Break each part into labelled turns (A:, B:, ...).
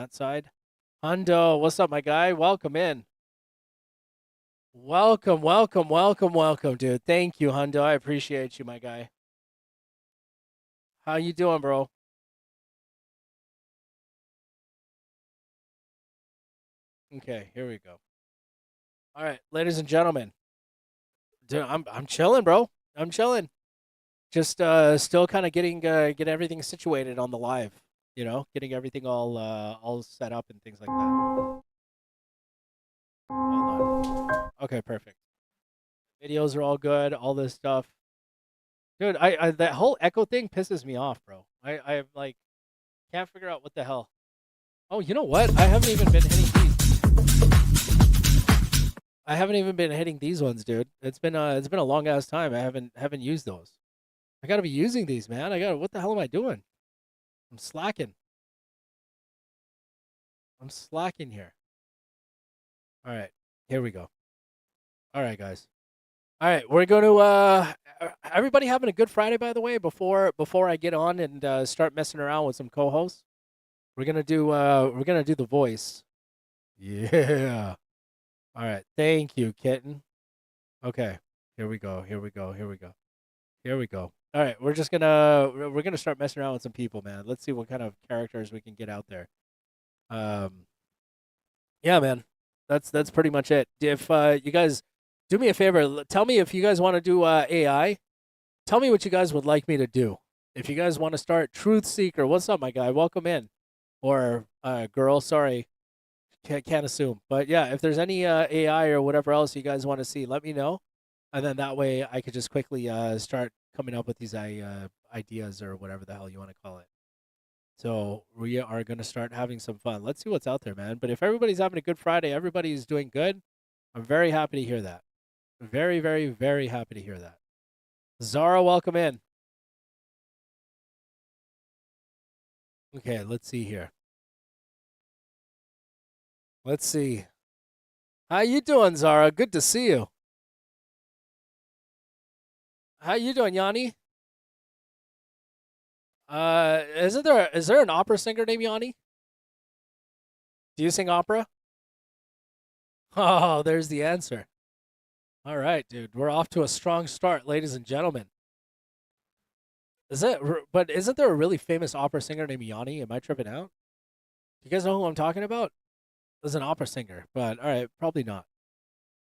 A: that side. Hundo, what's up, my guy? Welcome in. Welcome, welcome, welcome, welcome, dude. Thank you, Hundo. I appreciate you, my guy. How you doing, bro? Okay, here we go. All right, ladies and gentlemen. Dude, I'm chilling, bro. I'm chilling. Just still kind of get everything situated on the live, getting everything all set up and things like that. Hold on. Okay, perfect. Videos are all good, all this stuff. Dude, I that whole echo thing pisses me off, bro. I like can't figure out what the hell. Oh, you know what? I haven't even been hitting these. I haven't even been hitting these ones, dude. It's been a long ass time. I haven't used those. I gotta be using these, man. What the hell am I doing? I'm slacking. I'm slacking here. All right, here we go. All right, guys. All right, we're going to everybody having a good Friday, by the way. Before I get on and start messing around with some co-hosts, we're gonna do the voice. Yeah. All right. Thank you, kitten. Okay. Here we go. Here we go. Here we go. Here we go. All right. We're gonna start messing around with some people, man. Let's see what kind of characters we can get out there. Um. Yeah, man. That's pretty much it. If you guys do me a favor, tell me if you guys want to do AI. Tell me what you guys would like me to do. If you guys want to start Truth Seeker, what's up, my guy? Welcome in. Or girl, sorry, can't assume. But yeah, if there's any AI or whatever else you guys want to see, let me know, and then that way I could just quickly start coming up with these ideas or whatever the hell you want to call it. So we are gonna start having some fun. Let's see what's out there, man. But if everybody's having a good Friday, everybody's doing good, I'm very happy to hear that. Very, very, very happy to hear that. Zara, welcome in. Okay, let's see here. Let's see. How you doing, Zara? Good to see you. How you doing, Yanni? Is there an opera singer named Yanni? Do you sing opera? Oh, there's the answer. All right, dude. We're off to a strong start, ladies and gentlemen. But isn't there a really famous opera singer named Yanni? Am I tripping out? You guys know who I'm talking about? There's an opera singer, but all right, probably not.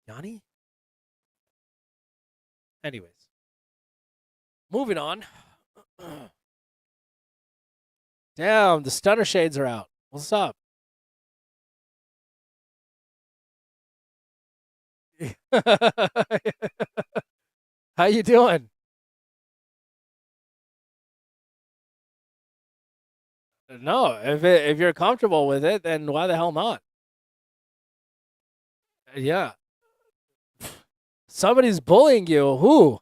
A: Yanni? Anyways, moving on. Damn, the stunner shades are out. What's up? How you doing? No, if you're comfortable with it, then why the hell not? Yeah. Somebody's bullying you. Who?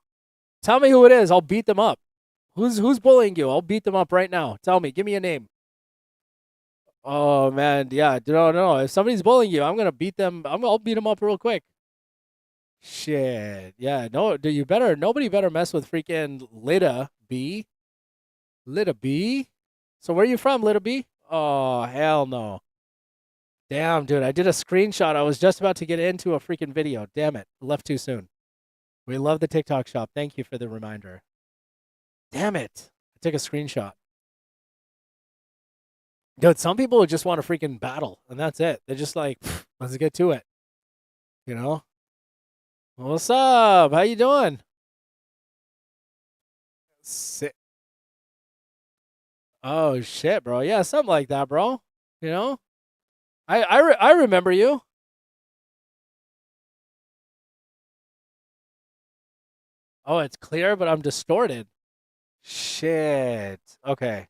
A: Tell me who it is. I'll beat them up. Who's bullying you? I'll beat them up right now. Tell me. Give me a name. Oh man, yeah. No, no. If somebody's bullying you, I'm gonna beat them. I'll beat them up real quick. Shit. Yeah. No. Do you better? Nobody better mess with freaking Lita B. Lita B. So where are you from, Lita B? Oh hell no. Damn, dude. I did a screenshot. I was just about to get into a freaking video. Damn it. Left too soon. We love the TikTok shop. Thank you for the reminder. Damn it. I took a screenshot. Dude, some people just want to freaking battle, and that's it. They're just like, let's get to it. You know? What's up? How you doing? Si Oh shit, bro. Yeah, something like that, bro. You know? I remember you. Oh, it's clear, but I'm distorted. Shit. Okay.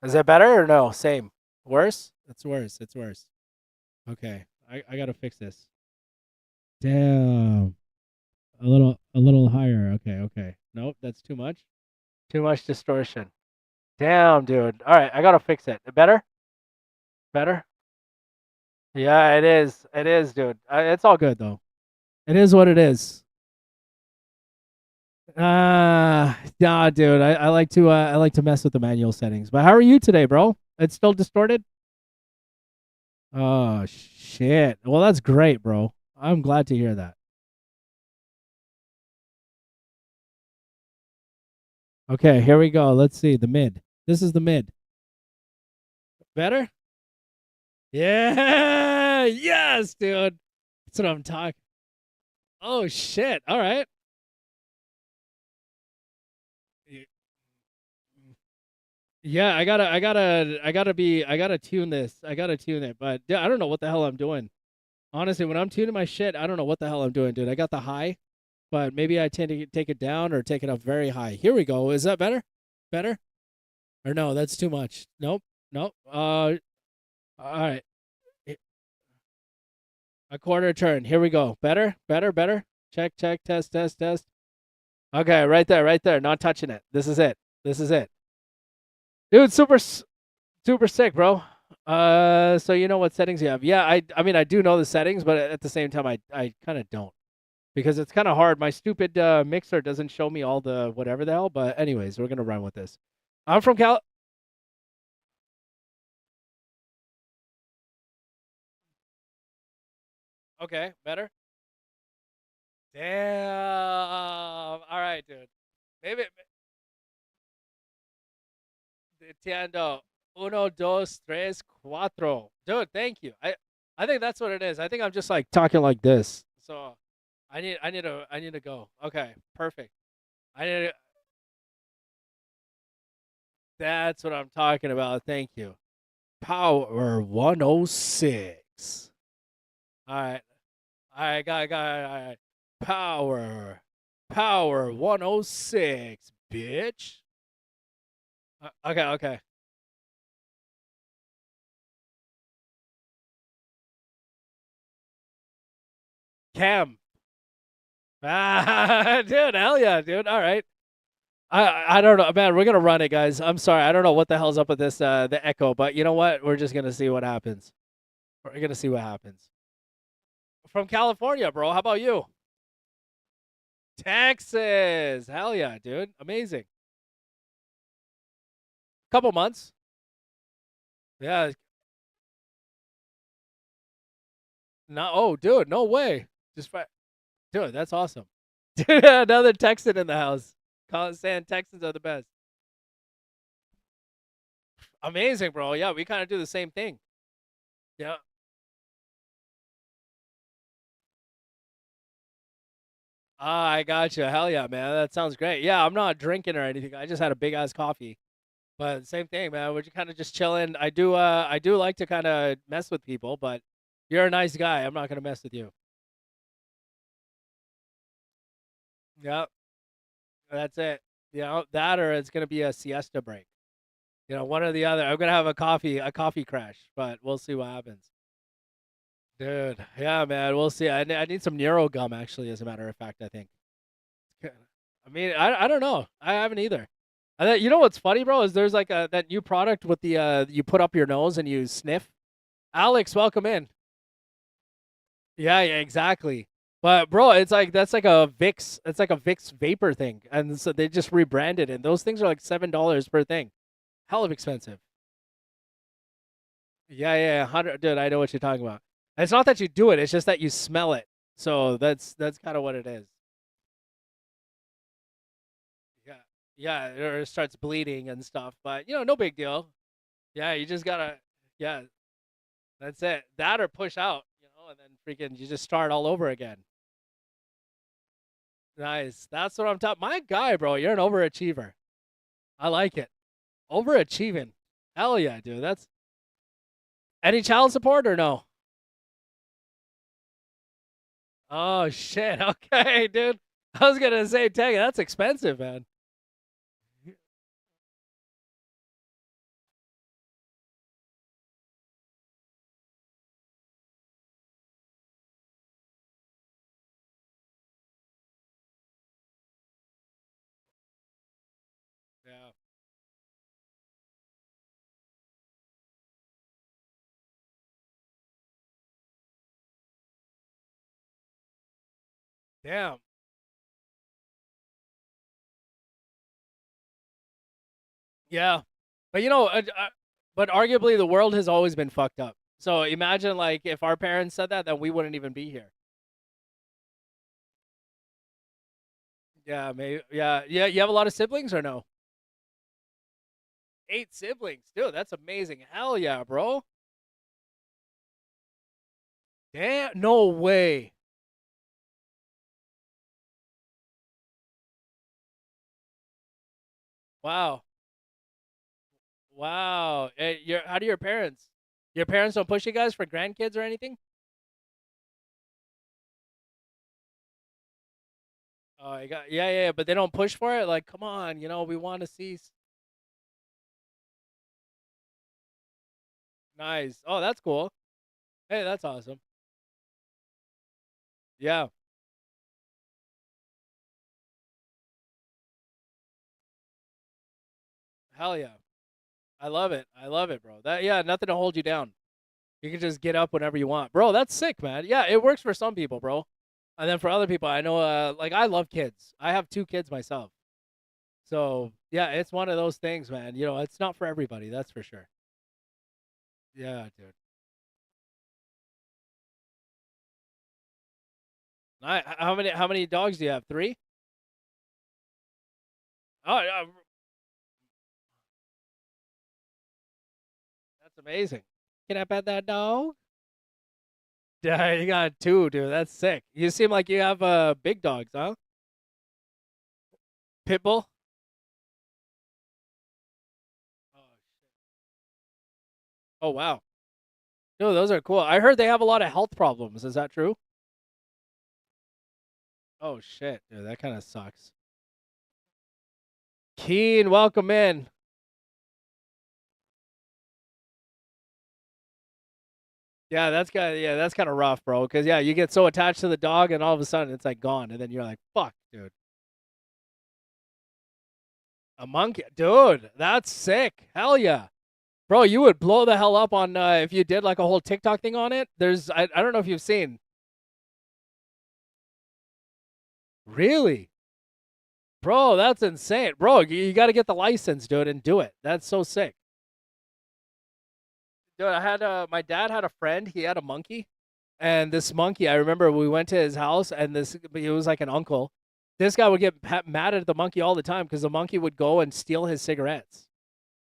A: Is that better or no? Same. Worse? It's worse. It's worse. Okay. I gotta fix this. Damn. A little higher. Okay, okay. Nope, that's too much. Too much distortion. Damn, dude. All right, I gotta fix it. Better? Better? Yeah, it is. It is, dude. It's all good though. It is what it is. Nah, dude. I like to mess with the manual settings. But how are you today, bro? It's still distorted? Oh shit. Well, that's great, bro. I'm glad to hear that. Okay, here we go. Let's see the mid. This is the mid. Better? Yeah. Yes, dude. That's what I'm talking. Oh shit. All right. Yeah, I gotta tune this. I gotta tune it, but yeah, I don't know what the hell I'm doing. Honestly, when I'm tuning my shit, I don't know what the hell I'm doing, dude. I got the high, but maybe I tend to take it down or take it up very high. Here we go. Is that better? Better? Or no, that's too much. Nope. Nope. All right. A quarter turn. Here we go. Better? Better? Better? Check, check, test, test, test. Okay, right there, right there. Not touching it. This is it. This is it. Dude, super sick, bro. So you know what settings you have? Yeah, I mean I do know the settings, but at the same time I kind of don't because it's kind of hard. My stupid mixer doesn't show me all the whatever the hell. But anyways, we're gonna run with this. I'm from Cal. Okay, better. Damn. All right, dude. Maybe entiendo. Uno, dos, tres, cuatro. Dude, thank you. I think that's what it is. I think I'm just like talking like this. So I need to go. Okay, perfect. I need to, that's what I'm talking about. Thank you. Power 106. All right. All right, all right. Power 106, bitch. Okay, okay. Cam. Ah, dude, hell yeah, dude. All right. I don't know, man. We're gonna run it, guys. I'm sorry. I don't know what the hell's up with this the echo, but you know what? We're just gonna see what happens. We're gonna see what happens. From California, bro. How about you? Texas. Hell yeah, dude. Amazing. Couple months. Yeah. No. Oh, dude. No way. Just dude. That's awesome. Dude, another Texan in the house. Saying Texans are the best. Amazing, bro. Yeah, we kind of do the same thing. Yeah. Ah, I got you. Hell yeah, man. That sounds great. Yeah, I'm not drinking or anything. I just had a big ass coffee. But same thing, man. We're kind of just chilling. I do like to kind of mess with people, but you're a nice guy. I'm not gonna mess with you. Yeah, that's it. You know that, or it's gonna be a siesta break. You know, one or the other. I'm gonna have a coffee crash, but we'll see what happens. Dude, yeah, man. We'll see. I need some Neuro gum, actually. As a matter of fact, I think. I mean, I don't know. I haven't either. You know what's funny, bro? Is there's like that new product with the you put up your nose and you sniff. Alex, welcome in. Yeah, yeah, exactly. But bro, it's like that's like a Vicks. It's like a Vicks vapor thing, and so they just rebranded it. And those things are like $7 per thing. Hell of expensive. Yeah, yeah, 100. Dude, I know what you're talking about. It's not that you do it; it's just that you smell it. So that's kind of what it is. Yeah, yeah, or it starts bleeding and stuff. But you know, no big deal. Yeah, you just gotta. Yeah, that's it. That or push out. You know, and then freaking you just start all over again. Nice. That's what I'm talking. My guy, bro, you're an overachiever. I like it. Overachieving. Hell yeah, dude. That's any child support or no? Oh shit. Okay, dude. I was gonna say, dang, that's expensive, man. Yeah. Damn. Yeah. But you know, but arguably the world has always been fucked up. So imagine like if our parents said that, then we wouldn't even be here. Yeah, maybe. Yeah, yeah. You have a lot of siblings or no? 8 siblings, dude. That's amazing. Hell yeah, bro. Damn, no way. Wow, wow. How do your parents? Your parents don't push you guys for grandkids or anything? Oh, you got yeah, yeah, yeah, but they don't push for it. Like, come on, we want to see. Nice. Oh, that's cool. Hey, that's awesome. Yeah, hell yeah. I love it. I love it, bro. That yeah, nothing to hold you down. You can just get up whenever you want, bro. That's sick, man. Yeah, it works for some people, bro. And then for other people, I know, like I love kids. I have 2 kids myself. So yeah, it's one of those things, man. It's not for everybody. That's for sure. Yeah, dude. How many dogs do you have? 3? Oh yeah, that's amazing. Can I pet that dog? Yeah, you got 2, dude. That's sick. You seem like you have big dogs, huh? Pitbull. Oh, oh wow. No, those are cool. I heard they have a lot of health problems. Is that true? Oh shit, dude. That kind of sucks. Keen, welcome in. Yeah, that's kind of rough, bro. Because yeah, you get so attached to the dog, and all of a sudden it's like gone, and then you're like, fuck, dude. A monkey, dude. That's sick. Hell yeah. Bro, you would blow the hell up on if you did like a whole TikTok thing on it. I don't know if you've seen. Really? Bro, that's insane. Bro, you got to get the license, dude, and do it. That's so sick. Dude, my dad had a friend, he had a monkey. And this monkey, I remember we went to his house and he was like an uncle. This guy would get mad at the monkey all the time because the monkey would go and steal his cigarettes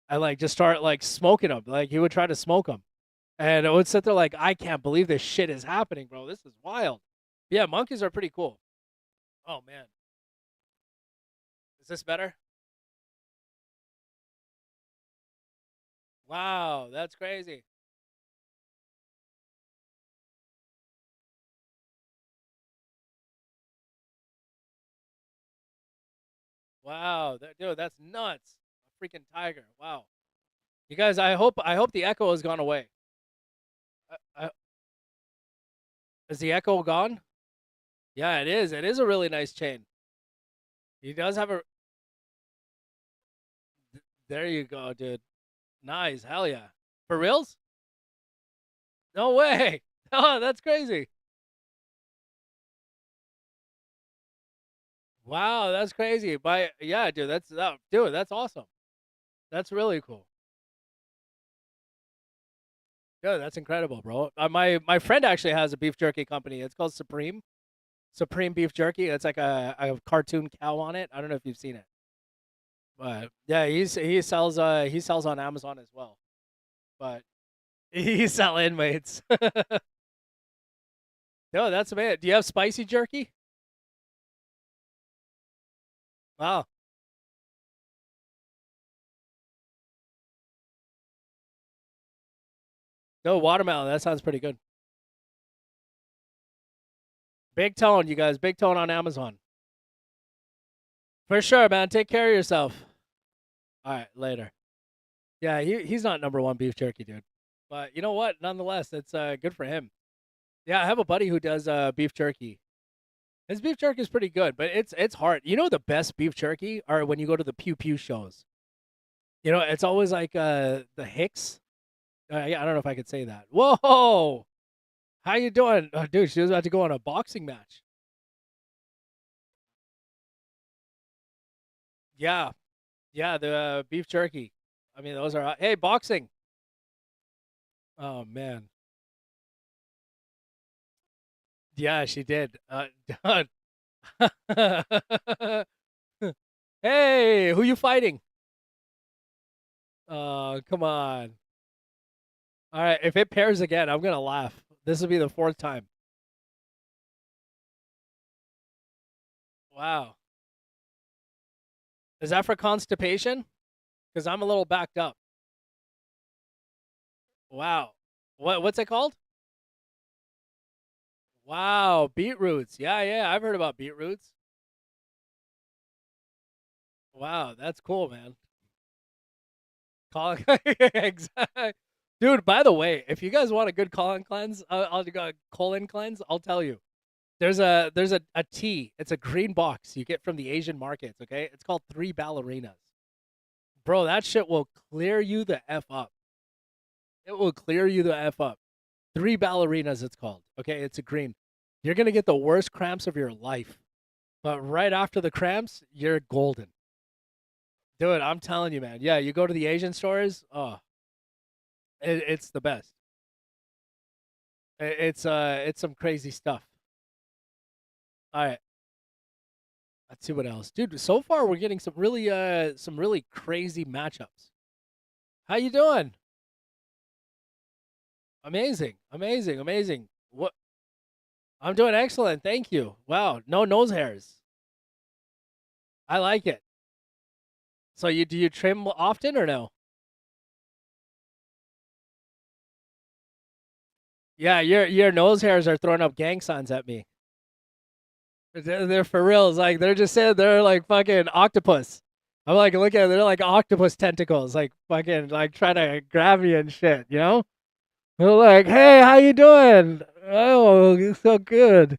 A: and like just start like smoking them. Like he would try to smoke them. And I would sit there like, I can't believe this shit is happening, bro. This is wild. Yeah, monkeys are pretty cool. Oh man, is this better? Wow, that's crazy. Wow, dude, that's nuts. A freaking tiger. Wow. You guys, I hope the echo has gone away. Is the echo gone? Yeah, it is. It is a really nice chain. He does have a. There you go, dude. Nice. Hell yeah. For reals? No way. Oh, that's crazy. Wow, that's crazy. Yeah, dude, dude, that's awesome. That's really cool. Dude, that's incredible, bro. My friend actually has a beef jerky company. It's called Supreme Beef Jerky. It's like a cartoon cow on it. I don't know if you've seen it, but yeah, he sells on Amazon as well. But he sell inmates. No, that's amazing. Do you have spicy jerky? Wow. No, watermelon. That sounds pretty good. Big Tone, you guys. Big Tone on Amazon. For sure, man. Take care of yourself. All right, later. Yeah, he's not number one beef jerky, dude. But you know what? Nonetheless, it's good for him. Yeah, I have a buddy who does beef jerky. His beef jerky is pretty good, but it's hard. You know the best beef jerky are when you go to the pew pew shows. It's always like the Hicks. Yeah, I don't know if I could say that. Whoa, how you doing, dude? She was about to go on a boxing match. Yeah, yeah, the beef jerky. I mean, those are. Hey, boxing. Oh man. Yeah, she did. Done. Hey, who you fighting? Come on. All right, if it pairs again, I'm gonna laugh. This will be the fourth time. Wow. Is that for constipation? Because I'm a little backed up. Wow. What's it called? Wow, beetroots. Yeah, yeah, I've heard about beetroots. Wow, that's cool, man. Colon, exactly. Dude, by the way, if you guys want a good colon cleanse, I'll go colon cleanse. I'll tell you. There's a tea. It's a green box you get from the Asian markets. Okay, it's called Three Ballerinas. Bro, that shit will clear you the f up. It will clear you the f up. Three Ballerinas, it's called. Okay, it's a green. You're gonna get the worst cramps of your life, but right after the cramps, you're golden. Dude, I'm telling you, man. Yeah, you go to the Asian stores. Oh, it's the best. It's some crazy stuff. All right, let's see what else, dude. So far, we're getting some really crazy matchups. How you doing? Amazing, amazing, amazing. What? I'm doing excellent. Thank you. Wow, no nose hairs. I like it. So you do you trim often or no? Yeah, your nose hairs are throwing up gang signs at me. They're for reals. Like they're just saying they're like fucking octopus. I'm like looking at they're like octopus tentacles, like fucking like trying to grab me and shit. You know? They're like, hey, how you doing? Oh, you're so good.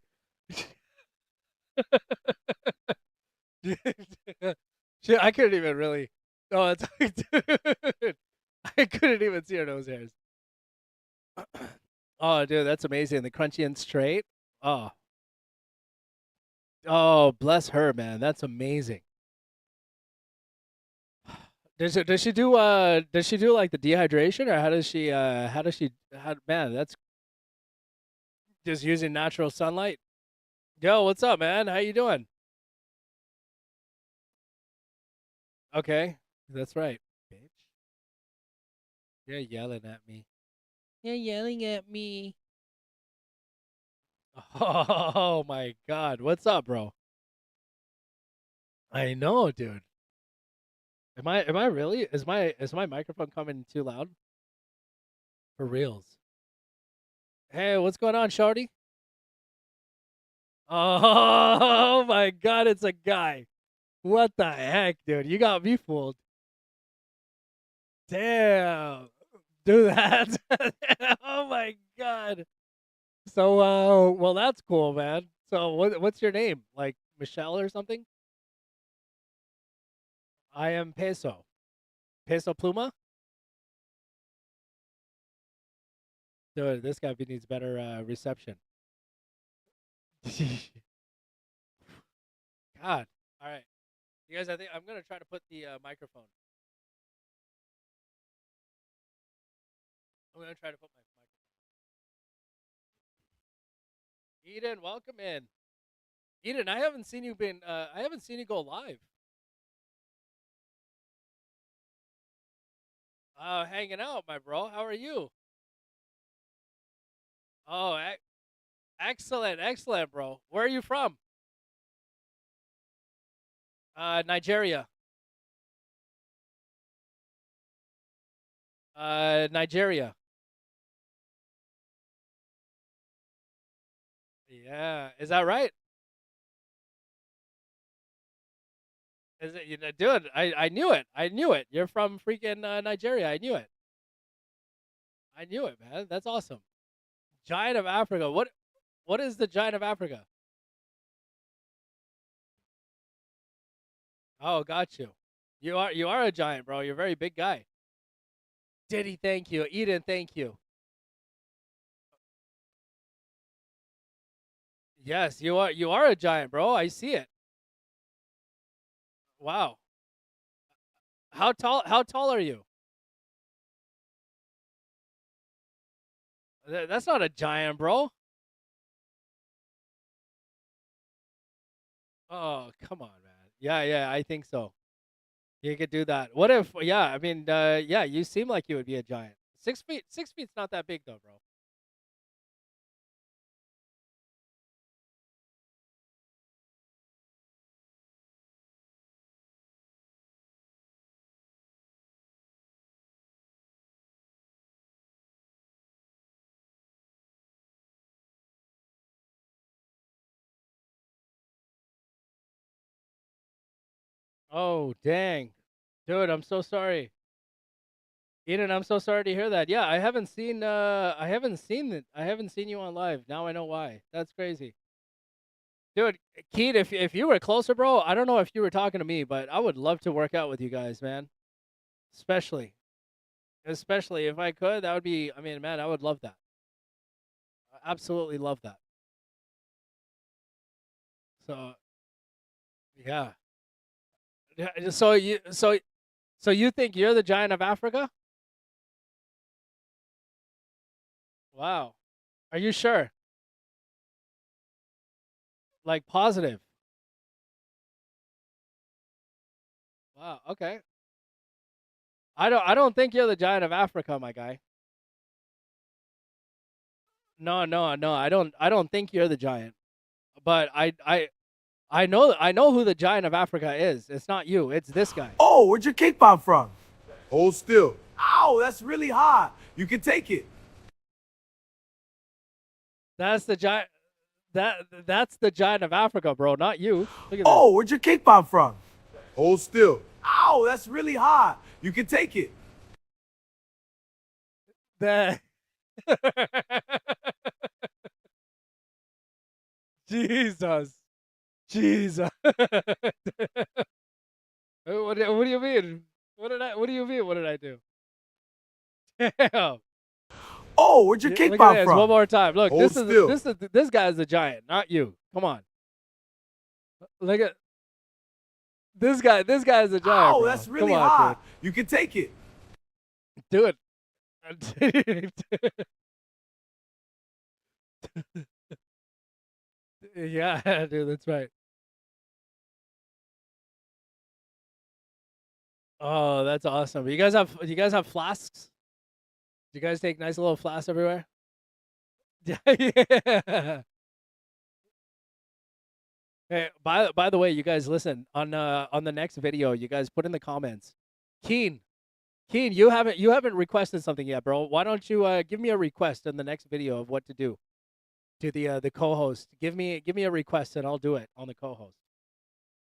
A: Shit, I couldn't even really. Oh, it's like, dude, I couldn't even see her nose hairs. Oh, dude, that's amazing. The crunchy and straight. Oh, oh, bless her, man. That's amazing. Does she do like the dehydration or how does she how man, that's just using natural sunlight? Yo, what's up, man? How you doing? Okay. That's right. Bitch. You're yelling at me. You're yelling at me. Oh my god. What's up, bro? I know, dude. Am I really? Is my microphone coming too loud? For reals. Hey, what's going on, Shorty? Oh my god, it's a guy. What the heck, dude? You got me fooled. Damn. Do that. Oh my god. So well that's cool, man. So what's your name? Like Michelle or something? I am Peso. Peso Pluma? Dude, this guy needs better reception. God. All right. You guys, I think I'm gonna try to put the microphone. I'm gonna try to put my microphone. Eden, welcome in. Eden, I haven't seen you go live. Hanging out, my bro. How are you? Oh, excellent, excellent, bro. Where are you from? Nigeria. Nigeria. Yeah, is that right? Is it, dude? I knew it. I knew it. You're from freaking Nigeria. I knew it. I knew it, man. That's awesome. Giant of Africa. What is the giant of Africa? Oh, got you. You are a giant, bro. You're a very big guy. Diddy, thank you. Eden, thank you. Yes, you are a giant, bro. I see it. Wow. How tall are you? That's not a giant, bro. Oh, come on, man. Yeah, yeah, I think so. You could do that. What if? Yeah, I mean, yeah, you seem like you would be a giant. 6 feet. 6 feet's not that big though, bro. Oh, dang, dude, I'm so sorry. Eden, I'm so sorry to hear that. Yeah, I haven't seen it. I haven't seen you on live. Now I know why. That's crazy. Dude, Keith, if you were closer, bro, I don't know if you were talking to me, but I would love to work out with you guys, man. Especially, especially if I could, that would be. I mean, man, I would love that. I absolutely love that. So yeah, yeah. So you think you're the giant of Africa? Wow. Are you sure? Like positive? Wow. Okay. I don't think you're the giant of Africa, my guy. No, no, no. I don't think you're the giant. But I know who the giant of Africa is. It's not you. It's this guy.
B: Oh, where'd your cake pop from? Hold still. Ow, that's really hot. You can take it.
A: That's the giant. That's the giant of Africa, bro. Not you. Look at this.
B: Oh, where'd your cake pop from? Hold still. Ow, that's really hot. You can take it.
A: That. Jesus. Jesus. What do you mean? What do you mean? What did I do? Damn.
B: Oh, where'd your cake
A: Look
B: pop
A: at this
B: from?
A: one more time. Look,
B: Hold still.
A: this guy's the giant, not you. Come on. Look at this guy. This guy's the giant.
B: Ow,
A: Bro.
B: that's really
A: Come on,
B: hot. You can take it.
A: dude. Do it. Yeah, dude, that's right. Oh, that's awesome. You guys have flasks? Do you guys take nice little flasks everywhere? Yeah. Hey, by the way, you guys listen on the next video. You guys put in the comments, Keen, Keen, you haven't requested something yet, bro. Why don't you give me a request in the next video of what to do to the co-host? Give me a request and I'll do it on the co-host.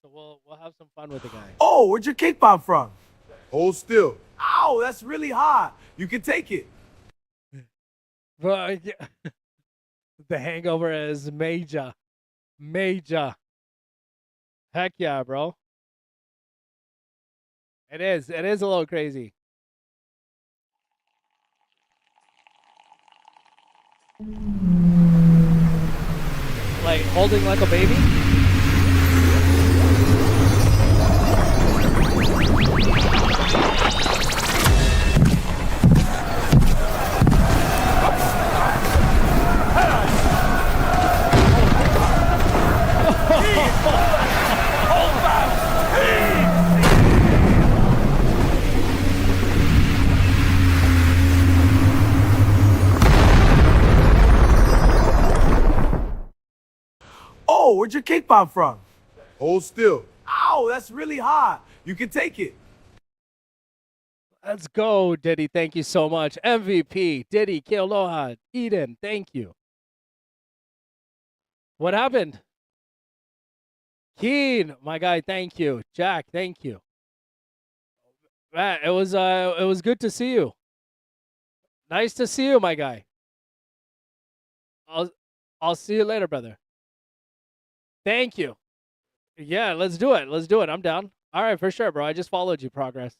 A: So we'll have some fun with the guy.
B: Oh, where'd your cake pop from? Hold still. Ow, that's really hot. You can take it.
A: But the hangover is major, major. Heck yeah, bro. It is. It is a little crazy. Like holding like a baby.
B: Oh, where'd your cake pop from? Hold still. Ow, that's really hot. You can take it.
A: Let's go, Diddy. Thank you so much. MVP, Diddy, Kealoha, Eden. Thank you. What happened? Keen, my guy. Thank you. Jack, thank you. Man, it was good to see you. Nice to see you, my guy. I'll I'll see you later, brother. Thank you. Yeah, let's do it. Let's do it. I'm down. All right, for sure, bro. I just followed you, Progress.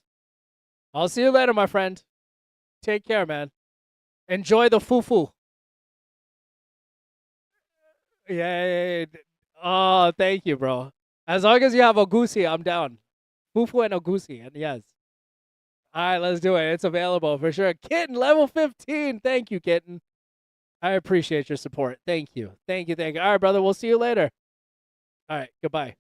A: I'll see you later, my friend. Take care, man. Enjoy the fufu. Yeah. Oh, thank you, bro. As long as you have ogusi, I'm down. Fufu and ogusi, and yes. All right, let's do it. It's available for sure. Kitten, level 15. Thank you, Kitten. I appreciate your support. Thank you. Thank you. Thank you. All right, brother. We'll see you later. All right. Goodbye.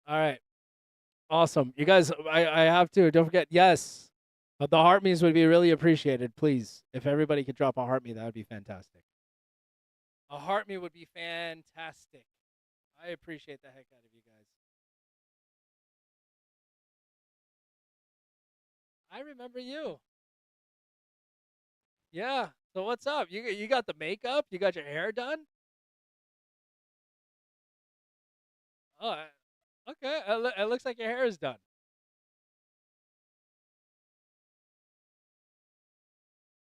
A: All right. Awesome. You guys, I have to. Don't forget, yes. The heart means would be really appreciated, please. If everybody could drop a heart me, that would be fantastic. A heart me would be fantastic. I appreciate the heck out of you guys. I remember you. Yeah. So what's up? You got the makeup? You got your hair done? Oh, okay. It looks like your hair is done.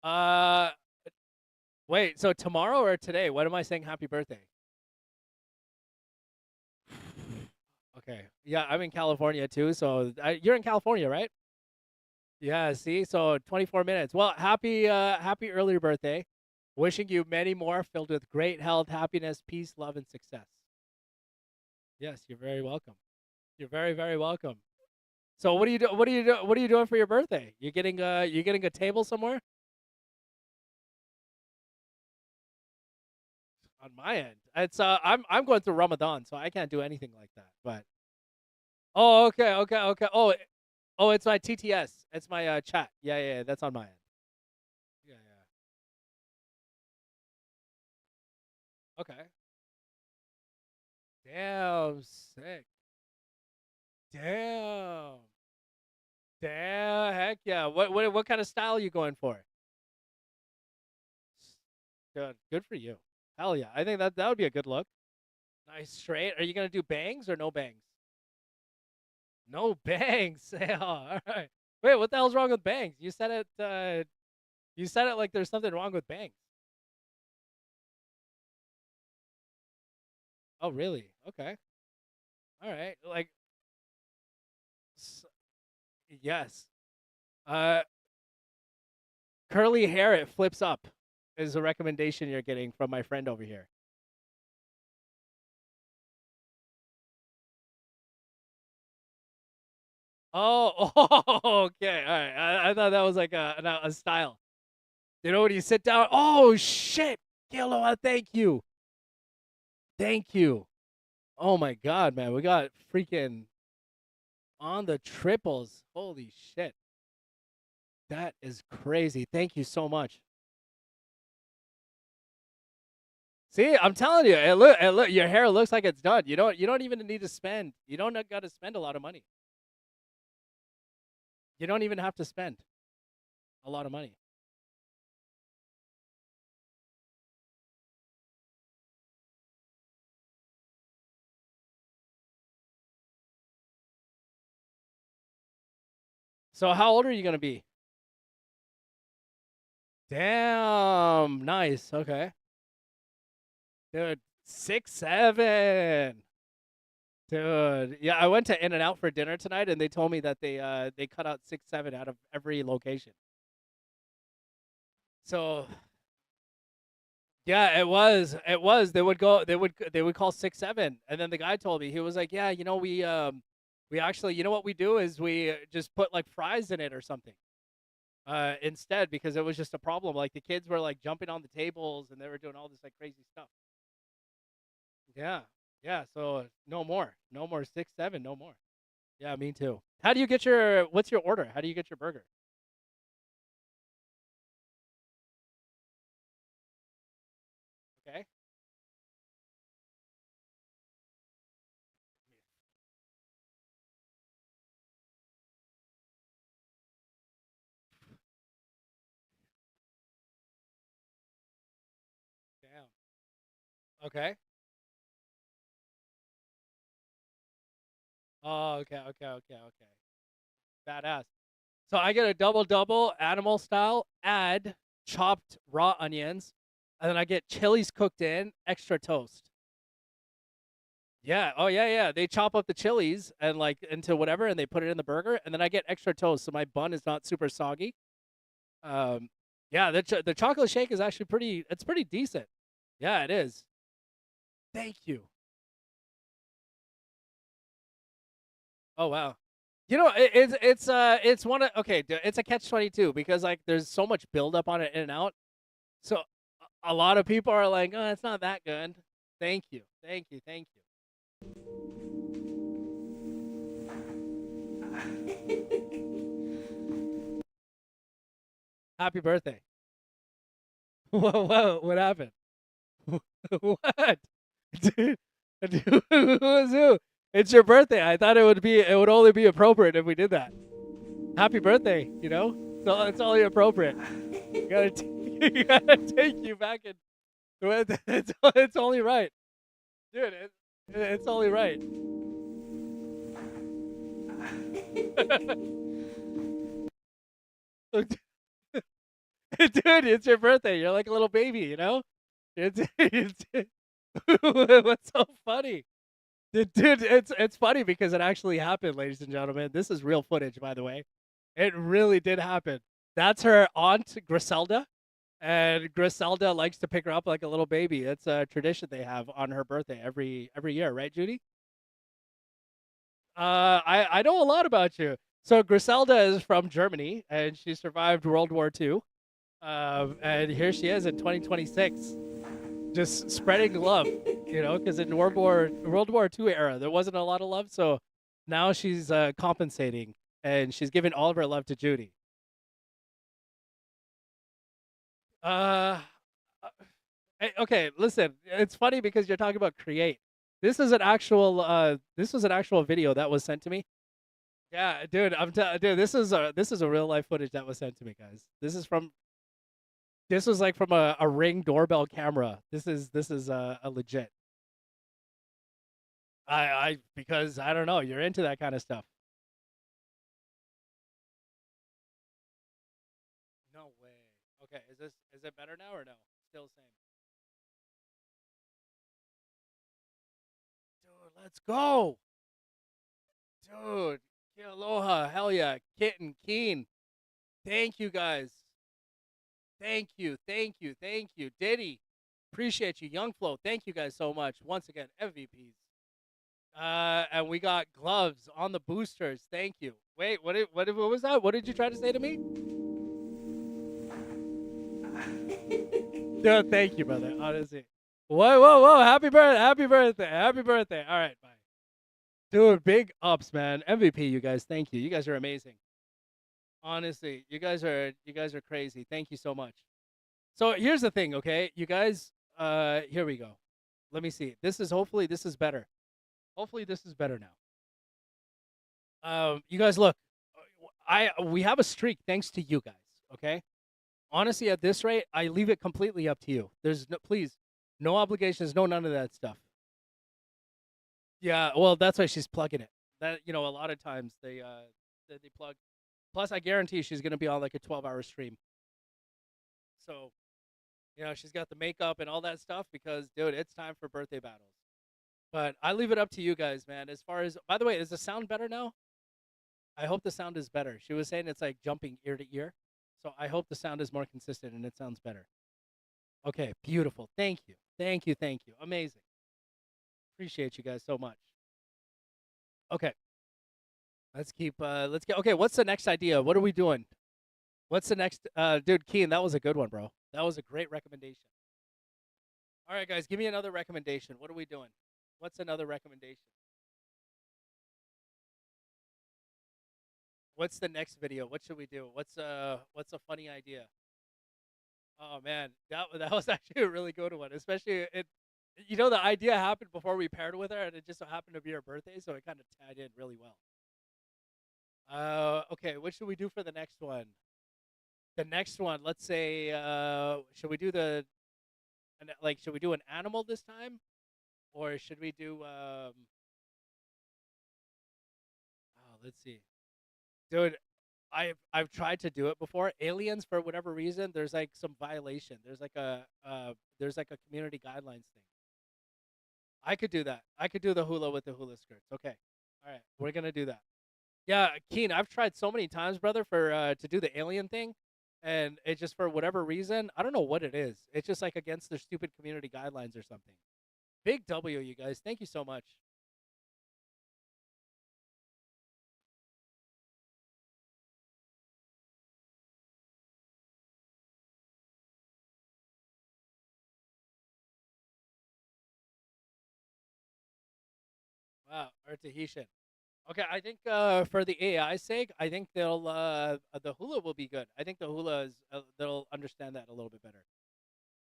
A: Uh, wait. So tomorrow or today? What am I saying? Happy birthday. Okay. Yeah, I'm in California too. So you're in California, right? Yeah. See, so 24 minutes. Well, happy early birthday. Wishing you many more, filled with great health, happiness, peace, love, and success. Yes, you're very welcome. You're very, very welcome. So what do you do? What do you do? What are you doing for your birthday? You getting a table somewhere? On my end, it's I'm going through Ramadan, so I can't do anything like that. But oh, okay, okay, okay. Oh, it's my TTS. It's my chat. Yeah, yeah, yeah, that's on my end. Yeah, yeah. Okay. Damn, sick. Damn. Damn, heck yeah. What kind of style are you going for? Good. Good for you. Hell yeah. I think that would be a good look. Nice straight. Are you gonna do bangs or no bangs? No bangs. Yeah, all right. Wait, what the hell's wrong with bangs? You said it like there's something wrong with bangs. Oh, really? Okay. All right. Like s- yes. Uh curly hair it flips up is a recommendation you're getting from my friend over here. Oh, oh okay. All right. I thought that was like a style. You know when you sit down? Oh shit. Kilo, thank you. Thank you. Oh my god, man. We got freaking on the triples. Holy shit. That is crazy. Thank you so much. See, I'm telling you, look, your hair looks like it's done. You don't even need to spend. You don't got to spend a lot of money. You don't even have to spend a lot of money. So how old are you gonna be? Damn, nice. Okay, dude, 6'7". Dude, yeah, I went to In and Out for dinner tonight, and they told me that they cut out 6'7" out of every location. So yeah, it was. It was. They would go. They would call 6'7", and then the guy told me he was like, "Yeah, we actually, you know what we do is we just put like fries in it or something, instead because it was just a problem. Like the kids were like jumping on the tables and they were doing all this like crazy stuff. Yeah, yeah. So no more 6'7", no more. Yeah, me too. How do you get your? What's your order? How do you get your burger? Okay. Damn. Okay. Oh, okay, okay, okay, okay. Badass. So I get a double double animal style, add chopped raw onions, and then I get chilies cooked in, extra toast. Yeah. Oh yeah, yeah. They chop up the chilies and like into whatever, and they put it in the burger, and then I get extra toast, so my bun is not super soggy. Um, yeah. The chocolate shake is actually pretty. It's pretty decent. Yeah, it is. Thank you. Oh wow. You know, it's one of okay. It's a catch 22 because like there's so much buildup on it in and out. So a lot of people are like, "Oh, it's not that good." Thank you, thank you, thank you. Happy birthday. What happened? What? Dude, dude, who was who? It's your birthday. I thought it would only be appropriate if we did that. Happy birthday, you know? So it's only appropriate. You gotta, you gotta take you back and it's only right, dude. It's only right, dude. It's your birthday. You're like a little baby, you know. It's what's so funny, dude. It's funny because it actually happened, ladies and gentlemen. This is real footage, by the way. It really did happen. That's her aunt Griselda, and Griselda likes to pick her up like a little baby. It's a tradition they have on her birthday every year, right, Judy? I know a lot about you. So Griselda is from Germany, and she survived World War II. And here she is in 2026, just spreading love. You know, because in World War II era, there wasn't a lot of love. So now she's compensating, and she's giving all of her love to Judy. Uh, okay, listen. It's funny because you're talking about create. This was an actual video that was sent to me. Yeah, dude, dude, this is a real life footage that was sent to me, guys. This was like from a Ring doorbell camera. This is a legit. I because I don't know, you're into that kind of stuff. No way. Okay, is it better now or no? Still the same. Dude, let's go. Dude, aloha, hell yeah, Kitten, Keen. Thank you guys. Thank you. Diddy, appreciate you. Young Flow, thank you guys so much. Once again, MVPs. And we got gloves on the boosters. Thank you. Wait, what was that? What did you try to say to me? Dude, thank you, brother. Honestly. Whoa. Happy birthday. All right, bye. Dude, big ups, man. MVP, you guys. Thank you. You guys are amazing. Honestly, you guys are crazy. Thank you so much. So here's the thing, okay? You guys, here we go. Let me see. Hopefully this is better. Hopefully this is better now. You guys look. I We have a streak thanks to you guys, okay? Honestly, at this rate, I leave it completely up to you. There's no, please, no obligations, no none of that stuff. Yeah, well, that's why she's plugging it. That a lot of times they plug. Plus, I guarantee she's gonna be on like a 12-hour stream. So she's got the makeup and all that stuff because, dude, it's time for birthday battles. But I leave it up to you guys, man. As far as, by the way, is the sound better now? I hope the sound is better. She was saying it's like jumping ear to ear. So I hope the sound is more consistent and it sounds better. Okay, beautiful. Thank you. Thank you. Thank you. Amazing. Appreciate you guys so much. Okay, let's get, okay, what's the next idea? What are we doing? What's the next, dude, Keen, that was a good one, bro. That was a great recommendation. All right, guys, give me another recommendation. What are we doing? What's another recommendation? What's the next video? What should we do? What's a funny idea? Oh man, that was actually a really good one. Especially it, the idea happened before we paired with her, and it just so happened to be her birthday, so it kind of tied in really well. Okay, what should we do for the next one? The next one, let's say, should we do should we do an animal this time, or should we do let's see, dude. I've tried to do it before. Aliens, for whatever reason, there's like some violation. There's like a community guidelines thing. I could do that. I could do the hula with the hula skirts. Okay. All right. We're gonna do that. Yeah, Keen, I've tried so many times, brother, for to do the alien thing, and it just, for whatever reason, I don't know what it is. It's just like against their stupid community guidelines or something. Big W, you guys. Thank you so much. Wow, or Tahitian. Okay, I think for the AI's sake, I think they'll the hula will be good. I think the hula is they'll understand that a little bit better.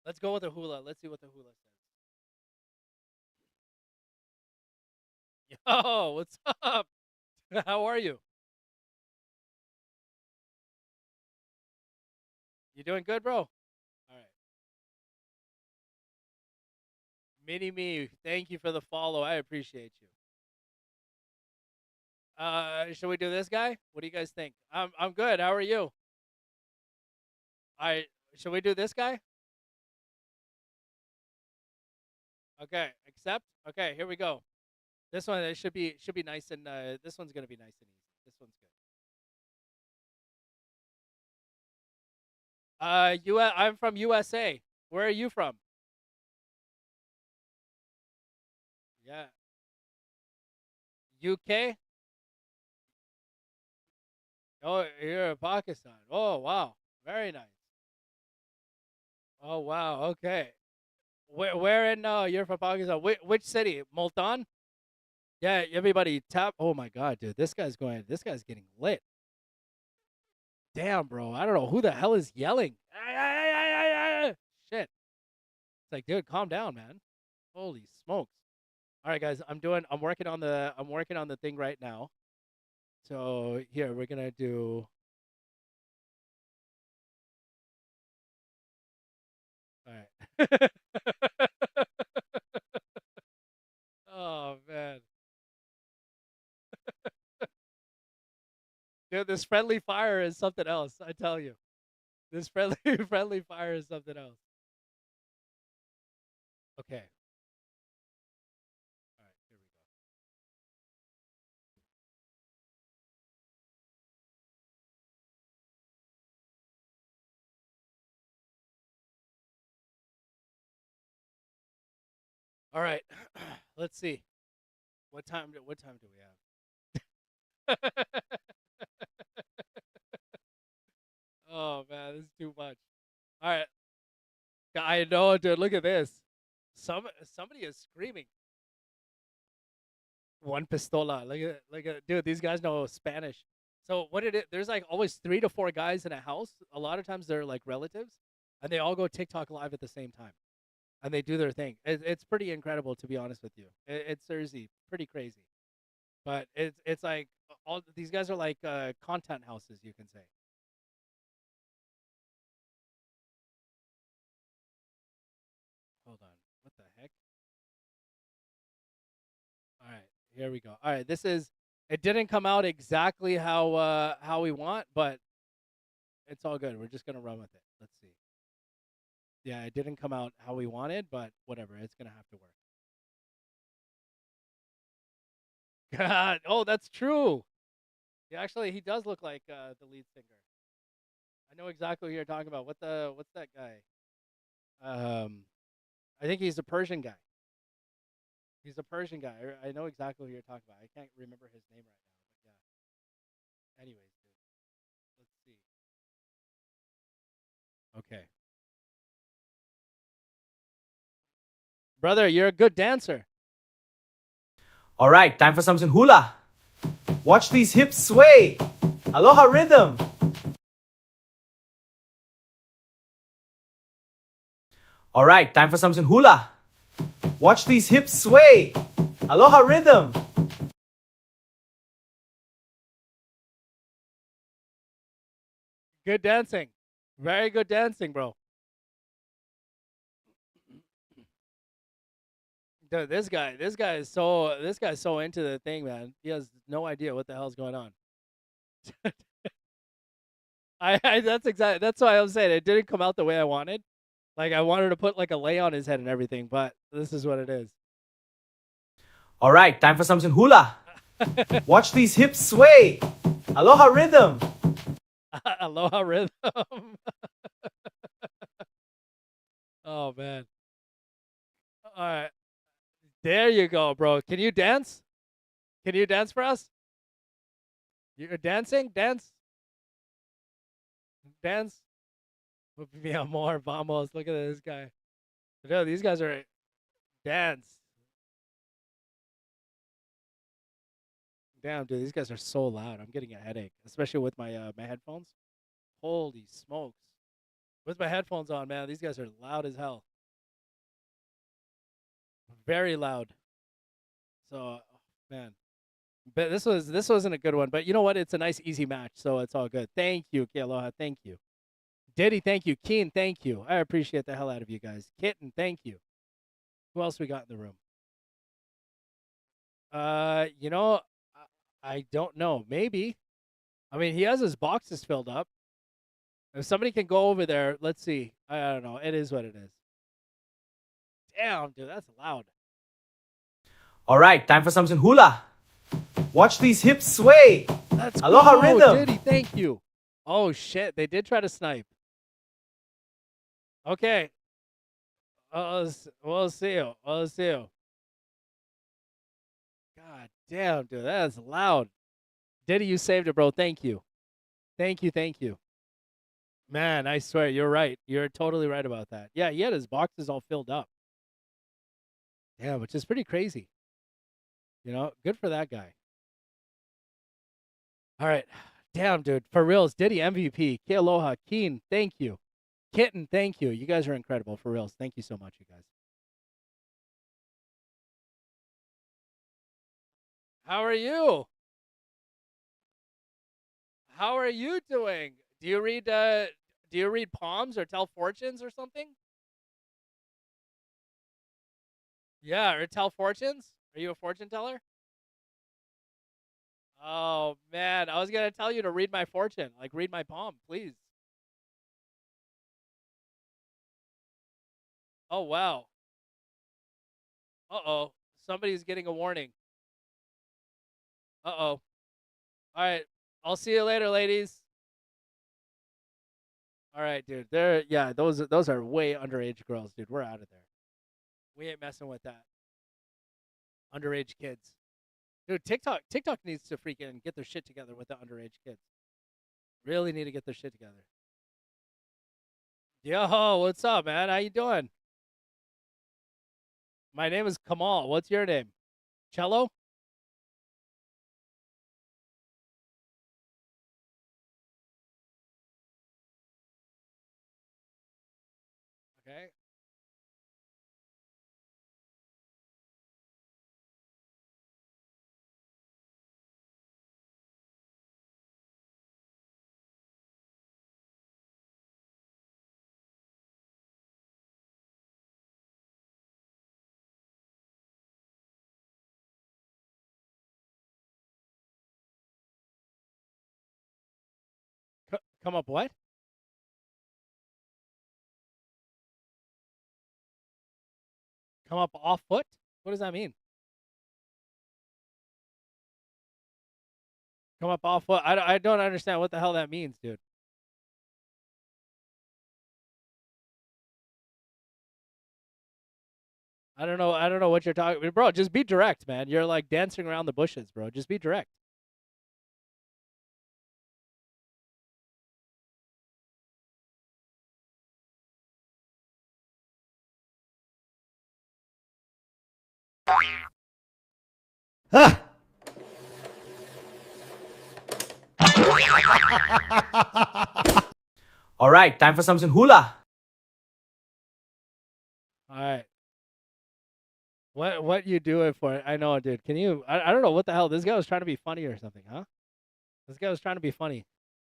A: Let's go with the hula. Let's see what the hula says. Yo, what's up? How are you? You doing good, bro? All right. Mini me, thank you for the follow. I appreciate you. Should we do this guy? What do you guys think? I'm good. How are you? All right. Should we do this guy? Okay. Accept. Okay. Here we go. This one it should be nice and this one's gonna be nice and easy. This one's good. I'm from USA. Where are you from? Yeah. UK. Oh, you're in Pakistan. Oh, wow. Very nice. Oh, wow. Okay. Where in you're from Pakistan? Which city? Multan? Yeah, everybody tap. Oh my god, dude. This guy's getting lit. Damn, bro. I don't know who the hell is yelling. Shit. It's like, dude, calm down, man. Holy smokes. All right, guys. I'm working on the thing right now. So here we're gonna do. All right. Oh man, dude, this friendly fire is something else. I tell you, this friendly friendly fire is something else. Okay. All right. Here we go. All right. Let's see. What time do we have? Oh man, this is too much. All right. I know, dude. Look at this. Somebody is screaming. One pistola. Look at dude. These guys know Spanish. So what it is? There's like always 3 to 4 guys in a house. A lot of times they're like relatives, and they all go TikTok live at the same time, and they do their thing. It's pretty incredible, to be honest with you. It's seriously pretty crazy. But it's like all these guys are like content houses, you can say. Hold on. What the heck? All right, here we go. All right, this is. It didn't come out exactly how we want, but it's all good. We're just gonna run with it. Let's see. Yeah, it didn't come out how we wanted, but whatever. It's gonna have to work. God, oh, that's true. Yeah, actually, he does look like the lead singer. I know exactly who you're talking about. What's that guy? Um, I think he's a Persian guy. He's a Persian guy. I know exactly who you're talking about. I can't remember his name right now, but yeah. Anyways, dude, let's see. Okay, brother, you're a good dancer.
B: All right, time for something hula. Watch these hips sway. Aloha rhythm. All right, time for something hula. Watch these hips sway. Aloha rhythm.
A: Good dancing. Very good dancing, bro. Dude, this guy's so into the thing, man. He has no idea what the hell's going on. That's why I'm saying it didn't come out the way I wanted. Like I wanted to put like a lay on his head and everything, but this is what it is.
B: All right, time for something hula. Watch these hips sway. Aloha rhythm.
A: Aloha rhythm. Oh man. All right. There you go, bro. Can you dance? Can you dance for us? You're dancing? Dance. Mi amor, vamos. Look at this guy. Dude, these guys are dance. Damn, dude, these guys are so loud. I'm getting a headache, especially with my headphones. Holy smokes! With my headphones on, man, these guys are loud as hell. Very loud. So, man, but this wasn't a good one. But you know what? It's a nice easy match, so it's all good. Thank you, Kealoha. Thank you, Diddy. Thank you, Keen. Thank you. I appreciate the hell out of you guys. Kitten. Thank you. Who else we got in the room? You know, I don't know. Maybe. I mean, he has his boxes filled up. If somebody can go over there, let's see. I don't know. It is what it is. Damn, dude, that's loud.
B: All right, time for some hula. Watch these hips sway.
A: Let's
B: Aloha
A: go,
B: rhythm.
A: Diddy. Thank you. Oh shit, they did try to snipe. Okay. We'll see you. We'll see you. God damn, dude, that is loud. Diddy, you saved it, bro. Thank you. Thank you. Thank you. Man, I swear, you're right. You're totally right about that. Yeah, he had his boxes all filled up. Yeah, which is pretty crazy. You know, good for that guy. All right. Damn, dude. For reals, Diddy MVP. Kealoha, Keen, thank you. Kitten, thank you. You guys are incredible. For reals. Thank you so much, you guys. How are you? How are you doing? Do you read palms or tell fortunes or something? Yeah, or tell fortunes? Are you a fortune teller? Oh man, I was gonna tell you to read my fortune. Like read my palm, please. Oh wow. Uh-oh. Somebody's getting a warning. Uh-oh. All right. I'll see you later, ladies. All right, dude. Yeah, those are way underage girls, dude. We're out of there. We ain't messing with that. Underage kids. Dude, TikTok needs to freaking get their shit together with the underage kids. Really need to get their shit together. Yo, what's up, man? How you doing? My name is Kamal. What's your name? Cello? Okay. Come up what? Come up off foot? What does that mean? Come up off foot? I don't understand what the hell that means, dude. I don't know what you're talking about. Bro, just be direct, man. You're like dancing around the bushes, bro. Just be direct.
B: Ah. All right, time for some hula.
A: All right. What you doing for it? I know, dude. Can you I don't know what the hell. This guy was trying to be funny or something, huh? This guy was trying to be funny.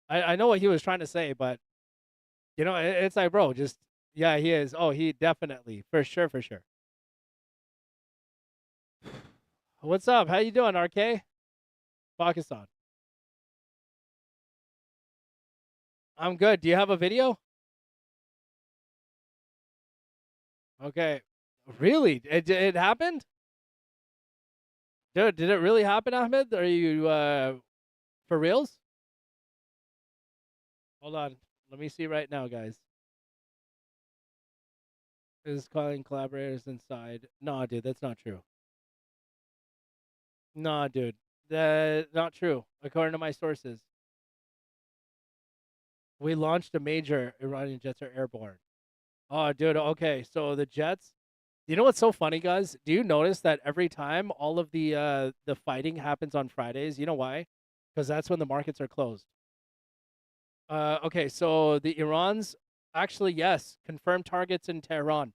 A: I know what he was trying to say, but it's like, bro, just yeah, he is. Oh, he definitely, for sure, for sure. What's up? How you doing, RK? Pakistan. I'm good. Do you have a video? Okay. Really? It happened? Dude, did it really happen, Ahmed? Are you for reals? Hold on. Let me see right now, guys. Is calling collaborators inside. No, dude, that's not true. No, dude. That's not true. According to my sources. We launched a major Iranian jets are airborne. Oh, dude, okay. So the jets You know what's so funny, guys? Do you notice that every time all of the fighting happens on Fridays? You know why? Because that's when the markets are closed. Okay, so the Iran's actually yes confirmed targets in Tehran.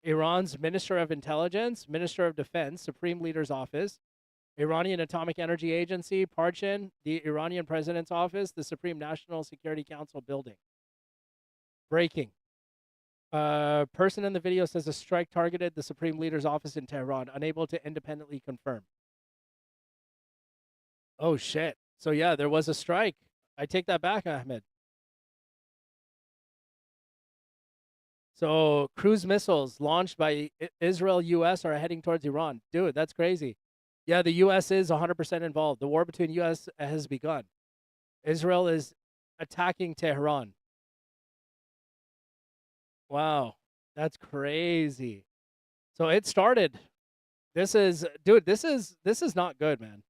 A: Iran's Minister of Intelligence, Minister of Defense, Supreme Leader's Office, Iranian Atomic Energy Agency, Parchin, the Iranian President's Office, the Supreme National Security Council building. Breaking. Person in the video says a strike targeted the Supreme Leader's office in Tehran, unable to independently confirm. Oh shit. So yeah, there was a strike. I take that back, Ahmed. So cruise missiles launched by Israel, U.S. are heading towards Iran. Dude, that's crazy. Yeah, the U.S. is 100% involved. The war between U.S. has begun. Israel is attacking Tehran. Wow, that's crazy. So it started. This is, dude. This is not good, man.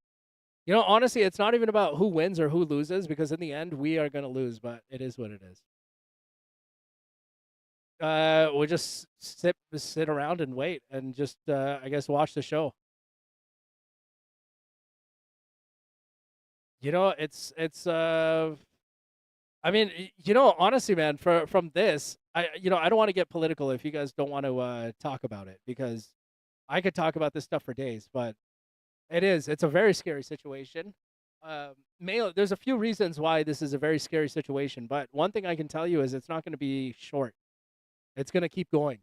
A: You know, honestly, it's not even about who wins or who loses because in the end, we are gonna lose. But it is what it is. We'll just sit around and wait and just I guess watch the show. You know, it's. I mean, you know, honestly, man, from this, I don't want to get political if you guys don't want to talk about it because I could talk about this stuff for days, but it's a very scary situation. There's a few reasons why this is a very scary situation, but one thing I can tell you is it's not going to be short. It's going to keep going.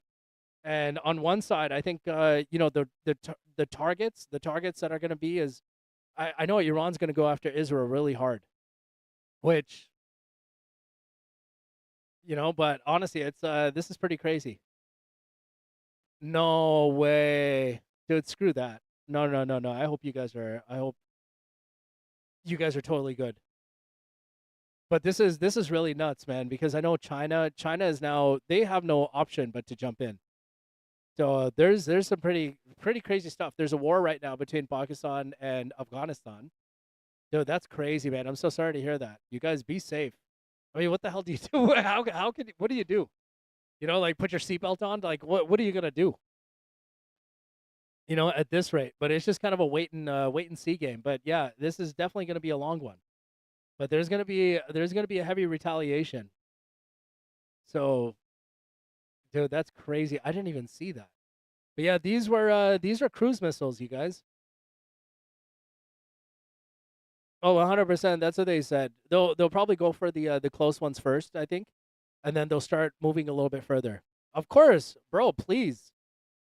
A: And on one side, I think the targets that are going to be is I know Iran's going to go after Israel really hard, which but honestly, it's this is pretty crazy. No way, dude. Screw that. No, no, no, no. I hope you guys are totally good. But this is really nuts, man. Because I know China is now they have no option but to jump in. So there's some pretty crazy stuff. There's a war right now between Pakistan and Afghanistan. Dude, that's crazy, man. I'm so sorry to hear that. You guys be safe. I mean, what the hell do you do? How can what do you do? Like put your seatbelt on. Like what are you gonna do? At this rate. But it's just kind of a wait and see game. But yeah, this is definitely gonna be a long one. But there's gonna be a heavy retaliation. So, dude, that's crazy. I didn't even see that. But yeah, these are cruise missiles, you guys. Oh, 100%. That's what they said. They'll probably go for the close ones first, I think, and then they'll start moving a little bit further. Of course, bro. Please,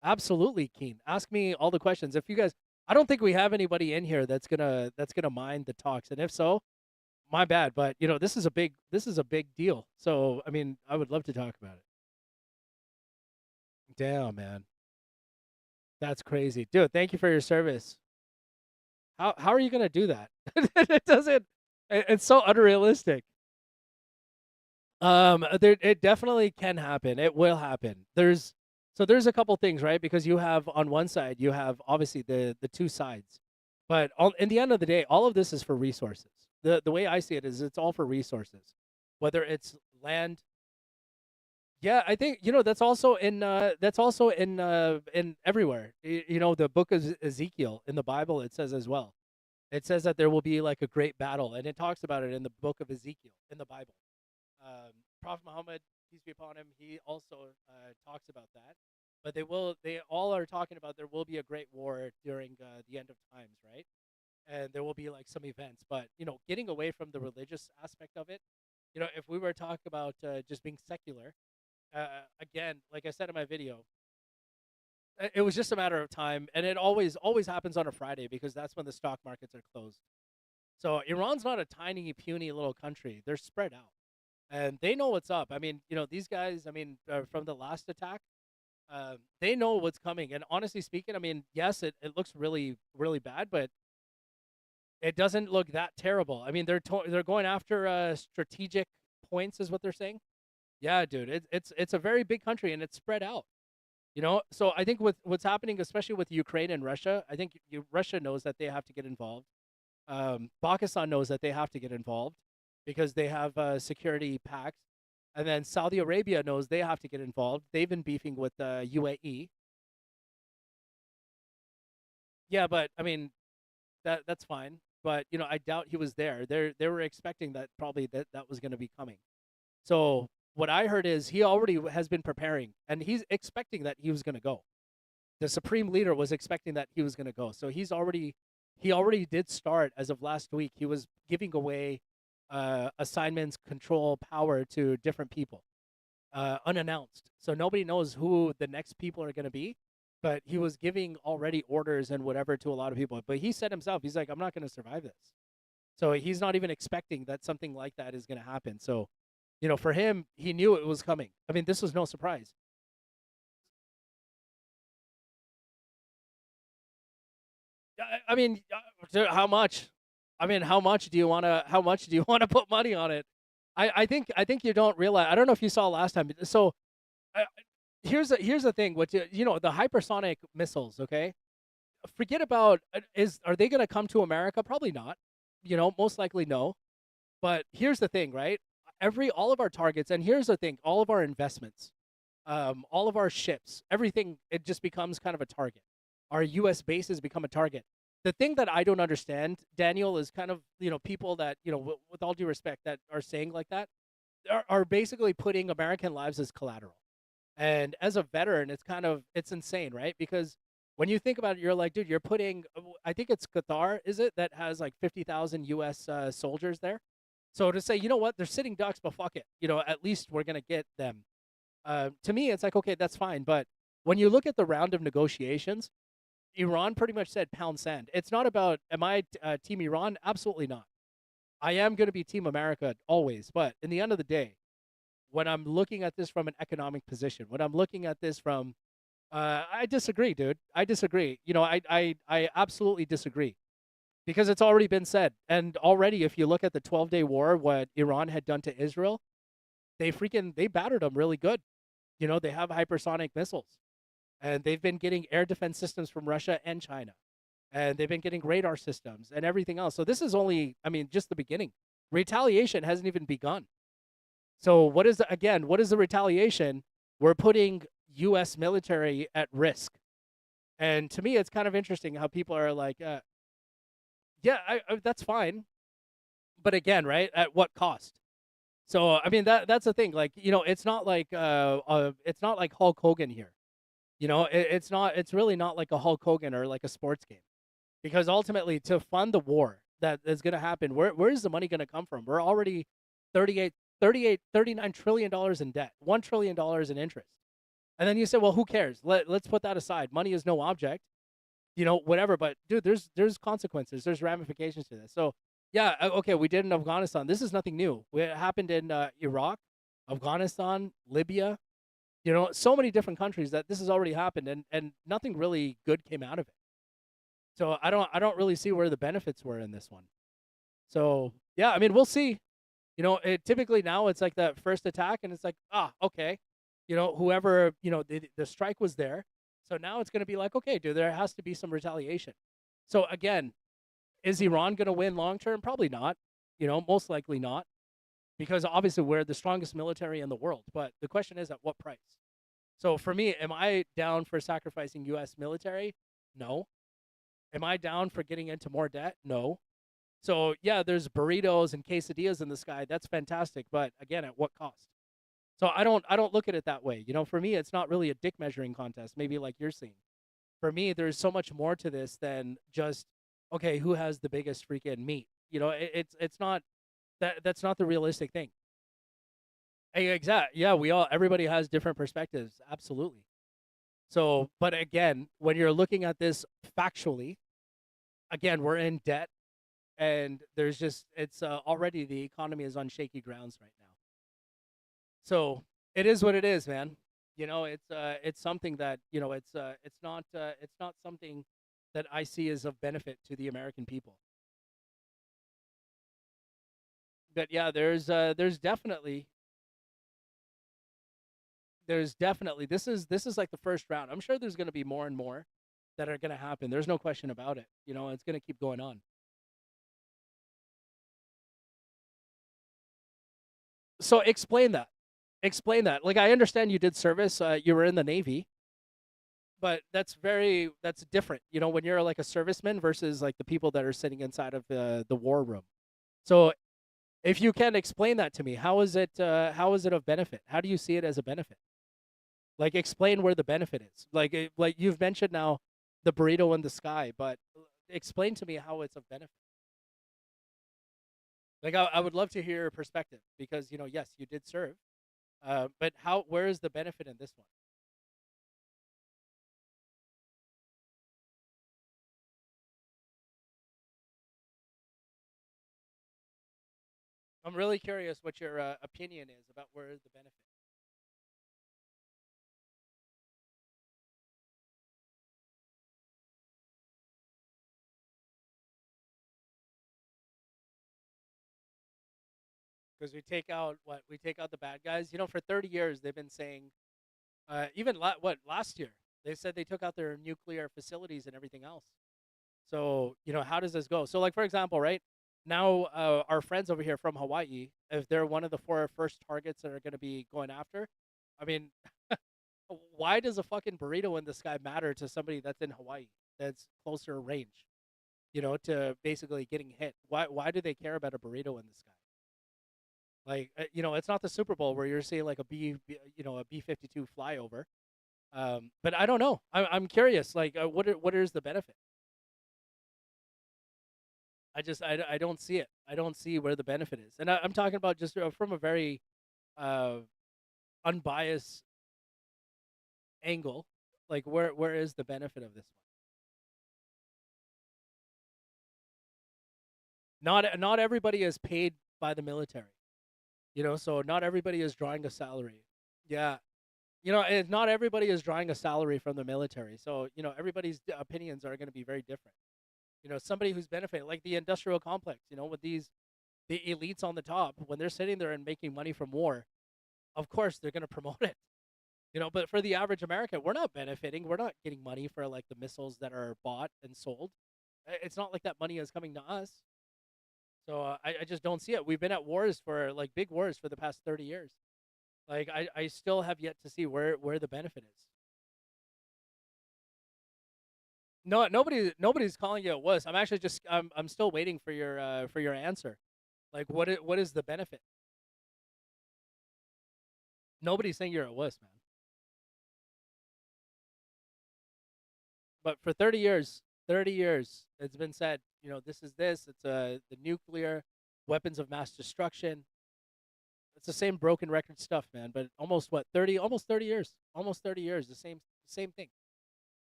A: absolutely, Keen. Ask me all the questions. If you guys, I don't think we have anybody in here that's gonna mind the talks, and if so, my bad. But this is a big deal. So I mean, I would love to talk about it. Damn, man, that's crazy, dude. Thank you for your service. How are you gonna do that? It doesn't. It's so unrealistic. It definitely can happen. It will happen. There's a couple things, right? Because you have on one side, you have obviously the two sides, but in the end of the day, all of this is for resources. The way I see it is, it's all for resources, whether it's land. Yeah, I think that's also in everywhere. The book of Ezekiel in the Bible, it says as well. It says that there will be like a great battle, and it talks about it in the book of Ezekiel in the Bible. Prophet Muhammad, peace be upon him, he also talks about that. But they all are talking about there will be a great war during the end of times, right? And there will be like some events. But, getting away from the religious aspect of it, if we were to talk about just being secular, again, like I said in my video, it was just a matter of time. And it always happens on a Friday because that's when the stock markets are closed. So Iran's not a tiny, puny little country. They're spread out and they know what's up. I mean, these guys. I mean, from the last attack, they know what's coming. And honestly speaking, I mean, yes, it looks really, really bad, but it doesn't look that terrible. I mean, they're going after strategic points, is what they're saying. Yeah, dude, it's a very big country and it's spread out. So I think with what's happening, especially with Ukraine and Russia, I think Russia knows that they have to get involved. Pakistan knows that they have to get involved because they have security pacts. And then Saudi Arabia knows they have to get involved. They've been beefing with UAE. Yeah, but I mean that's fine. But I doubt he was there. They were expecting that probably that was going to be coming. So what I heard is he already has been preparing, and he's expecting that he was going to go. The supreme leader was expecting that he was going to go. So he already did start as of last week. He was giving away assignments, control, power to different people, unannounced. So nobody knows who the next people are going to be. But he was giving already orders and whatever to a lot of people. But he said himself, he's like, I'm not going to survive this. So he's not even expecting that something like that is going to happen. So, for him, he knew it was coming. I mean, this was no surprise. I mean, how much? I mean, how much do you want to? How much do you want to put money on it? I think you don't realize. I don't know if you saw last time. So uh, here's the thing. What the hypersonic missiles? Okay, forget about are they going to come to America? Probably not. Most likely no. But here's the thing, right? All of our targets, and here's the thing: all of our investments, all of our ships, everything, it just becomes kind of a target. Our U.S. bases become a target. The thing that I don't understand, Daniel, is kind of people that with all due respect, that are saying like that are basically putting American lives as collateral. And as a veteran, it's insane, right? Because when you think about it, you're like, dude, you're putting. I think it's Qatar, is it, that has like 50,000 U.S. Soldiers there. So to say, you know what, they're sitting ducks, but fuck it, at least we're gonna get them. To me, it's like, okay, that's fine. But when you look at the round of negotiations, Iran pretty much said pound sand. It's not about, am I team Iran? Absolutely not. I am going to be team America always. But in the end of the day, when I'm looking at this from an economic position, when I'm looking at this from, I disagree, dude. I disagree. I absolutely disagree because it's already been said. And already, if you look at the 12-day war, what Iran had done to Israel, they battered them really good. They have hypersonic missiles, and they've been getting air defense systems from Russia and China, and they've been getting radar systems and everything else. So this is only, I mean, just the beginning. Retaliation hasn't even begun. So what is the retaliation? We're putting U.S. military at risk, and to me, it's kind of interesting how people are like, yeah, that's fine, but again, right, at what cost? So I mean, that's the thing. Like, it's not like Hulk Hogan here. It's not. It's really not like a Hulk Hogan or like a sports game, because ultimately, to fund the war that is going to happen, where is the money going to come from? We're already 38, 39 trillion dollars in debt, $1 trillion in interest, and then you say, well, who cares? Let's put that aside. Money is no object, whatever. But dude, there's consequences, there's ramifications to this. So yeah, okay, we did in Afghanistan. This is nothing new. It happened in Iraq, Afghanistan, Libya. So many different countries that this has already happened, and nothing really good came out of it. So I don't really see where the benefits were in this one. So yeah, I mean, we'll see. Typically now it's like that first attack, and it's like, okay, whoever, the strike was there. So now it's going to be like, okay, dude, there has to be some retaliation. So again, is Iran going to win long term? Probably not. Most likely not, because obviously we're the strongest military in the world. But the question is, at what price? So for me, am I down for sacrificing U.S. military? No. Am I down for getting into more debt? No. So yeah, there's burritos and quesadillas in the sky. That's fantastic, but again, at what cost? So I don't look at it that way. For me, it's not really a dick measuring contest. Maybe like you're seeing. For me, there's so much more to this than just, okay, who has the biggest freaking meat. It's not that's not the realistic thing. Exactly. Yeah, everybody has different perspectives. Absolutely. So, but again, when you're looking at this factually, again, we're in debt, and there's just it's already the economy is on shaky grounds right now. So it is what it is, man. It's something that it's not something that I see as of benefit to the American people. But yeah, there's definitely this is like the first round. I'm sure there's going to be more and more that are going to happen. There's no question about it. It's going to keep going on. So explain that. Explain that. Like, I understand you did service. You were in the Navy, but that's different. You know, when you're like a serviceman versus like the people that are sitting inside of the war room. So if you can explain that to me, how is it of benefit? How do you see it as a benefit? Like explain where the benefit is. Like you've mentioned now the burrito in the sky, but explain to me how it's of benefit. Like I would love to hear your perspective because you know, yes, you did serve, but how where is the benefit in this one? I'm really curious what your opinion is about where is the benefit. Because we take out what we take out the bad guys. You know, for 30 years they've been saying, even what last year they said they took out their nuclear facilities and everything else. So you know, how does this go? So like for example, right now, our friends over here from Hawaii, if they're one of the four first targets that are going to be going after, I mean, why does a fucking burrito in the sky matter to somebody that's in Hawaii, that's closer range? You know, to basically getting hit. Why do they care about a burrito in the sky? Like, you know, it's not the Super Bowl where you're seeing like you know, a B-52 flyover. But I don't know. I'm curious. Like, what is the benefit? I don't see it. I don't see where the benefit is, and I'm talking about just from a very uh, unbiased angle. Like, where is the benefit of this one? Not everybody is paid by the military. You know, so not everybody is drawing a salary. Yeah, you know, not everybody is drawing a salary from the military. So you know, everybody's opinions are going to be very different. You know, somebody who's benefiting, like the industrial complex. You know, with the elites on the top, when they're sitting there and making money from war, of course they're going to promote it. You know, but for the average American, we're not benefiting. We're not getting money for like the missiles that are bought and sold. It's not like that money is coming to us. So I just don't see it. We've been at wars for like big wars for the past 30 years. Like I still have yet to see where the benefit is. No, nobody's calling you a wuss. I'm actually just I'm still waiting for your answer. Like what is the benefit? Nobody's saying you're a wuss, man. But for 30 years, it's been said, you know, this is this. It's the nuclear weapons of mass destruction. It's the same broken record stuff, man. But almost what 30, almost 30 years, the same thing,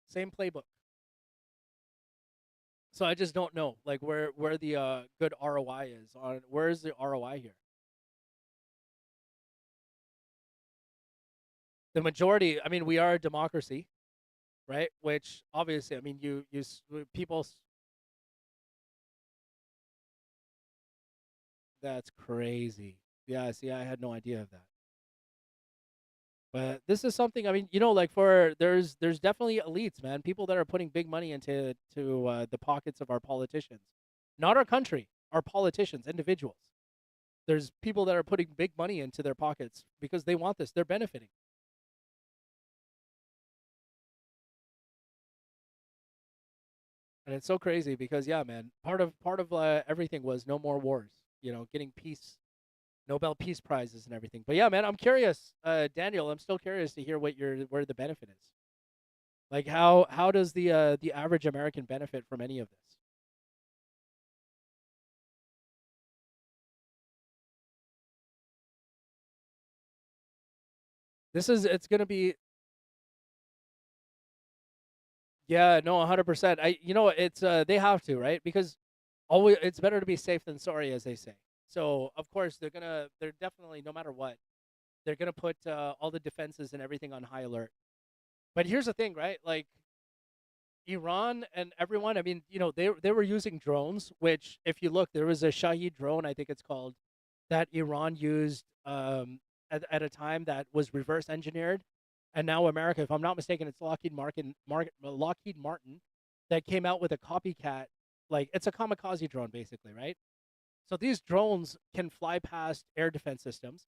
A: same playbook. So I just don't know, like where the good ROI is on. Where is the ROI here? The majority. I mean, we are a democracy, right? Which obviously, I mean, people. That's crazy. Yeah, see, I had no idea of that. But this is something. I mean, you know, like for there's definitely elites, man. People that are putting big money into the pockets of our politicians, not our country, our politicians, individuals. There's people that are putting big money into their pockets because they want this. They're benefiting, and it's so crazy because yeah, man. Part of everything was no more wars. You know, getting peace, Nobel Peace Prizes and everything. But yeah, man, I'm curious, Daniel. I'm still curious to hear where the benefit is. Like how does the average American benefit from any of this? It's gonna be yeah, no, 100%. You know it's they have to, right? Because always it's better to be safe than sorry, as they say. So of course they're definitely no matter what they're gonna put all the defenses and everything on high alert. But here's the thing, right? Like Iran and everyone, I mean, you know, they were using drones, which if you look, there was a Shahid drone, I think it's called, that Iran used at a time that was reverse engineered. And now America, if I'm not mistaken, it's Lockheed Martin that came out with a copycat, like it's a kamikaze drone basically, right? So these drones can fly past air defense systems.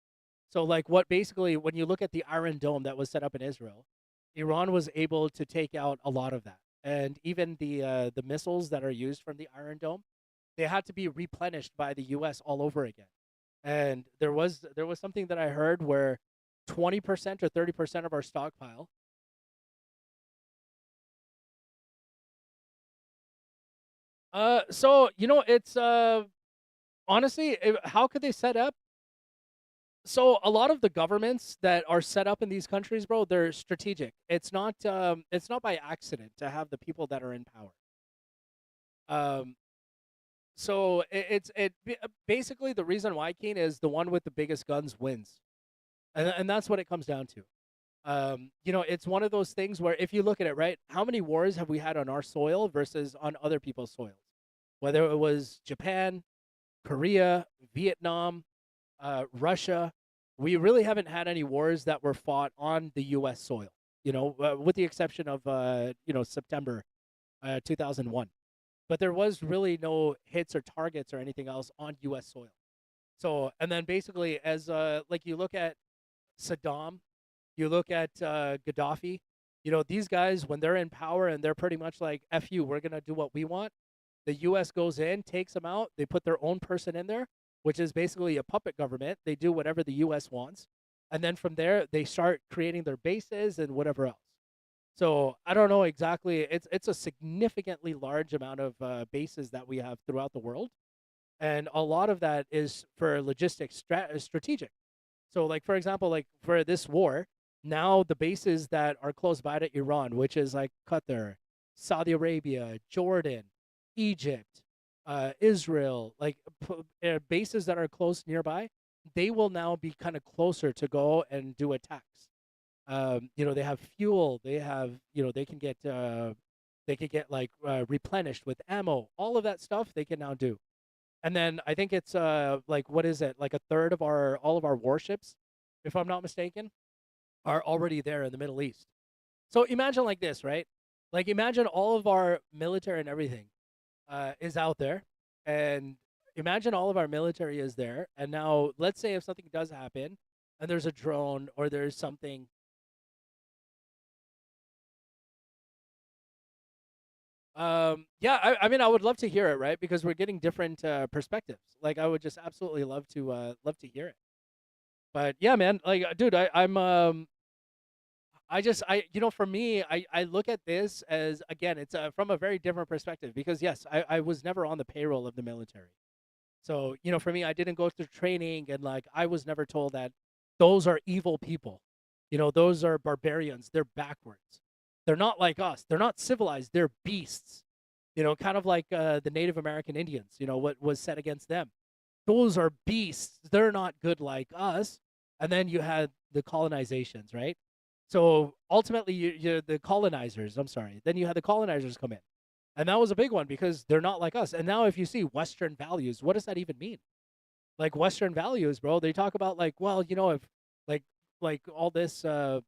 A: So like what basically when you look at the Iron Dome that was set up in Israel, Iran was able to take out a lot of that, and even the missiles that are used from the Iron Dome, they had to be replenished by the U.S. all over again. And there was something that I heard where 20% or 30% of our stockpile. So it's honestly, how could they set up? So a lot of the governments that are set up in these countries, bro, they're strategic. It's not by accident to have the people that are in power. Um, so basically the reason why, Keen, is the one with the biggest guns wins, and that's what it comes down to. It's one of those things where if you look at it, right, how many wars have we had on our soil versus on other people's soils? Whether it was Japan, Korea, Vietnam, Russia, we really haven't had any wars that were fought on the U.S. soil. With the exception of September 2001, but there was really no hits or targets or anything else on U.S. soil. So, and then basically, as like you look at Saddam, you look at Gaddafi. These guys, when they're in power and they're pretty much like, "F you, we're gonna do what we want." The U.S. goes in, takes them out. They put their own person in there, which is basically a puppet government. They do whatever the U.S. wants, and then from there they start creating their bases and whatever else. So I don't know exactly. It's a significantly large amount of bases that we have throughout the world, and a lot of that is for logistics strategic. So, like for example, like for this war, now the bases that are close by to Iran, which is like Qatar, Saudi Arabia, Jordan, Egypt, Israel, like bases that are close nearby, they will now be kind of closer to go and do attacks. They have fuel, they have, they can get like replenished with ammo, all of that stuff they can now do. And then I think it's like what is it? Like a third of our all of our warships, if I'm not mistaken, are already there in the Middle East. So imagine like this, right? Like imagine all of our military and everything is out there, and imagine all of our military is there. And now let's say if something does happen, and there's a drone or there's something. Yeah, I mean, I would love to hear it, right? Because we're getting different perspectives. Like, I would just absolutely love to hear it. But yeah, man, like, dude, for me, I look at this as again, it's from a very different perspective because yes, I was never on the payroll of the military. So, for me, I didn't go through training and like I was never told that those are evil people. Those are barbarians. They're backwards. They're not like us. They're not civilized. They're beasts. Kind of like the Native American Indians, what was said against them. Those are beasts. They're not good like us. And then you had the colonizations, right? So ultimately, the colonizers. I'm sorry. Then you had the colonizers come in, and that was a big one because they're not like us. And now, if you see Western values, what does that even mean? Like Western values, bro. They talk about like, well, if like all this. Uh,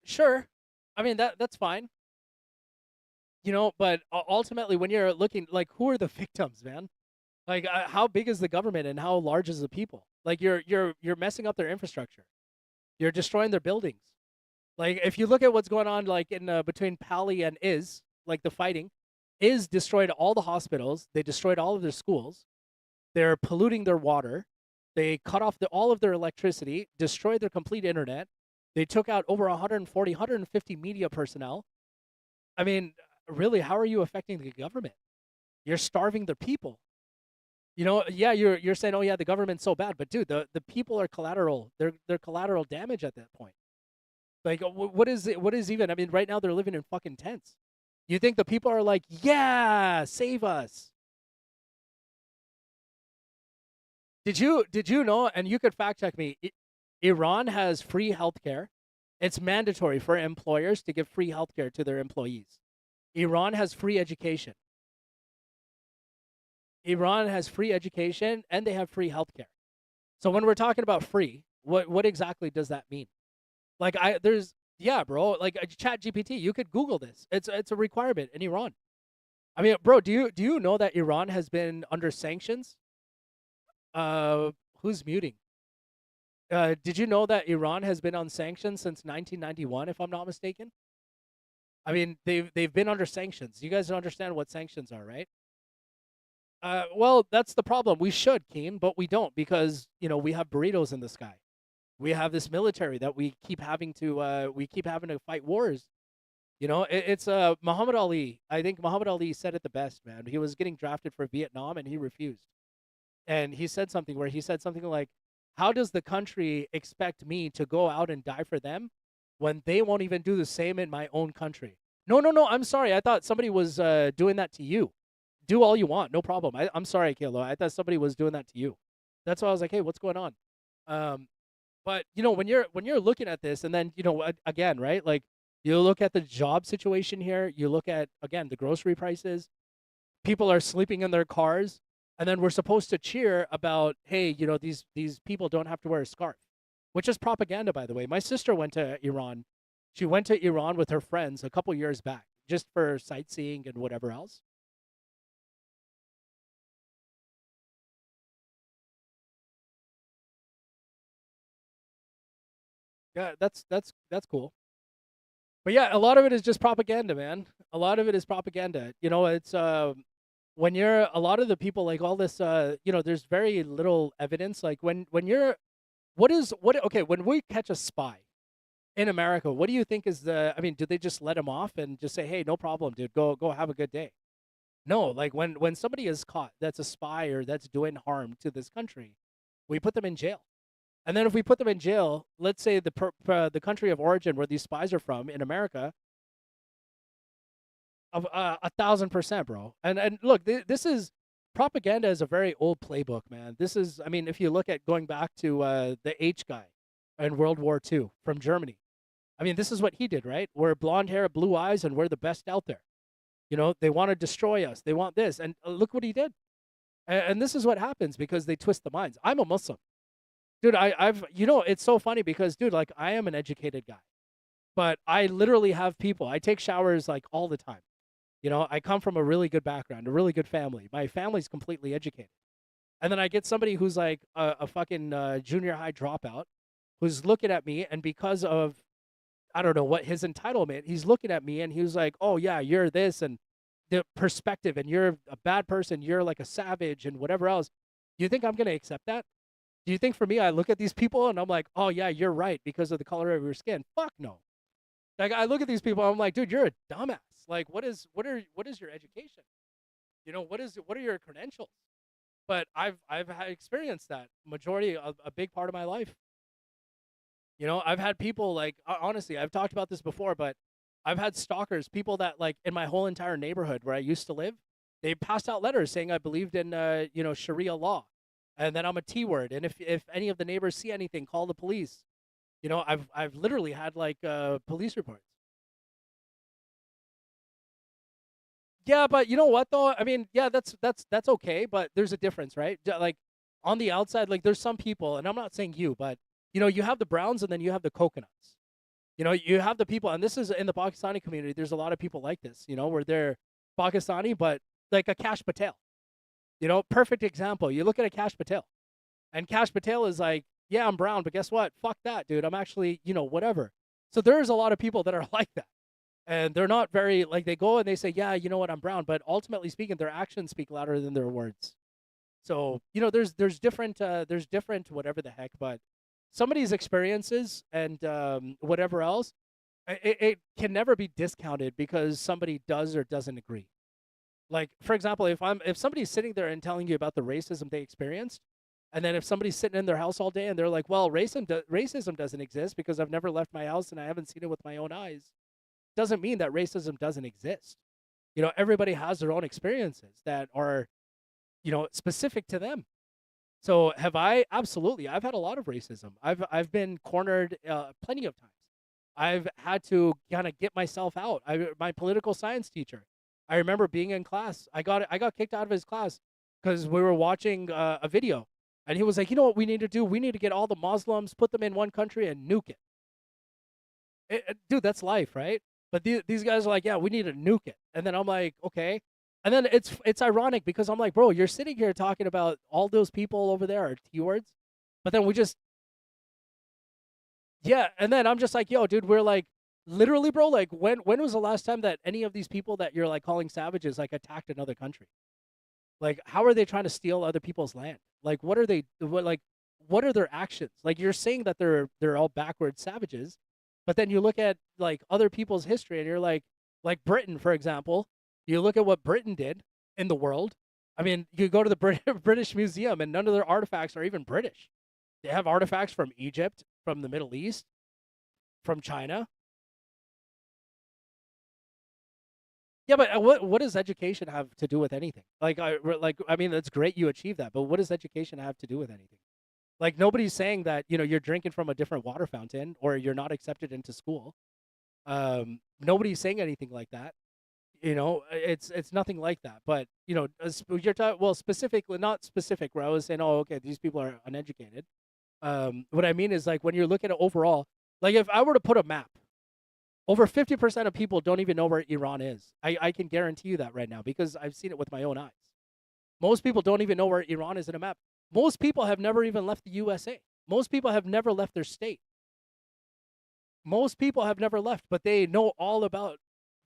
A: sure, I mean that's fine. But ultimately, when you're looking, like, who are the victims, man? Like, how big is the government and how large is the people? Like, you're messing up their infrastructure. You're destroying their buildings. Like, if you look at what's going on, like in between Pali and like the fighting, destroyed all the hospitals. They destroyed all of their schools. They're polluting their water. They cut off all of their electricity, destroyed their complete internet. They took out over 140, 150 media personnel. I mean, really, how are you affecting the government? You're starving the people. Yeah, you're saying, oh yeah, the government's so bad, but dude, the people are collateral. They're collateral damage at that point. Like, what is it? What is even? I mean, right now they're living in fucking tents. You think the people are like, yeah, save us? Did you know? And you could fact check me. Iran has free healthcare. It's mandatory for employers to give free healthcare to their employees. Iran has free education. Iran has free education and they have free healthcare. So when we're talking about free, what exactly does that mean? Like yeah, bro, like Chat GPT, you could Google this. It's a requirement in Iran. I mean, bro, do you know that Iran has been under sanctions? Uh, who's muting? Did you know that Iran has been on sanctions since 1991, if I'm not mistaken? I mean, they've been under sanctions. You guys don't understand what sanctions are, right? Well, that's the problem. We should, Keen, but we don't because we have burritos in the sky. We have this military that we keep having to fight wars. It's Muhammad Ali. I think Muhammad Ali said it the best, man. He was getting drafted for Vietnam and he refused. And he said something where he said something like, "How does the country expect me to go out and die for them when they won't even do the same in my own country?" No, no, no. I'm sorry. I thought somebody was doing that to you. Do all you want, no problem. I'm sorry, Kilo. I thought somebody was doing that to you. That's why I was like, hey, what's going on? Um, but when you're looking at this, and then again, right? Like you look at the job situation here. You look at again the grocery prices. People are sleeping in their cars, and then we're supposed to cheer about, hey, these people don't have to wear a scarf, which is propaganda, by the way. My sister went to Iran. She went to Iran with her friends a couple years back, just for sightseeing and whatever else. Yeah, that's cool. But yeah, a lot of it is just propaganda, man. A lot of it is propaganda. It's when you're a lot of the people like all this there's very little evidence like when you're what okay, when we catch a spy in America, what do you think is the I mean, do they just let him off and just say, "Hey, no problem, dude. Go have a good day." No, like when somebody is caught that's a spy or that's doing harm to this country, we put them in jail. And then if we put them in jail, let's say the country of origin where these spies are from in America, of 1,000%, bro. And look, this is propaganda is a very old playbook, man. This is, I mean, if you look at going back to the H guy in World War II from Germany, I mean, this is what he did, right? We're blonde hair, blue eyes, and we're the best out there. They want to destroy us. They want this, and look what he did. And this is what happens because they twist the minds. I'm a Muslim. Dude, I've it's so funny because dude, like I am an educated guy, but I literally have people. I take showers like all the time. I come from a really good background, a really good family. My family's completely educated. And then I get somebody who's like a fucking junior high dropout who's looking at me and because of I don't know what his entitlement, he's looking at me and he was like, "Oh yeah, you're this and the perspective and you're a bad person, you're like a savage and whatever else." You think I'm going to accept that? Do you think for me, I look at these people and I'm like, oh yeah, you're right because of the color of your skin? Fuck no. Like I look at these people, I'm like, dude, you're a dumbass. Like, what is your education? What are your credentials? But I've had experienced that majority of a big part of my life. I've had people like honestly, I've talked about this before, but I've had stalkers, people that like in my whole entire neighborhood where I used to live, they passed out letters saying I believed in Sharia law, and then I'm a T word, and if any of the neighbors see anything, call the police. I've literally had like police reports. Yeah, but you know what though? I mean, yeah, that's okay, but there's a difference, right? Like on the outside, like there's some people, and I'm not saying you, but you have the browns and then you have the coconuts. You have the people, and this is in the Pakistani community. There's a lot of people like this, where they're Pakistani, but like a Cash Patel. Perfect example. You look at a Cash Patel, and Cash Patel is like, yeah, I'm brown, but guess what? Fuck that, dude. I'm actually, whatever. So there's a lot of people that are like that. And they're not very, like, they go and they say, yeah, you know what? I'm brown. But ultimately speaking, their actions speak louder than their words. So, there's different whatever the heck, but somebody's experiences and whatever else, it can never be discounted because somebody does or doesn't agree. Like, for example, if somebody's sitting there and telling you about the racism they experienced, and then if somebody's sitting in their house all day and they're like, well, racism doesn't exist because I've never left my house and I haven't seen it with my own eyes, doesn't mean that racism doesn't exist. Everybody has their own experiences that are, specific to them. So have I? Absolutely. I've had a lot of racism. I've been cornered plenty of times. I've had to kind of get myself out. My political science teacher, I remember being in class. I got kicked out of his class because we were watching a video, and he was like, "You know what we need to do? We need to get all the Muslims, put them in one country, and nuke it." Dude, that's life, right? But these guys are like, "Yeah, we need to nuke it," and then I'm like, "Okay." And then it's ironic because I'm like, bro, you're sitting here talking about all those people over there are T words, but then we just Yeah, and then I'm just like, yo, dude, we're like, literally, bro. Like, when was the last time that any of these people that you're like calling savages like attacked another country? Like, how are they trying to steal other people's land? Like, what are they? What like, what are their actions? Like, you're saying that they're all backward savages, but then you look at like other people's history, and you're like Britain, for example. You look at what Britain did in the world. I mean, you go to the British Museum, and none of their artifacts are even British. They have artifacts from Egypt, from the Middle East, from China. Yeah, but what does education have to do with anything? I mean, it's great you achieve that, but what does education have to do with anything? Like nobody's saying that you're drinking from a different water fountain or you're not accepted into school. Nobody's saying anything like that. It's nothing like that. But you're talking well specifically, not specific. Where I was saying, oh, okay, these people are uneducated. What I mean is like when you're looking at overall, like if I were to put a map, over 50% of people don't even know where Iran is. I can guarantee you that right now because I've seen it with my own eyes. Most people don't even know where Iran is in a map. Most people have never even left the USA. Most people have never left their state. Most people have never left, but they know all about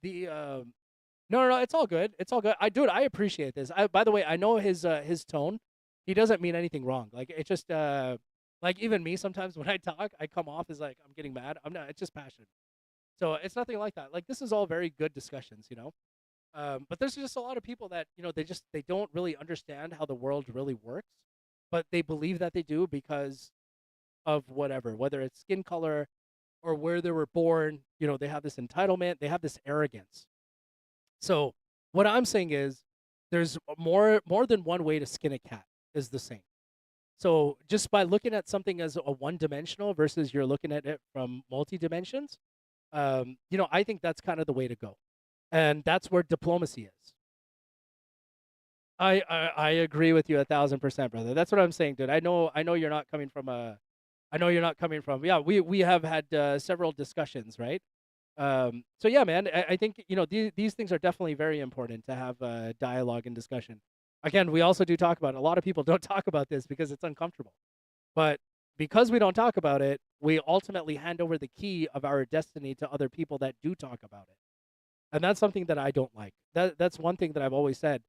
A: the. No, no, no. It's all good. It's all good. I appreciate this. By the way, I know his tone. He doesn't mean anything wrong. Like it just like even me sometimes when I talk, I come off as like I'm getting mad. I'm not. It's just passionate. So it's nothing like that. Like this is all very good discussions. But there's just a lot of people that they don't really understand how the world really works, but they believe that they do because of whatever, whether it's skin color or where they were born. They have this entitlement, they have this arrogance. So what I'm saying is, there's more than one way to skin a cat is the saying. So just by looking at something as a one dimensional versus you're looking at it from multi dimensions, I think that's kind of the way to go, and that's where diplomacy is. I agree with you 1,000%, brother. That's what I'm saying, dude. I know you're not coming from a, I know you're not coming from. Yeah, we have had several discussions, right? So yeah, man, I think these things are definitely very important to have dialogue and discussion. Again, we also do talk about it. A lot of people don't talk about this because it's uncomfortable, but because we don't talk about it, we ultimately hand over the key of our destiny to other people that do talk about it. And that's something that I don't like. That's one thing that I've always said.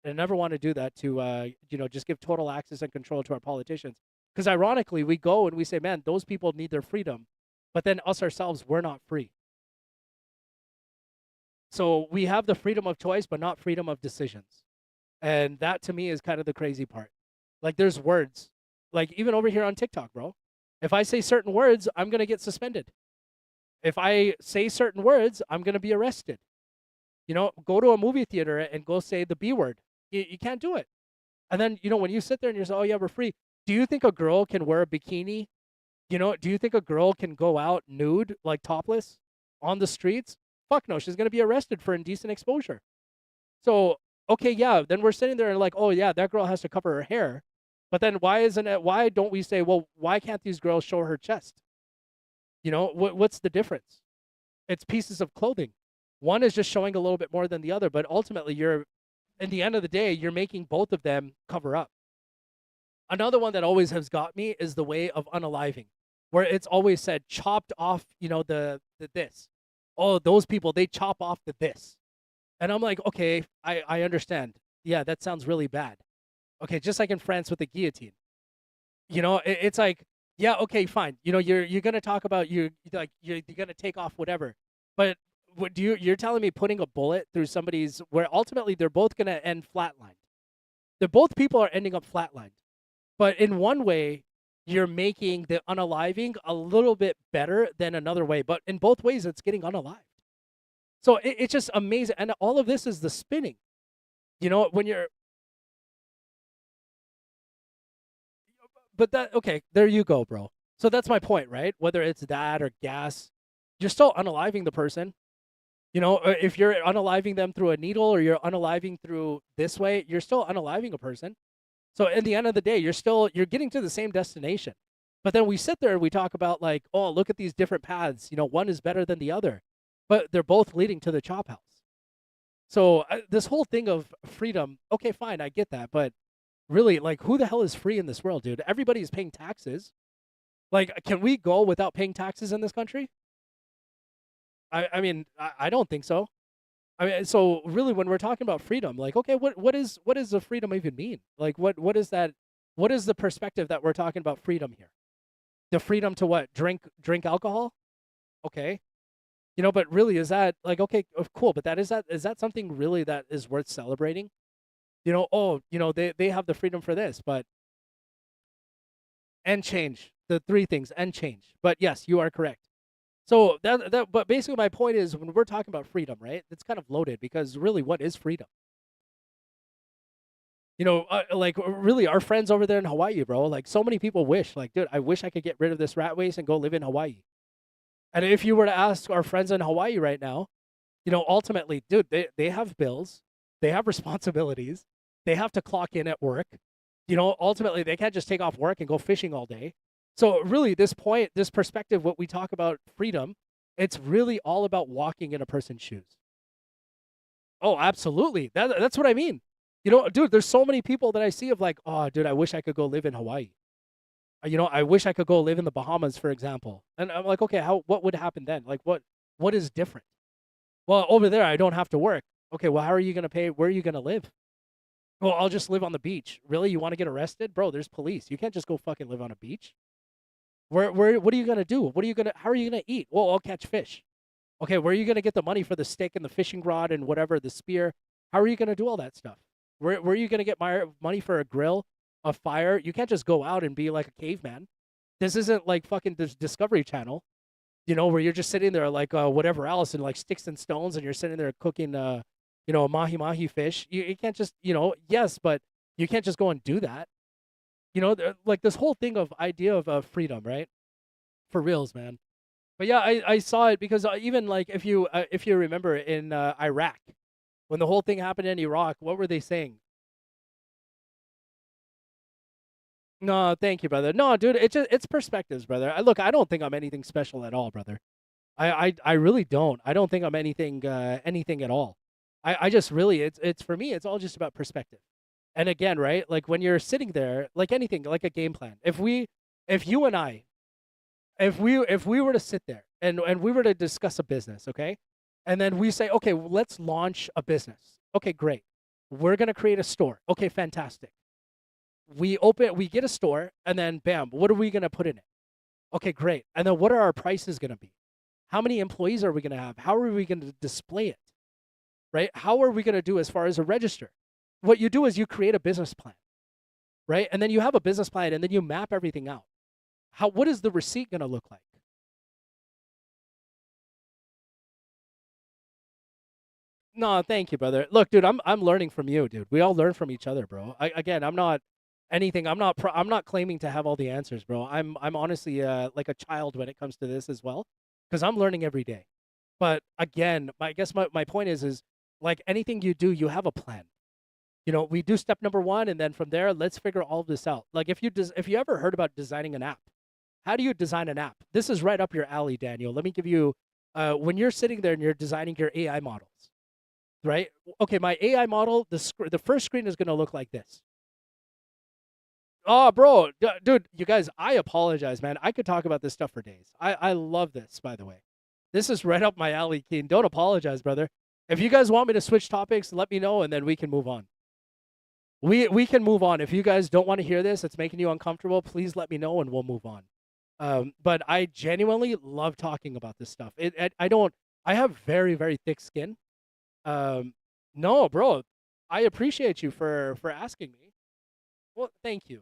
A: I never want to do that to just give total access and control to our politicians. Because ironically, we go and we say, man, those people need their freedom, but then us ourselves, we're not free. So we have the freedom of choice, but not freedom of decisions. And that to me is kind of the crazy part. Like there's words, like even over here on TikTok, bro. If I say certain words, I'm gonna get suspended. If I say certain words, I'm gonna be arrested. Go to a movie theater and go say the B word. You can't do it. And then, when you sit there and you're saying, oh, yeah, we're free. Do you think a girl can wear a bikini? Do you think a girl can go out nude, like topless on the streets? Fuck no. She's going to be arrested for indecent exposure. So, okay, yeah. Then we're sitting there and like, oh, yeah, that girl has to cover her hair. But then why don't we say, well, why can't these girls show her chest? What's the difference? It's pieces of clothing. One is just showing a little bit more than the other, but ultimately in the end of the day, you're making both of them cover up. Another one that always has got me is the way of unaliving, where it's always said chopped off, the this. Oh, those people, they chop off the this. And I'm like, okay, I understand. Yeah, that sounds really bad. Okay, just like in France with the guillotine. It's like, yeah, okay, fine. You're gonna talk about you're gonna take off whatever, but you're telling me putting a bullet through somebody's where ultimately they're both gonna end flatlined. Both people are ending up flatlined, but in one way, you're making the unaliving a little bit better than another way. But in both ways, it's getting unalived. So it's just amazing, and all of this is the spinning. When you're but that okay, there you go, bro. So that's my point, right? Whether it's that or gas, you're still unaliving the person. If you're unaliving them through a needle or you're unaliving through this way, you're still unaliving a person. So in the end of the day, you're getting to the same destination. But then we sit there and we talk about like, oh, look at these different paths. One is better than the other, but they're both leading to the chop house. So this whole thing of freedom, okay, fine, I get that, but really, like, who the hell is free in this world, dude? Everybody is paying taxes. Like, can we go without paying taxes in this country? I mean, I don't think so. I mean, so really, when we're talking about freedom, like, okay, what does the freedom even mean? Like, what is that? What is the perspective that we're talking about freedom here? The freedom to what? Drink alcohol? Okay, but really, is that like okay? Cool, but is that something really that is worth celebrating? Oh, they have the freedom for this, but and change the three things and change. But yes, you are correct. So but basically my point is when we're talking about freedom, right? It's kind of loaded because really, what is freedom? Like really, our friends over there in Hawaii, bro. Like so many people wish, like, dude, I wish I could get rid of this rat waste and go live in Hawaii. And if you were to ask our friends in Hawaii right now, ultimately, dude, they have bills, they have responsibilities, they have to clock in at work. Ultimately, they can't just take off work and go fishing all day. So really, this perspective, what we talk about freedom, it's really all about walking in a person's shoes. Oh, absolutely. That's what I mean. Dude, there's so many people that I see of like, oh, dude, I wish I could go live in Hawaii. I wish I could go live in the Bahamas, for example. And I'm like, okay, what would happen then? Like, what is different? Well, over there, I don't have to work. Okay, well, how are you gonna pay? Where are you gonna live? Well, I'll just live on the beach. Really, you want to get arrested, bro? There's police. You can't just go fucking live on a beach. What are you gonna do? How are you gonna eat? Well, I'll catch fish. Okay, where are you gonna get the money for the stick and the fishing rod and whatever, the spear? How are you gonna do all that stuff? Where are you gonna get money for a grill, a fire? You can't just go out and be like a caveman. This isn't like fucking Discovery Channel, where you're just sitting there like whatever else and like sticks and stones and you're sitting there cooking a mahi mahi fish. You can't just yes, but you can't just go and do that. Like this whole thing of idea of freedom, right? For reals, man. But yeah, I saw it because even like if you remember in Iraq when the whole thing happened in Iraq, what were they saying? No, thank you, brother. No, dude, it's perspectives, brother. Look, I don't think I'm anything special at all, brother. I really don't. I don't think I'm anything at all. I just really it's for me it's all just about perspective. And again, right? Like when you're sitting there, like anything, like a game plan. If you and I if we were to sit there and we were to discuss a business, okay? And then we say, okay, well, let's launch a business. Okay, great. We're gonna create a store. Okay, fantastic. We get a store, and then bam, what are we gonna put in it? Okay, great. And then what are our prices gonna be? How many employees are we gonna have? How are we gonna display it? Right? How are we gonna do as far as a register? What you do is you create a business plan, right? And then you have a business plan, and then you map everything out. What is the receipt gonna look like? No, thank you, brother. Look, dude, I'm learning from you, dude. We all learn from each other, bro. Again, I'm not anything. I'm not claiming to have all the answers, bro. I'm honestly like a child when it comes to this as well, because I'm learning every day. But again, I guess my point is like anything you do, you have a plan. We do step number one, and then from there, let's figure all of this out. Like if you ever heard about designing an app, how do you design an app? This is right up your alley, Daniel. Let me give you when you're sitting there and you're designing your AI models, right? Okay, my AI model, the first screen is going to look like this. Oh, bro, dude, you guys, I apologize, man. I could talk about this stuff for days. I love this, by the way. This is right up my alley, Keen. Don't apologize, brother. If you guys want me to switch topics, let me know, and then we can move on. We can move on. If you guys don't want to hear this, it's making you uncomfortable, please let me know, and we'll move on. But I genuinely love talking about this stuff. I don't. I have very very thick skin. Um, no, bro, I appreciate you for asking me. Well, thank you.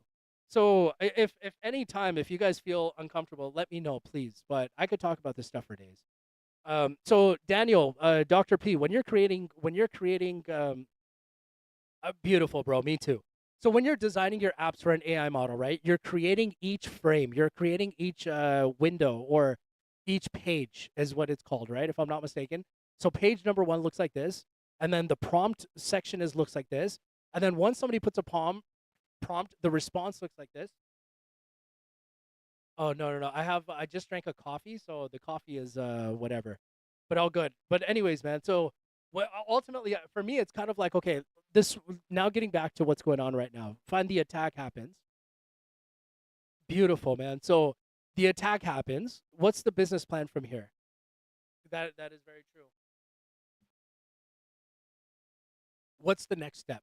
A: So if any time if you guys feel uncomfortable, let me know, please. But I could talk about this stuff for days. So Daniel, Dr. P, when you're creating, beautiful, bro. Me too. So when you're designing your apps for an AI model, right? You're creating each frame, you're creating each window or each page is what it's called, right? If I'm not mistaken. So page number one looks like this, and then the prompt section looks like this, and then once somebody puts a prompt, the response looks like this. Oh no no no! I just drank a coffee, so the coffee is whatever, but all good. But anyways, man. So what ultimately for me, it's kind of like okay, this now getting back to what's going on right now. Find the attack happens. Beautiful, man. So The attack happens. What's the business plan from here? That is very true. What's the next step?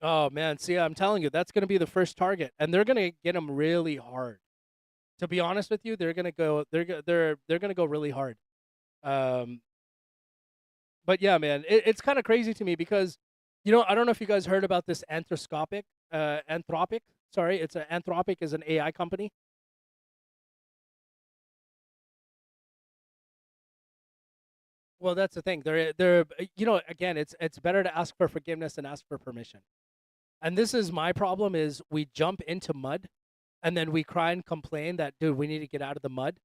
A: Oh man, see, I'm telling you, that's going to be the first target, and they're going to get them really hard. To be honest with you, they're going to go. They're going to go really hard. Um, but yeah, man, it's kind of crazy to me because, I don't know if you guys heard about this Anthropic. Sorry, it's an Anthropic is an AI company. Well, that's the thing. They're again, it's better to ask for forgiveness than ask for permission. And this is my problem: is we jump into mud, and then we cry and complain that, dude, we need to get out of the mud.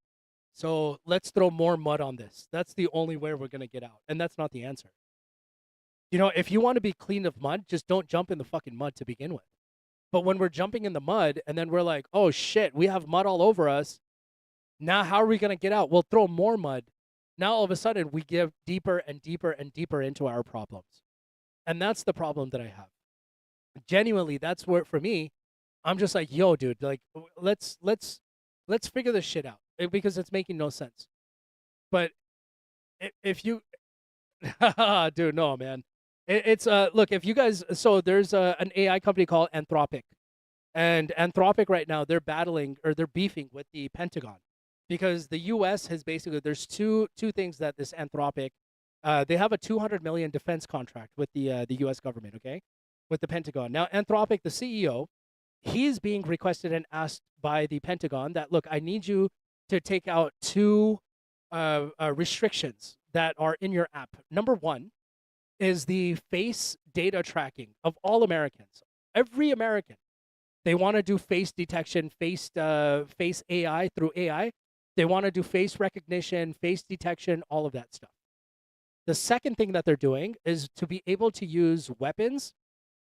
A: So let's throw more mud on this. That's the only way we're gonna get out, and that's not the answer. If you want to be clean of mud, just don't jump in the fucking mud to begin with. But when we're jumping in the mud and then we're like, oh shit, we have mud all over us. Now, how are we going to get out? We'll throw more mud. Now, all of a sudden, we get deeper and deeper and deeper into our problems. And that's the problem that I have. Genuinely, that's where, for me, I'm just like, yo, dude, like, let's figure this shit out because it's making no sense. But if you, dude, no, man. It's look, if you guys, so there's an AI company called Anthropic, and Anthropic right now they're battling or they're beefing with the Pentagon because the U.S. has basically there's two things that this Anthropic, they have a 200 million defense contract with the U.S. government, okay, with the Pentagon. Now Anthropic, the CEO, he's being requested and asked by the Pentagon that, look, I need you to take out two restrictions that are in your app. Number one is the face data tracking of all Americans. Every American, they want to do face detection, face AI through AI. They want to do face recognition, face detection, all of that stuff. The second thing that they're doing is to be able to use weapons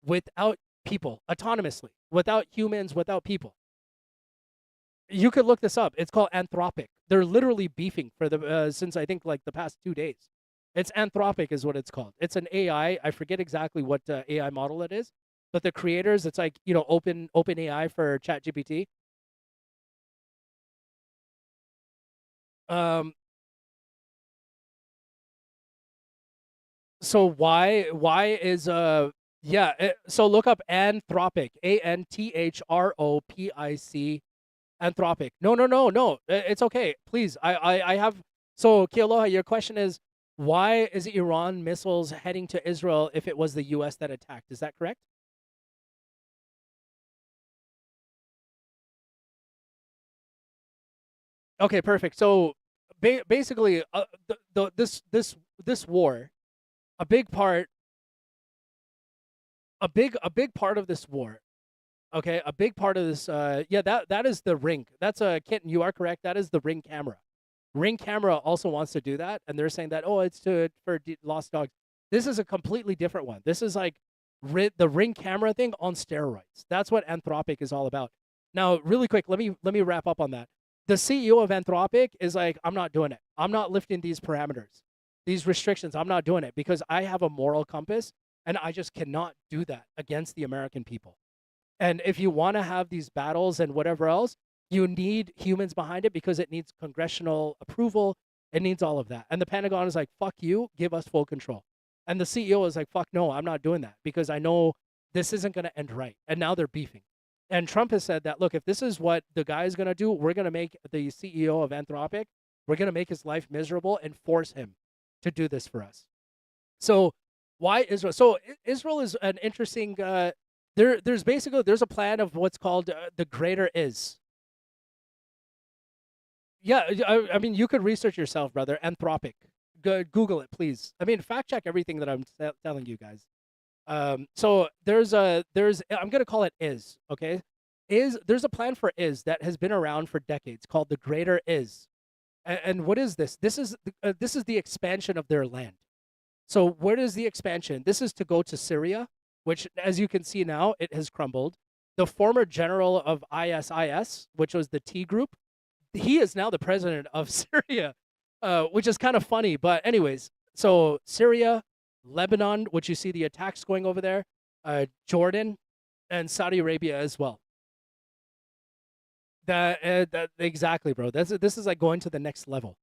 A: without people, autonomously, without humans, without people. You could look this up. It's called Anthropic. They're literally beefing for the since I think like the past 2 days. It's Anthropic is what it's called. It's an AI. I forget exactly what AI model it is, but the creators, it's like open AI for ChatGPT. Um, so why is yeah? So look up Anthropic, Anthropic, Anthropic. No, no, no, no. It's okay. Please, I have. So Kealoha, your question is, why is Iran missiles heading to Israel if it was the U.S. that attacked? Is that correct? Okay, perfect. So basically, this war, a big part, a big part of this war. Okay, a big part of this. Yeah, that is the ring. That's a kitten. You are correct. That is the ring camera. Ring camera also wants to do that, and they're saying that, oh, it's for lost dogs. This is a completely different one. This is like the ring camera thing on steroids. That's what Anthropic is all about. Now, really quick, let me wrap up on that. The CEO of Anthropic is like, I'm not doing it. I'm not lifting these parameters, these restrictions. I'm not doing it because I have a moral compass, and I just cannot do that against the American people. And if you want to have these battles and whatever else, you need humans behind it because it needs congressional approval. It needs all of that. And the Pentagon is like, fuck you, give us full control. And the CEO is like, fuck no, I'm not doing that because I know this isn't going to end right. And now they're beefing. And Trump has said that, look, if this is what the guy is going to do, we're going to make the CEO of Anthropic, we're going to make his life miserable and force him to do this for us. So why Israel? So Israel is an interesting. There's a plan of what's called the greater is. Yeah, I mean, you could research yourself, brother. Anthropic. Google it, please. I mean, fact check everything that I'm telling you guys. So there's I'm gonna call it is okay. There's a plan for is that has been around for decades called the greater is. And what is this? This is the expansion of their land. So where is the expansion? This is to go to Syria, which, as you can see now, it has crumbled. The former general of ISIS, which was the T group, he is now the president of Syria, which is kind of funny. But anyways, so Syria, Lebanon, which you see the attacks going over there, Jordan, and Saudi Arabia as well. That exactly, bro. This is like going to the next level,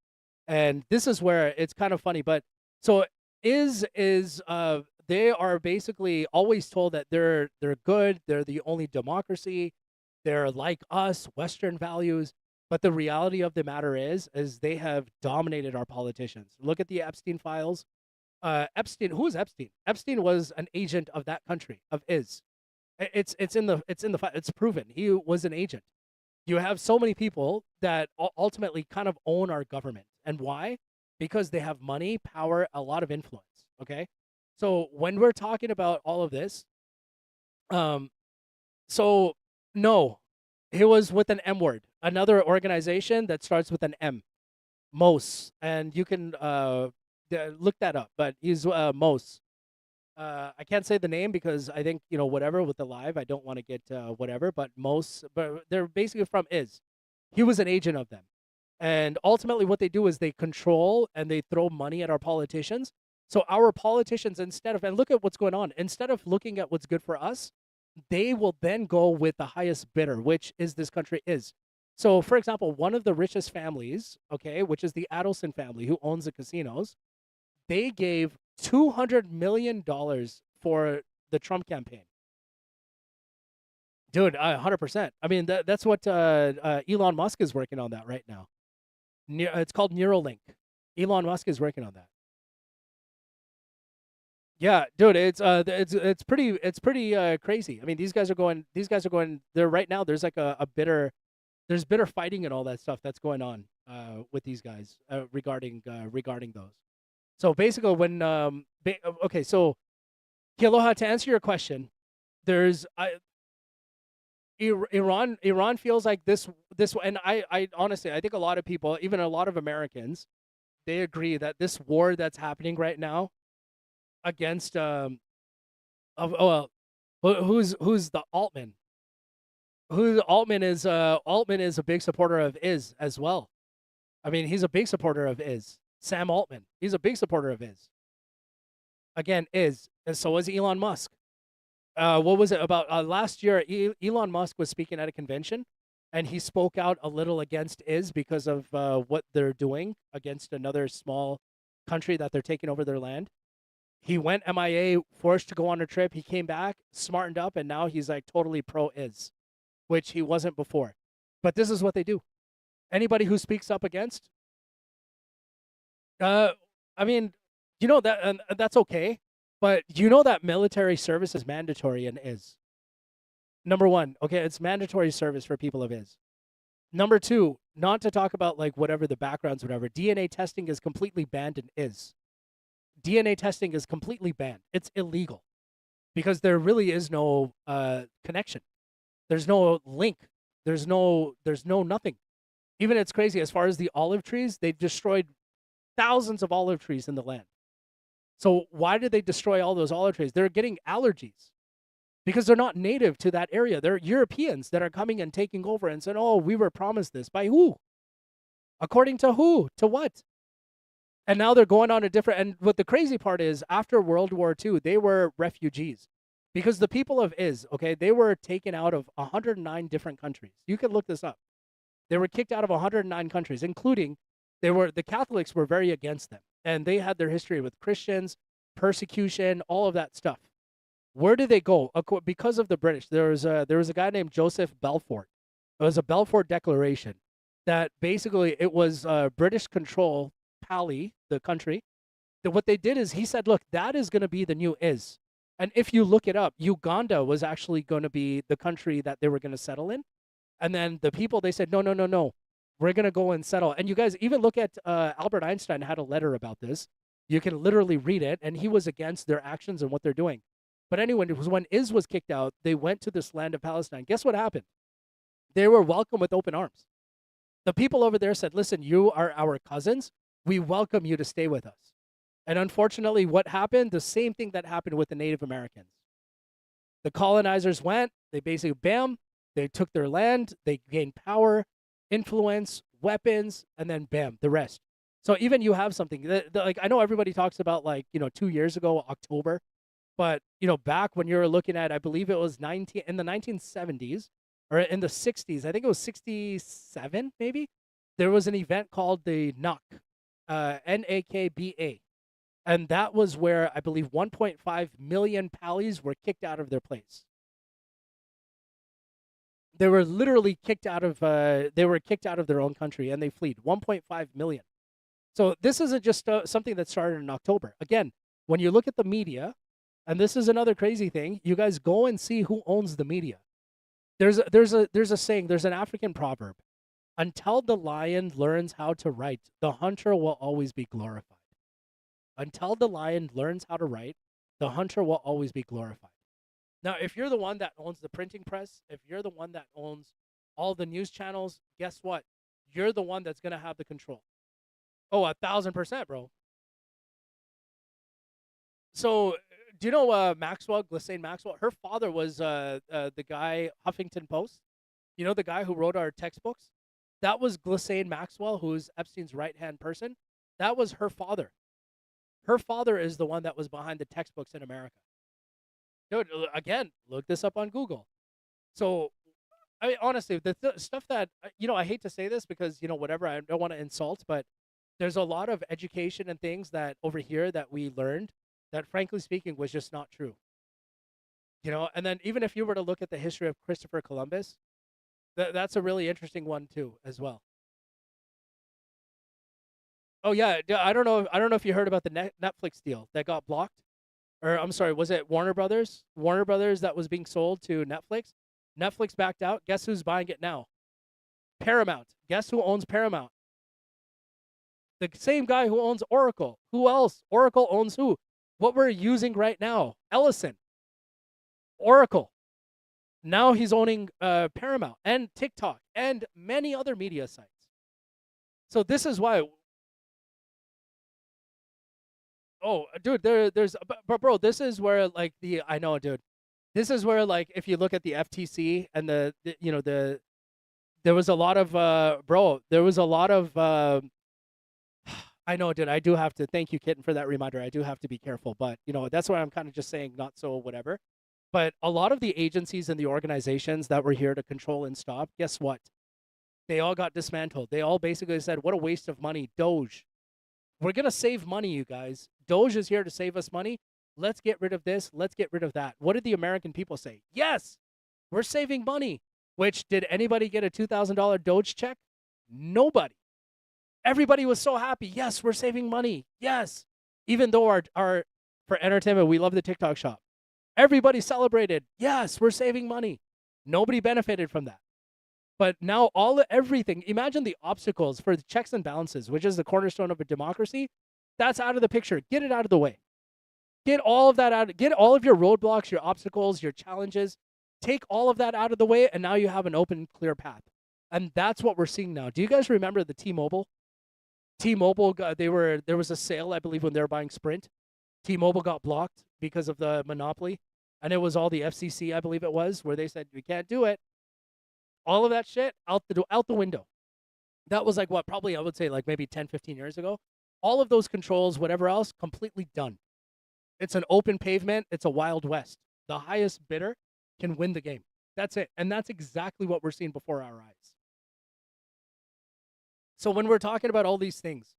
A: and this is where it's kind of funny. But so is they are basically always told that they're good, they're the only democracy, they're like us, Western values. But the reality of the matter is they have dominated our politicians. Look at the Epstein files. Epstein, who is Epstein? Epstein was an agent of that country of is. It's in the it's proven he was an agent. You have so many people that ultimately kind of own our government. And why? Because they have money, power, a lot of influence. Okay. So when we're talking about all of this, um, so no, he was with an M word, another organization that starts with an M, Mos, and you can look that up. But he's Mos. I can't say the name because I think whatever with the live. I don't want to get whatever, but most, but they're basically from is. He was an agent of them, and ultimately, what they do is they control and they throw money at our politicians. So our politicians, instead of and look at what's going on, instead of looking at what's good for us, they will then go with the highest bidder, which is this country is. So, for example, one of the richest families, okay, which is the Adelson family who owns the casinos, they gave $200 million for the Trump campaign. Dude, 100%. I mean, that's what Elon Musk is working on that right now. It's called Neuralink. Elon Musk is working on that. Yeah, dude, it's pretty crazy. I mean, these guys are going there right now. There's like a bitter there's bitter fighting and all that stuff that's going on with these guys regarding those. So basically, okay, so Kiloha, to answer your question, there's Iran feels like this, and I honestly I think a lot of people, even a lot of Americans, they agree that this war that's happening right now against of oh well, who's the Altman? Who Altman is a big supporter of is as well. I mean, he's a big supporter of is Sam Altman. He's a big supporter of is again is, and so is Elon Musk. What was it about last year? Elon Musk was speaking at a convention, and he spoke out a little against is because of what they're doing against another small country that they're taking over their land. He went MIA, forced to go on a trip. He came back, smartened up, and now he's like totally pro is, which he wasn't before. But this is what they do. Anybody who speaks up against, uh, I mean, that and that's okay, but that military service is mandatory and is number one. Okay, it's mandatory service for people of is. Number two, not to talk about like whatever the backgrounds, whatever. DNA testing is completely banned and is. DNA testing is completely banned. It's illegal because there really is no connection. There's no link. There's no nothing. Even it's crazy as far as the olive trees, they've destroyed thousands of olive trees in the land. So why did they destroy all those olive trees? They're getting allergies because they're not native to that area. They're Europeans that are coming and taking over and saying, "Oh, we were promised this by who? According to who? To what?" And now they're going on a different. And what the crazy part is, after World War II, they were refugees because the people of okay, they were taken out of 109 different countries. You can look this up. They were kicked out of 109 countries, including the Catholics were very against them, and they had their history with Christians, persecution, all of that stuff. Where did they go? Because of the British. There was a guy named Joseph Belfort. It was a Belfort Declaration that basically it was British control Pali, the country. That what they did is he said, look, that is going to be the new is. And if you look it up, Uganda was actually going to be the country that they were going to settle in. And then the people, they said, no, no, no, no. We're going to go and settle. And you guys even look at Albert Einstein had a letter about this. You can literally read it. And he was against their actions and what they're doing. But anyway, it was when Is was kicked out, they went to this land of Palestine. Guess what happened? They were welcomed with open arms. The people over there said, listen, you are our cousins. We welcome you to stay with us. And unfortunately, what happened? The same thing that happened with the Native Americans. The colonizers went, they basically, bam, they took their land, they gained power, influence, weapons, and then bam, the rest. So even you have something like I know everybody talks about 2 years ago, October, but back when you were looking at, I believe it was in the 1970s, or in the 60s. I think it was 67, maybe. There was an event called the NAKBA, NAKBA, and that was where I believe 1.5 million Palis were kicked out of their place. They were literally kicked out of. They were kicked out of their own country, and they fled. 1.5 million. So this isn't just something that started in October. Again, when you look at the media, and this is another crazy thing, you guys go and see who owns the media. There's a saying. There's an African proverb: "Until the lion learns how to write, the hunter will always be glorified." Until the lion learns how to write, the hunter will always be glorified. Now, if you're the one that owns the printing press, if you're the one that owns all the news channels, guess what? You're the one that's gonna have the control. Oh, 1,000%, bro. So, do you know Maxwell, Ghislaine Maxwell? Her father was the guy Huffington Post. You know the guy who wrote our textbooks. That was Ghislaine Maxwell, who's Epstein's right hand person. That was her father. Her father is the one that was behind the textbooks in America. Dude, again, look this up on Google. So, I mean, honestly, the stuff that I hate to say this because whatever, I don't want to insult, but there's a lot of education and things that over here that we learned that, frankly speaking, was just not true. And then even if you were to look at the history of Christopher Columbus, that's a really interesting one too, as well. Oh yeah, I don't know. I don't know if you heard about the Netflix deal that got blocked, or I'm sorry, was it Warner Brothers? Warner Brothers that was being sold to Netflix. Netflix backed out. Guess who's buying it now? Paramount. Guess who owns Paramount? The same guy who owns Oracle. Who else? Oracle owns who? What we're using right now, Ellison, Oracle. Now he's owning Paramount and TikTok and many other media sites. So this is why. Oh, dude, but bro, this is where like I know, dude. This is where like if you look at the FTC and there was a lot of bro, there was a lot of I know, dude. I do have to thank you, Kitten, for that reminder. I do have to be careful, but that's why I'm kind of just saying not so whatever. But a lot of the agencies and the organizations that were here to control and stop, guess what? They all got dismantled. They all basically said, "What a waste of money, Doge. We're gonna save money, you guys. Doge is here to save us money. Let's get rid of this. Let's get rid of that." What did the American people say? Yes, we're saving money. Which, did anybody get a $2,000 Doge check? Nobody. Everybody was so happy. Yes, we're saving money. Yes. Even though our for entertainment, we love the TikTok shop. Everybody celebrated. Yes, we're saving money. Nobody benefited from that. But now everything, imagine the obstacles for the checks and balances, which is the cornerstone of a democracy. That's out of the picture. Get it out of the way. Get all of that out. Get all of your roadblocks, your obstacles, your challenges. Take all of that out of the way, and now you have an open, clear path. And that's what we're seeing now. Do you guys remember the T-Mobile? T-Mobile, there was a sale, I believe, when they were buying Sprint. T-Mobile got blocked because of the monopoly, and it was all the FCC, I believe it was, where they said we can't do it. All of that shit out the window. That was like what, probably I would say like maybe 10, 15 years ago. All of those controls, whatever else, completely done. It's an open pavement. It's a Wild West. The highest bidder can win the game. That's it. And that's exactly what we're seeing before our eyes. So when we're talking about all these things,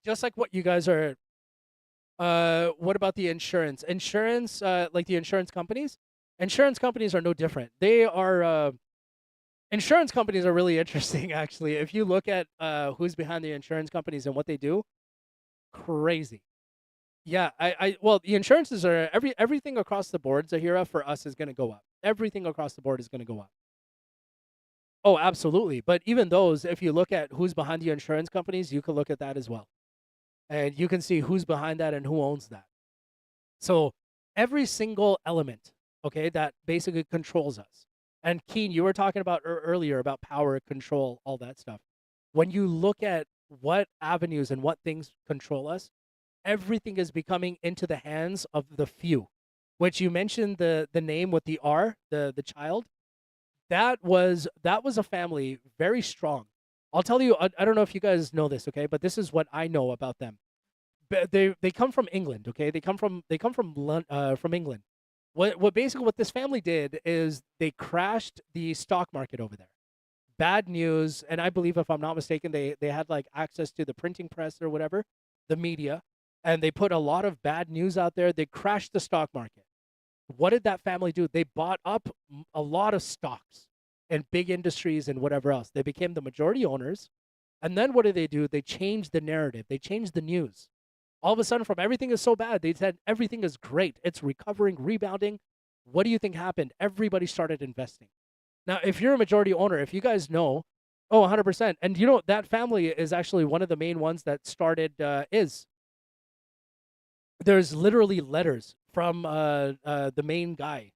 A: just like what you guys are, what about the insurance? Insurance, like the insurance companies? Insurance companies are no different. They are, insurance companies are really interesting, actually. If you look at who's behind the insurance companies and what they do, crazy. Yeah, well, the insurances are everything across the board, Zahira, for us is going to go up. Everything across the board is going to go up. Oh, absolutely. But even those, if you look at who's behind the insurance companies, you can look at that as well. And you can see who's behind that and who owns that. So every single element, okay, that basically controls us. And Keen, you were talking about earlier about power, control, all that stuff. When you look at what avenues and what things control us, everything is becoming into the hands of the few. Which you mentioned the name with the R, the child. That was a family very strong. I'll tell you, I don't know if you guys know this, okay, but this is what I know about them. They come from England, okay? They come from England. What this family did is they crashed the stock market over there. Bad news, and I believe, if I'm not mistaken, they had like access to the printing press or whatever, the media, and they put a lot of bad news out there. They crashed the stock market. What did that family do? They bought up a lot of stocks and big industries and whatever else. They became the majority owners. And then what did they do? They changed the narrative. They changed the news. All of a sudden, from everything is so bad, they said everything is great. It's recovering, rebounding. What do you think happened? Everybody started investing. Now, if you're a majority owner, if you guys know, oh, 100%. And you know, that family is actually one of the main ones that started is. There's literally letters from the main guy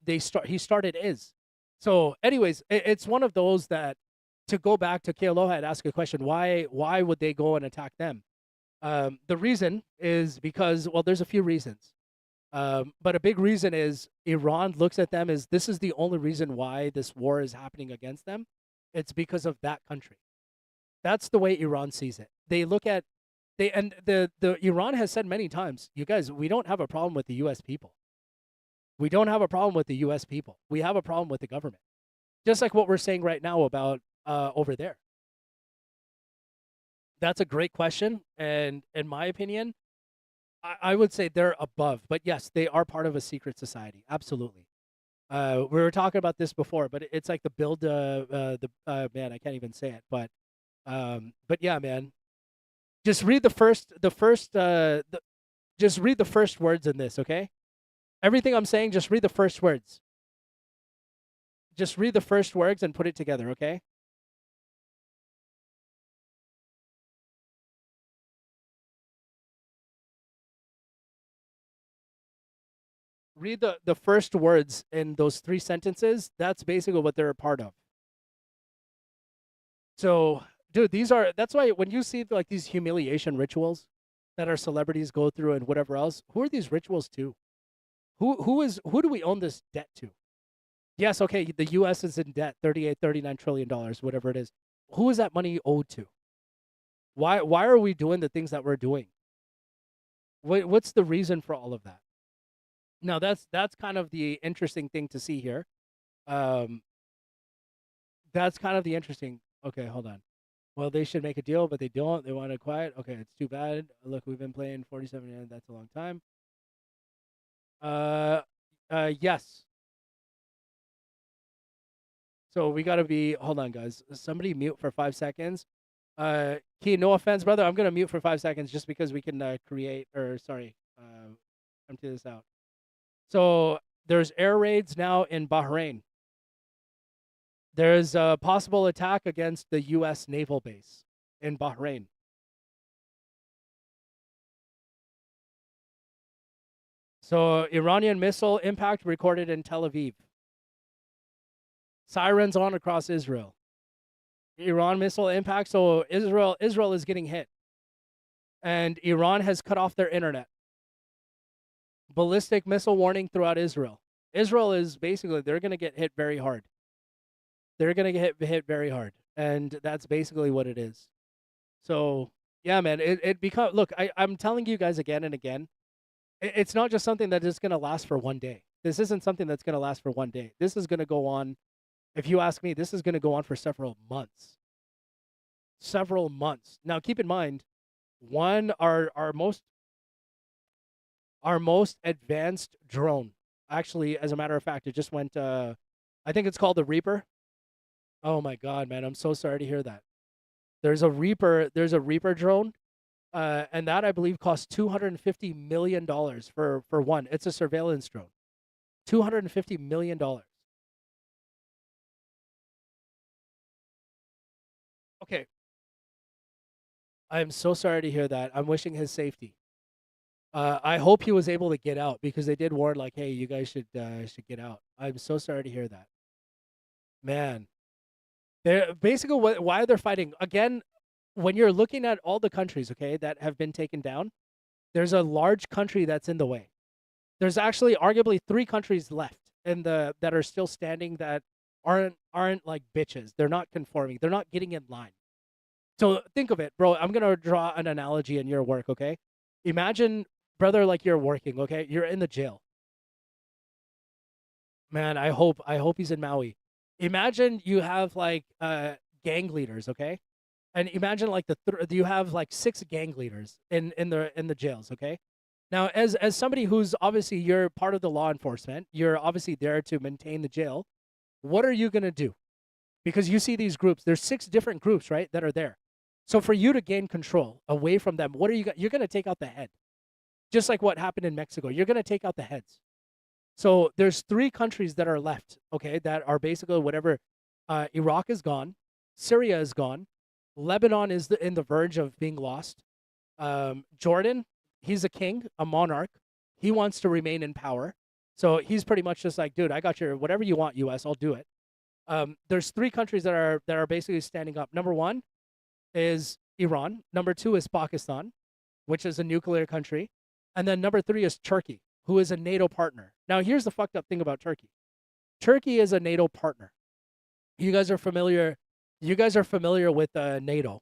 A: he started is. So, anyways, it's one of those that, to go back to Kealoha and ask a question, why would they go and attack them? The reason is because, well, there's a few reasons. But a big reason is Iran looks at them as, this is the only reason why this war is happening against them. It's because of that country. That's the way Iran sees it. They look at the Iran has said many times, you guys, we don't have a problem with the U.S. people. We don't have a problem with the U.S. people. We have a problem with the government. Just like what we're saying right now about over there. That's a great question, and in my opinion, I would say they're above. But yes, they are part of a secret society. Absolutely. We were talking about this before, but it's like the build. Man, I can't even say it. But yeah, man. Just read just read the first words in this, okay? Everything I'm saying, just read the first words. Just read the first words and put it together, okay? Read the first words in those three sentences. That's basically what they're a part of. So, dude, that's why when you see like these humiliation rituals that our celebrities go through and whatever else, who are these rituals to? Who do we own this debt to? Yes, okay, the US is in debt, 38, $39 trillion, whatever it is. Who is that money owed to? Why are we doing the things that we're doing? What's the reason for all of that? Now that's kind of the interesting thing to see here. Um, that's kind of the interesting. Okay, hold on. Well, they should make a deal, but they don't. They want to quiet. Okay, it's too bad. Look, we've been playing 47 years. That's a long time. Uh, yes. So we gotta be. Hold on, guys. Somebody mute for 5 seconds. Key, no offense, brother. I'm gonna mute for 5 seconds just because we can create, or sorry, empty this out. So there's air raids now in Bahrain. There's a possible attack against the U.S. naval base in Bahrain. So Iranian missile impact recorded in Tel Aviv. Sirens on across Israel. Iran missile impact. So Israel is getting hit, and Iran has cut off their internet. Ballistic missile warning throughout Israel. Israel is basically, they're going to get hit very hard. They're going to get hit very hard, and that's basically what it is. So yeah, man, it become, look, I'm telling you guys again and again, it's not just something that is going to last for one day. This isn't something that's going to last for one day. This is going to go on. If you ask me, this is going to go on for several months. Several months. Now, keep in mind, one our most advanced drone. Actually, as a matter of fact, it just went. I think it's called the Reaper. Oh my god, man! I'm so sorry to hear that. There's a Reaper. There's a Reaper drone, and that I believe costs $250 million for one. It's a surveillance drone. $250 million. Okay, I am so sorry to hear that. I'm wishing his safety. I hope he was able to get out, because they did warn, like, hey, you guys should get out. I'm so sorry to hear that. Man, they're basically why they're fighting again. When you're looking at all the countries, okay, that have been taken down, there's a large country that's in the way. There's actually arguably three countries left in the that are still standing, that aren't like bitches. They're not conforming. They're not getting in line. So think of it, bro. I'm gonna draw an analogy in your work, okay? Imagine, brother, like you're working, okay? You're in the jail. Man, I hope he's in Maui. Imagine you have like gang leaders, okay? And imagine like you have like six gang leaders in the jails, okay? Now, as somebody who's obviously you're part of the law enforcement, you're obviously there to maintain the jail. What are you gonna do? Because you see these groups, there's six different groups, right, that are there. So for you to gain control away from them, what are you? You're gonna take out the head, just like what happened in Mexico. You're gonna take out the heads. So there's three countries that are left, okay, that are basically whatever. Iraq is gone, Syria is gone, Lebanon is in the verge of being lost. Jordan, he's a king, a monarch. He wants to remain in power, so he's pretty much just like, dude, I got your whatever you want, U.S. I'll do it. There's three countries that are basically standing up. Number one is Iran. Number two is Pakistan, which is a nuclear country, and then number three is Turkey, who is a NATO partner. Now, here's the fucked up thing about Turkey. Turkey is a NATO partner. You guys are familiar. You guys are familiar with NATO,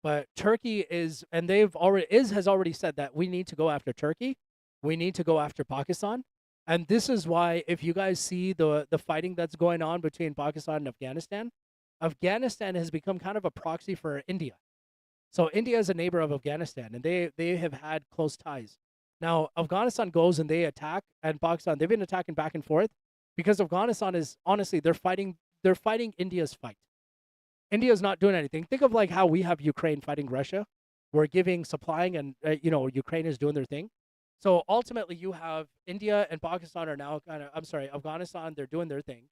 A: but Turkey is, and they've already has already said that we need to go after Turkey. We need to go after Pakistan, and this is why if you guys see the fighting that's going on between Pakistan and Afghanistan, Afghanistan has become kind of a proxy for India. So India is a neighbor of Afghanistan, and they have had close ties. Now Afghanistan goes and they attack, and Pakistan they've been attacking back and forth because Afghanistan is honestly they're fighting India's fight. India's not doing anything. Think of like how we have Ukraine fighting Russia. We're giving supplying, and Ukraine is doing their thing. So ultimately, you have India and Pakistan are now kind of. I'm sorry, Afghanistan. They're doing their thing,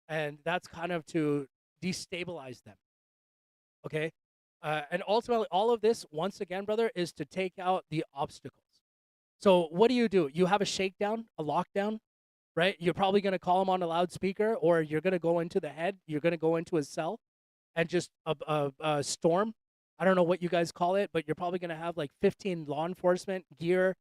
A: and that's kind of to destabilize them. Okay, and ultimately, all of this once again, brother, is to take out the obstacles. So what do? You have a shakedown, a lockdown, right? You're probably going to call him on a loudspeaker, or you're going to go into the head. You're going to go into his cell and just a storm. I don't know what you guys call it, but you're probably going to have like 15 law enforcement gear,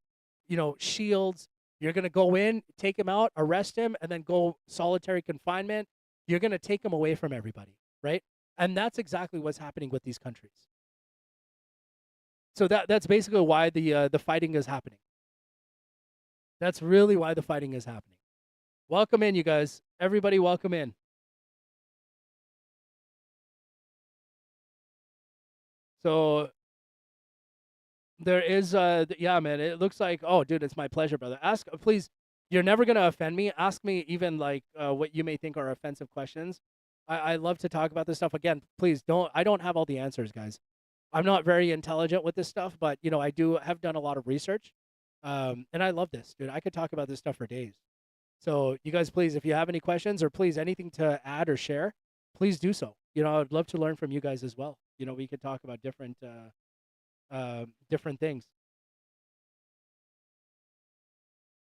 A: shields. You're going to go in, take him out, arrest him, and then go solitary confinement. You're going to take him away from everybody, right? And that's exactly what's happening with these countries. So that's basically why the fighting is happening. That's really why the fighting is happening. Welcome in, you guys. Everybody, welcome in. So there is yeah, man, it looks like, oh dude, it's my pleasure, brother. Ask please, you're never gonna offend me. Ask me even like what you may think are offensive questions. I love to talk about this stuff. Again, please I don't have all the answers, guys. I'm not very intelligent with this stuff, but I do have done a lot of research. And I love this, dude. I could talk about this stuff for days. So you guys, please, if you have any questions or please anything to add or share, please do so. I'd love to learn from you guys as well. We could talk about different things.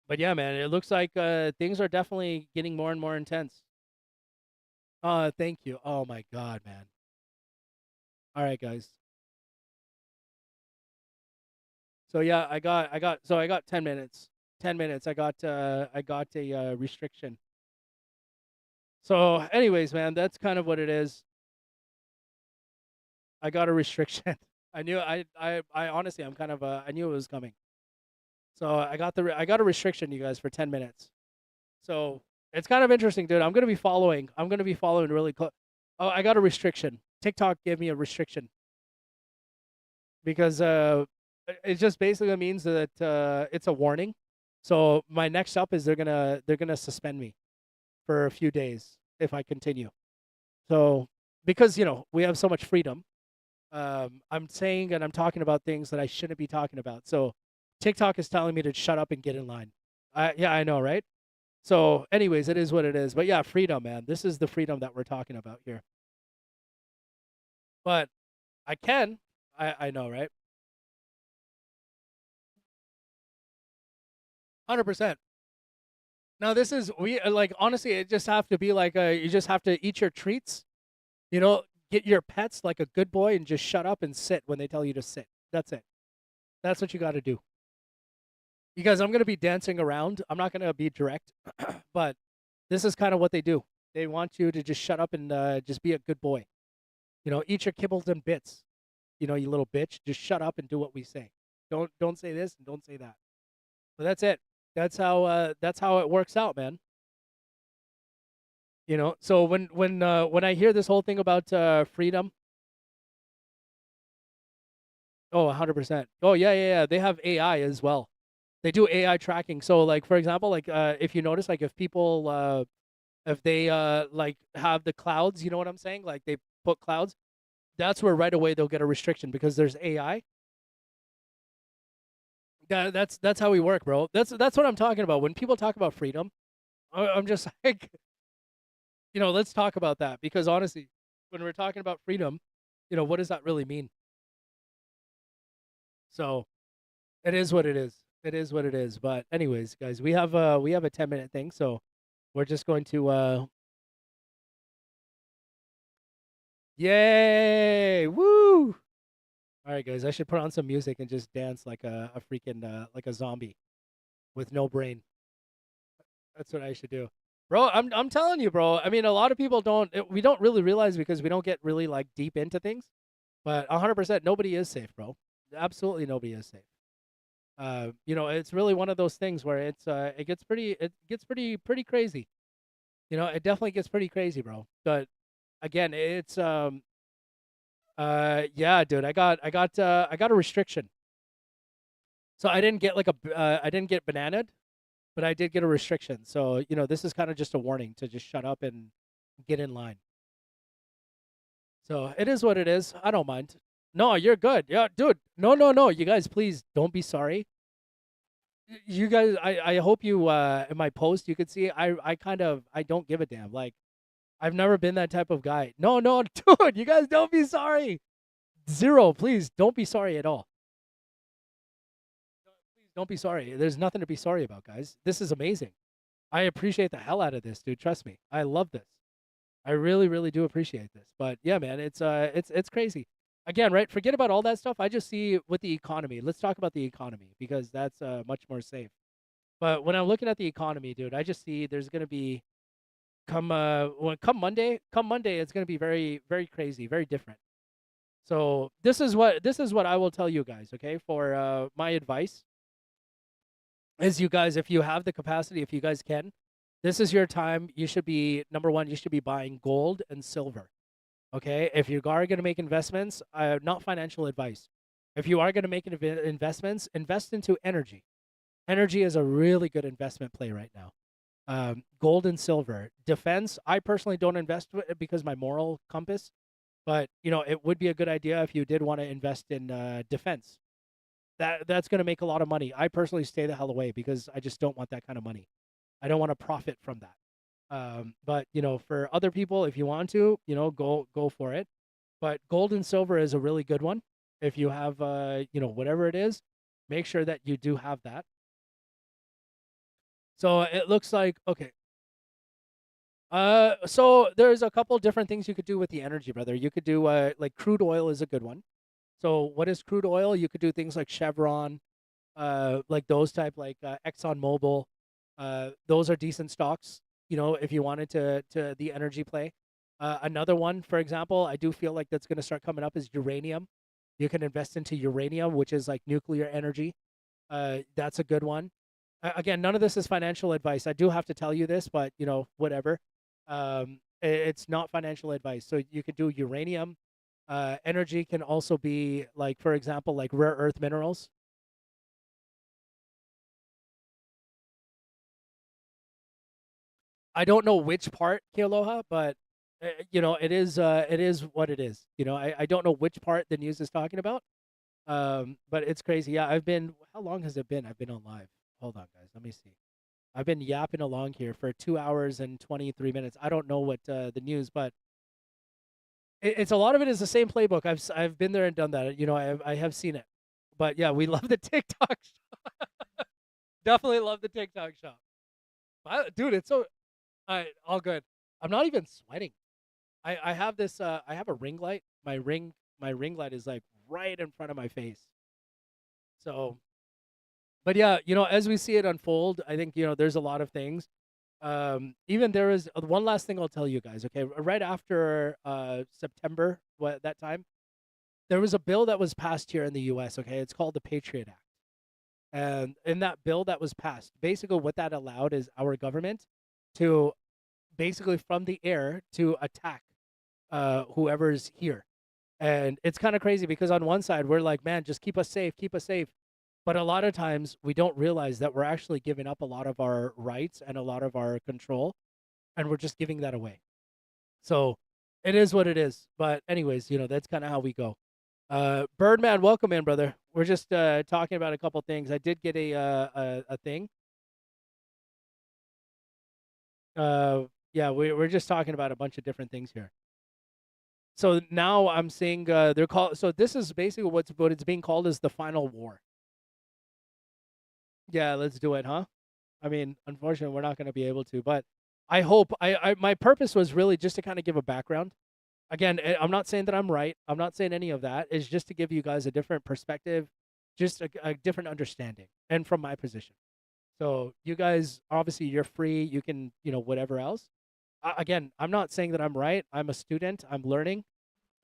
A: But yeah, man, it looks like things are definitely getting more and more intense. Thank you. Oh my God, man. All right, guys. So yeah, I got 10 minutes. 10 minutes. I got a restriction. So anyways, man, that's kind of what it is. I got a restriction. I honestly I'm kind of I knew it was coming. So I got a restriction, you guys, for 10 minutes. So it's kind of interesting, dude. I'm gonna be following really close. Oh, I got a restriction. TikTok gave me a restriction because it just basically means that it's a warning. So my next up is they're gonna suspend me for a few days if I continue. So because we have so much freedom, I'm saying and I'm talking about things that I shouldn't be talking about. So TikTok is telling me to shut up and get in line. Yeah, I know, right? So, anyways, it is what it is. But yeah, freedom, man. This is the freedom that we're talking about here. But I can. I know, right? 100%. Now this is we like honestly, it just have to be like you just have to eat your treats. Get your pets like a good boy and just shut up and sit when they tell you to sit. That's it. That's what you got to do. Because I'm gonna be dancing around. I'm not gonna be direct, but this is kind of what they do. They want you to just shut up and just be a good boy. Eat your kibbles and bits. You little bitch. Just shut up and do what we say. Don't say this and don't say that. But that's it. That's how it works out, man. So when I hear this whole thing about freedom, oh, 100%. Oh, yeah, yeah, yeah. They have AI as well. They do AI tracking. So like for example, like if you notice, like if people if they like have the clouds, you know what I'm saying? Like they put clouds, that's where right away they'll get a restriction because there's AI. That's how we work, bro. That's what I'm talking about. When people talk about freedom, I'm just like, let's talk about that because honestly, when we're talking about freedom, what does that really mean? So it is what it is. It is what it is. But anyways, guys, we have a 10-minute thing, so we're just going to yay! Woo! All right, guys, I should put on some music and just dance like a freaking like a zombie with no brain. That's what I should do. Bro, I'm telling you, bro. I mean, a lot of people we don't really realize because we don't get really like deep into things, but 100% nobody is safe, bro. Absolutely nobody is safe. It's really one of those things where it gets pretty crazy. It definitely gets pretty crazy, bro. But again, it's yeah, dude, I got a restriction. So I didn't get bananaed, but I did get a restriction. So, this is kind of just a warning to just shut up and get in line. So, it is what it is. I don't mind. No, you're good. Yeah, dude. No, no, no. You guys, please don't be sorry. You guys, I hope you in my post you could see I don't give a damn. Like I've never been that type of guy. No, no, dude, you guys don't be sorry. Zero, please don't be sorry at all. Please don't be sorry. There's nothing to be sorry about, guys. This is amazing. I appreciate the hell out of this, dude. Trust me. I love this. I really, really do appreciate this. But yeah, man, it's crazy. Again, right? Forget about all that stuff. I just see with the economy. Let's talk about the economy because that's much more safe. But when I'm looking at the economy, dude, I just see there's gonna be come Monday, it's gonna be very, very crazy, very different. So this is what I will tell you guys, okay? For my advice is you guys, if you have the capacity, if you guys can, this is your time. You should be number one, you should be buying gold and silver. Okay. If you are gonna make investments, not financial advice. If you are gonna make investments, invest into energy. Energy is a really good investment play right now. Gold and silver. Defense, I personally don't invest because my moral compass, but it would be a good idea if you did want to invest in defense. That's going to make a lot of money. I personally stay the hell away because I just don't want that kind of money. I don't want to profit from that. But for other people, if you want to, go for it. But gold and silver is a really good one. If you have, whatever it is, make sure that you do have that. So it looks like okay. So there's a couple different things you could do with the energy, brother. You could do like crude oil is a good one. So what is crude oil? You could do things like Chevron, like those type, like Exxon Mobil. Those are decent stocks. If you wanted to the energy play. Another one, for example, I do feel like that's going to start coming up is uranium. You can invest into uranium, which is like nuclear energy. That's a good one. Again, none of this is financial advice. I do have to tell you this, but whatever. It's not financial advice. So you could do uranium. Energy can also be like, for example, like rare earth minerals. I don't know which part, Kealoha, but it is what it is. I don't know which part the news is talking about. But it's crazy. Yeah, I've been. How long has it been? I've been on live. Hold on, guys. Let me see. I've been yapping along here for 2 hours and 23 minutes. I don't know what the news, but it's a lot of it is the same playbook. I've been there and done that. I have seen it. But yeah, we love the TikTok. Definitely love the TikTok shop. Dude, it's so all good. I'm not even sweating. I have this. I have a ring light. My ring light is like right in front of my face. So, but yeah, as we see it unfold, I think there's a lot of things. Even there is one last thing I'll tell you guys. Okay, right after September, what that time, there was a bill that was passed here in the U.S. Okay, it's called the Patriot Act, and in that bill that was passed, basically what that allowed is our government to basically from the air to attack whoever's here. And it's kind of crazy because on one side we're like, man, just keep us safe, keep us safe. But a lot of times we don't realize that we're actually giving up a lot of our rights and a lot of our control, and we're just giving that away. So it is what it is. But anyways, that's kind of how we go. Birdman, welcome in, brother. We're just talking about a couple things. I did get a thing. Yeah, we're just talking about a bunch of different things here. So now I'm seeing they're called. So this is basically what it's being called is the final war. Yeah, let's do it, huh? I mean, unfortunately, we're not going to be able to, but I hope. My purpose was really just to kind of give a background. Again, I'm not saying that I'm right. I'm not saying any of that. It's just to give you guys a different perspective, just a different understanding, and from my position. So you guys, obviously, you're free. You can, whatever else. Again, I'm not saying that I'm right. I'm a student. I'm learning.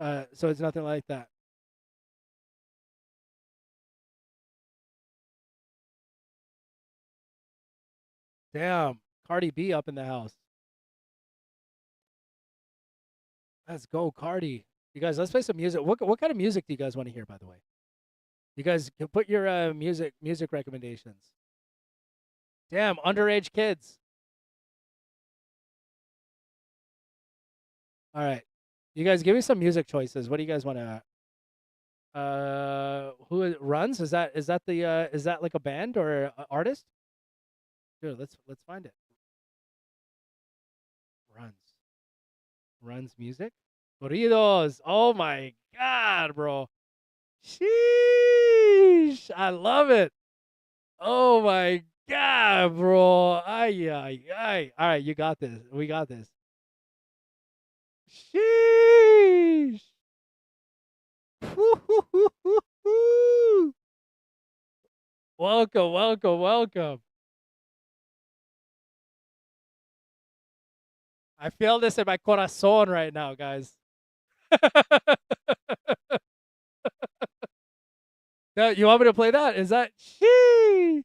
A: So it's nothing like that. Damn, Cardi B up in the house. Let's go, Cardi. You guys, let's play some music. What kind of music do you guys want to hear, by the way? You guys can put your music recommendations. Damn, underage kids. All right, you guys give me some music choices. What do you guys want to? Who runs? Is that like a band or a artist? Dude, let's find it. Runs, runs music. Corridos. Oh my god, bro. Sheesh, I love it. Oh my god, bro. Ay, ay, ay. All right, you got this. We got this. Sheesh. Welcome, welcome, welcome. I feel this in my corazon right now, guys. No, you want me to play that? Is that she?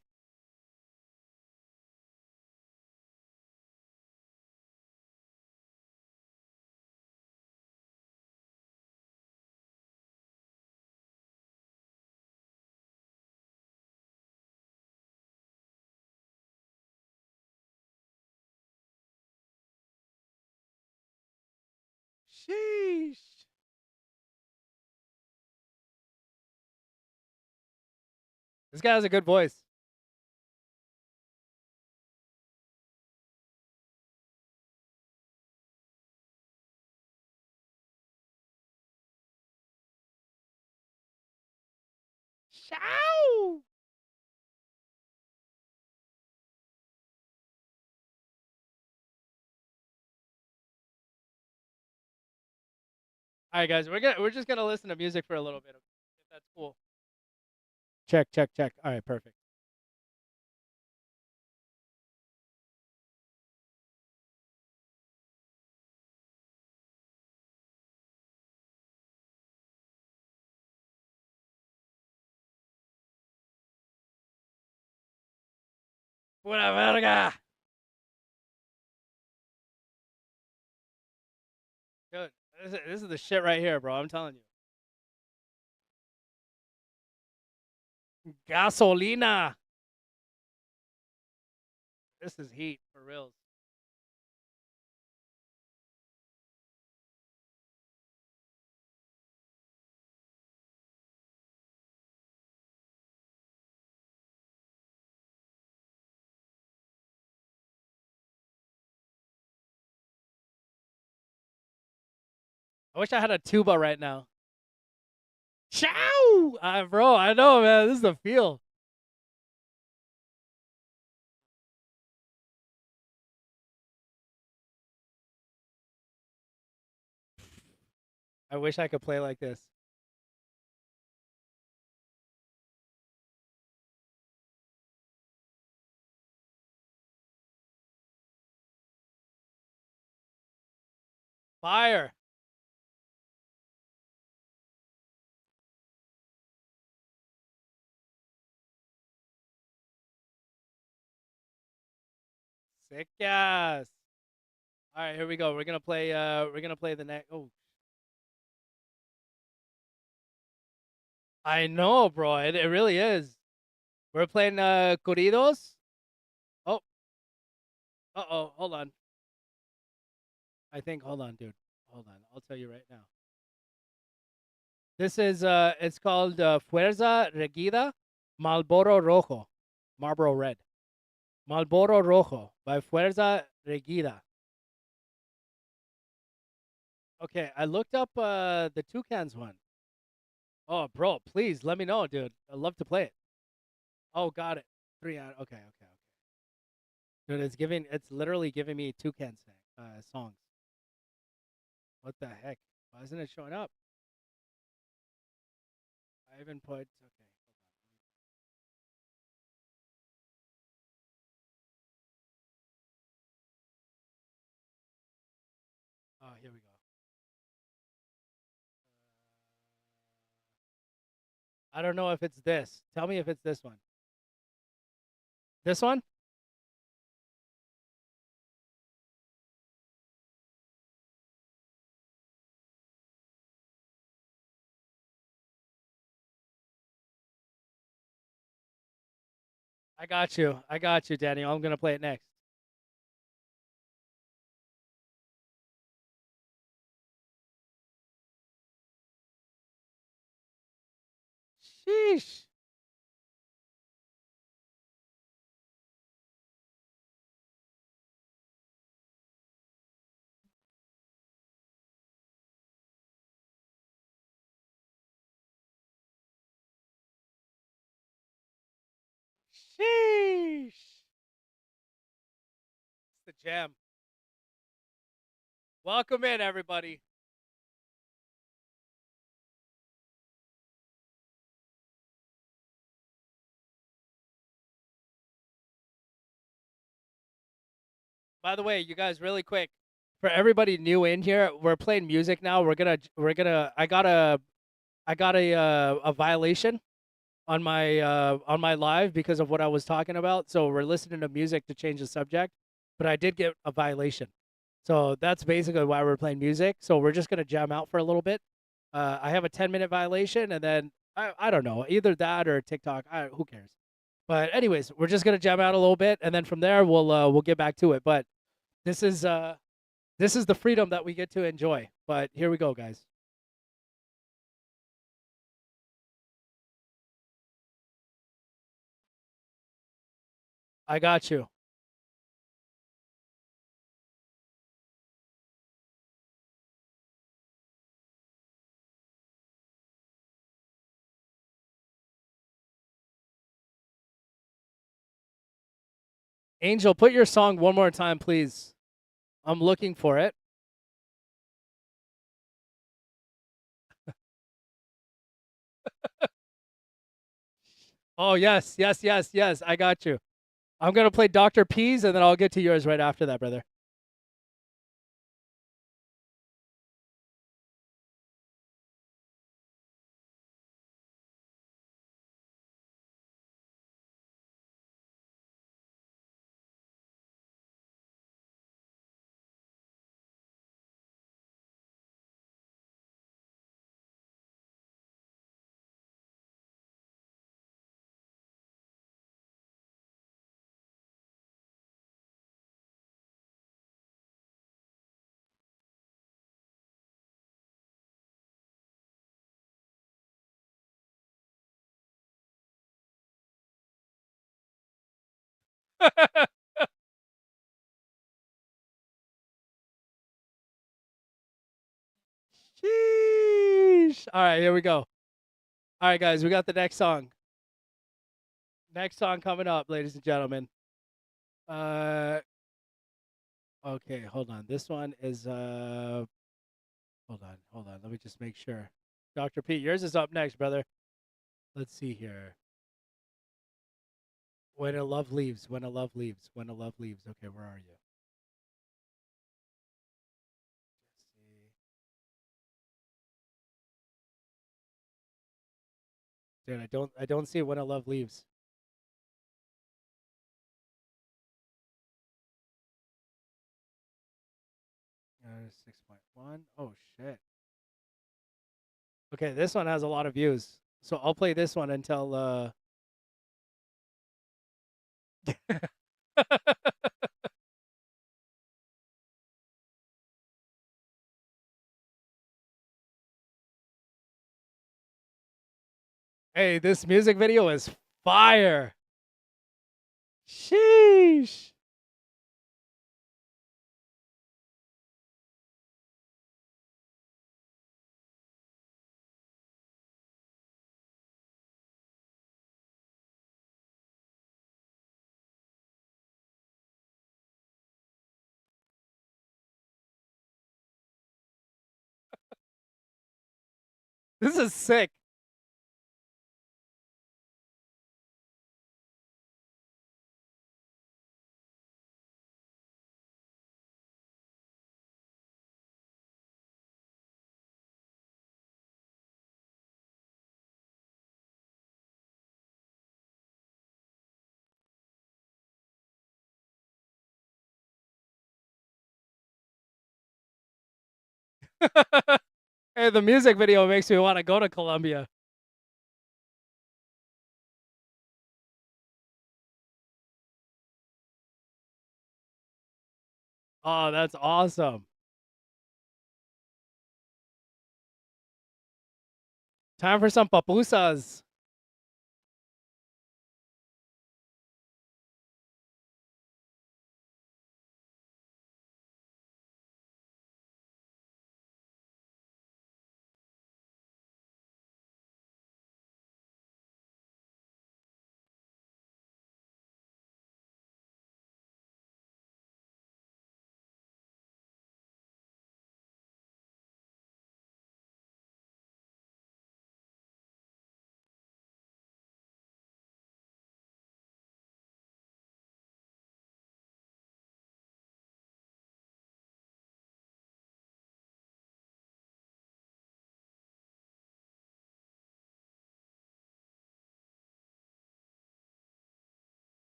A: Sheesh. This guy has a good voice. Show. All right, guys, we're just gonna listen to music for a little bit. If that's cool. Check, check, check. All right, perfect. Pura verga. Dude, this is the shit right here, bro. I'm telling you. Gasolina. This is heat for reals. I wish I had a tuba right now. Chow! Bro, I know, man. This is the feel. I wish I could play like this. Fire. Sick ass. All right, here we go. We're gonna play the next. Oh, I know, bro. It really is. We're playing corridos. Oh, uh-oh. Hold on. I think. Hold on, dude. Hold on. I'll tell you right now. This is it's called Fuerza Regida Marlboro Rojo, Marlboro Red. Marlboro Rojo by Fuerza Regida. Okay, I looked up the Toucans one. Oh, bro, please let me know, dude. I'd love to play it. Oh, got it. 3 out. Okay, okay, okay. Dude, it's literally giving me Toucan songs. What the heck? Why isn't it showing up? I even put okay. Oh, here we go. I don't know if it's this. Tell me if it's this one. This one? I got you. I got you, Daniel. I'm gonna play it next. Sheesh. Sheesh. It's the jam. Welcome in, everybody. By the way, you guys, really quick, for everybody new in here, we're playing music now. We're gonna. I got a violation on my live because of what I was talking about. So we're listening to music to change the subject, but I did get a violation. So that's basically why we're playing music. So we're just gonna jam out for a little bit. I have a 10-minute violation, and then I don't know, either that or TikTok. Who cares? But anyways, we're just gonna jam out a little bit, and then from there we'll get back to it. But this is uh this is the freedom that we get to enjoy. But here we go, guys. I got you. Angel, put your song one more time, please. I'm looking for it. Oh yes, yes, yes, yes. I got you. I'm gonna play Dr. P's and then I'll get to yours right after that, brother. Sheesh. All right, here we go. All right, guys, we got the next song. Next song coming up, ladies and gentlemen. Uh, okay, hold on. This one is hold on. Let me just make sure. Dr. P, yours is up next, brother. Let's see here. When a love leaves, when a love leaves, when a love leaves. Okay, where are you? Let's see. Dude, I don't see when a love leaves. minus 6.1. Oh shit. Okay, this one has a lot of views. So I'll play this one until Hey, this music video is fire. Sheesh. This is sick. Hey, the music video makes me want to go to Colombia. Oh, that's awesome. Time for some papusas.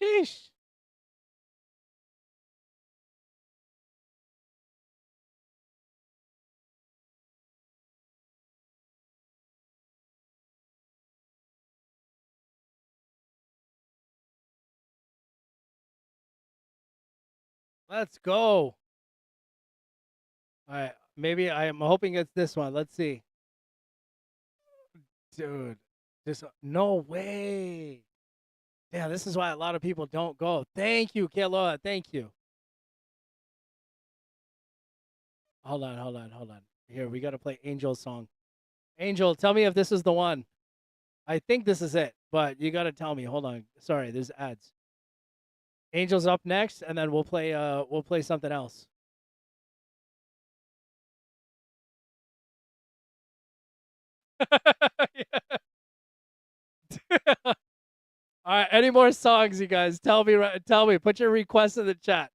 A: Sheesh. Let's go. All right. Maybe I'm hoping it's this one. Let's see. Dude, this no way. Yeah, this is why a lot of people don't go. Thank you, Keloa. Thank you. Hold on. Here, we got to play Angel's song. Angel, tell me if this is the one. I think this is it, but you got to tell me. Hold on. Sorry, there's ads. Angel's up next, and then we'll play something else. All right. Any more songs, you guys? Tell me. Tell me. Put your requests in the chat.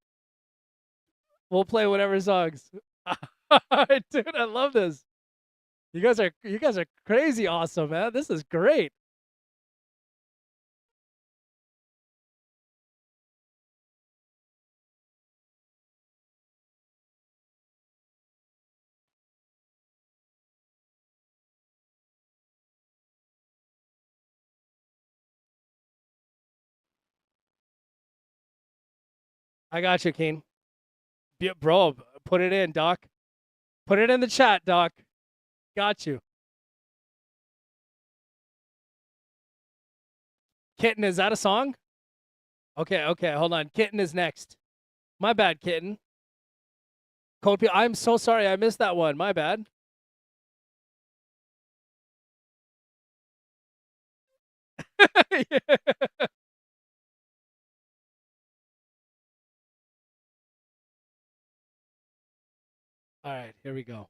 A: We'll play whatever songs. Dude, I love this. You guys are crazy awesome, man. This is great. I got you, Keen. Yeah, bro, put it in, Doc. Put it in the chat, Doc. Got you. Kitten, is that a song? Okay, hold on. Kitten is next. My bad, Kitten. Code P. I'm so sorry. I missed that one. My bad. Yeah. All right, here we go.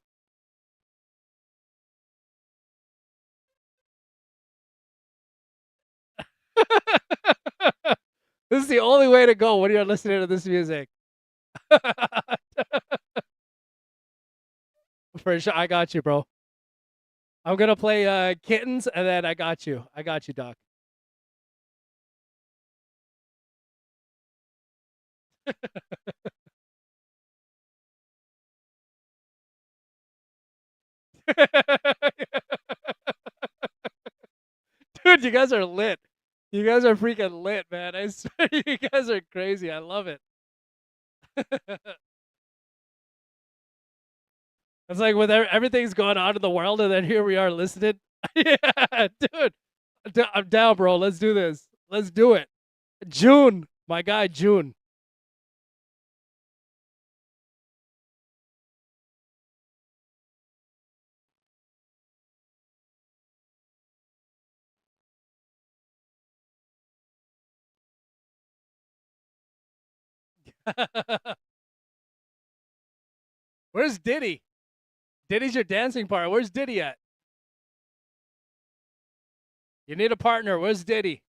A: This is the only way to go when you're listening to this music. For sure, I got you, bro. I'm gonna play kittens, and then I got you. I got you, Doc. Dude, you guys are lit. You guys are freaking lit, man. I swear, you guys are crazy. I love it. It's like with everything's going on in the world, and then here we are listening. Yeah, dude, I'm down, bro. Let's do this. Let's do it. June, my guy, June. Where's Diddy? Diddy's your dancing partner. Where's Diddy at? You need a partner. Where's Diddy?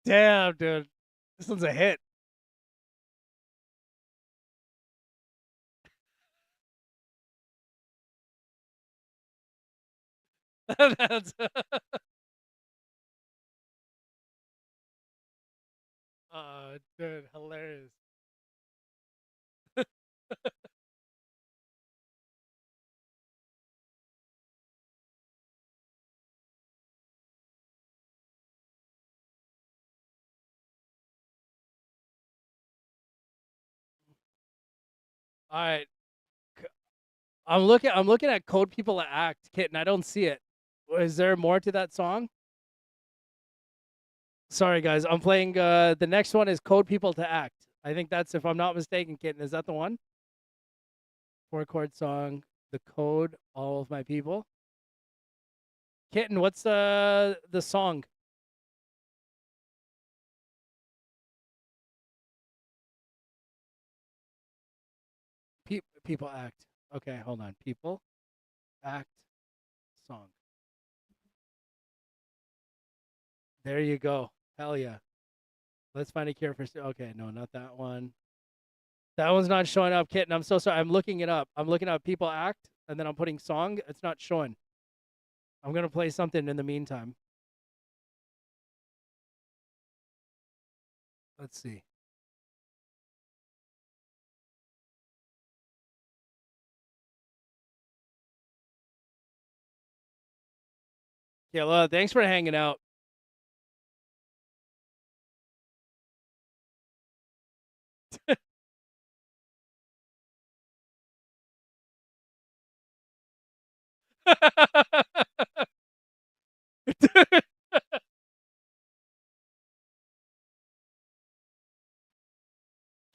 A: Damn, dude. This one's a hit. That's dude, hilarious. All right. I'm looking at Code People to Act, Kitten. I don't see it. Is there more to that song? Sorry guys. I'm playing the next one is Code People to Act. I think that's, if I'm not mistaken, Kitten. Is that the one? Four chord song, The Code, All of My People. Kitten, what's the song? People Act. Okay, hold on. People Act song. There you go. Hell yeah. Let's find a cure for. Okay, no, not that one. That one's not showing up, Kitten. I'm so sorry. I'm looking it up. I'm looking up People Act, and then I'm putting song. It's not showing. I'm gonna play something in the meantime. Let's see. Yeah, well, thanks for hanging out.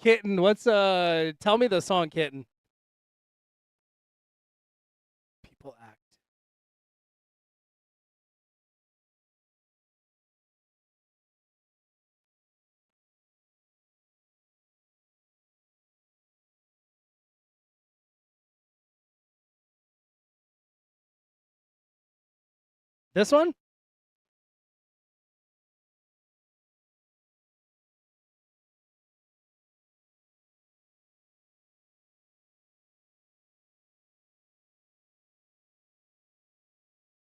A: Kitten, what's tell me the song, Kitten. People Act. This one?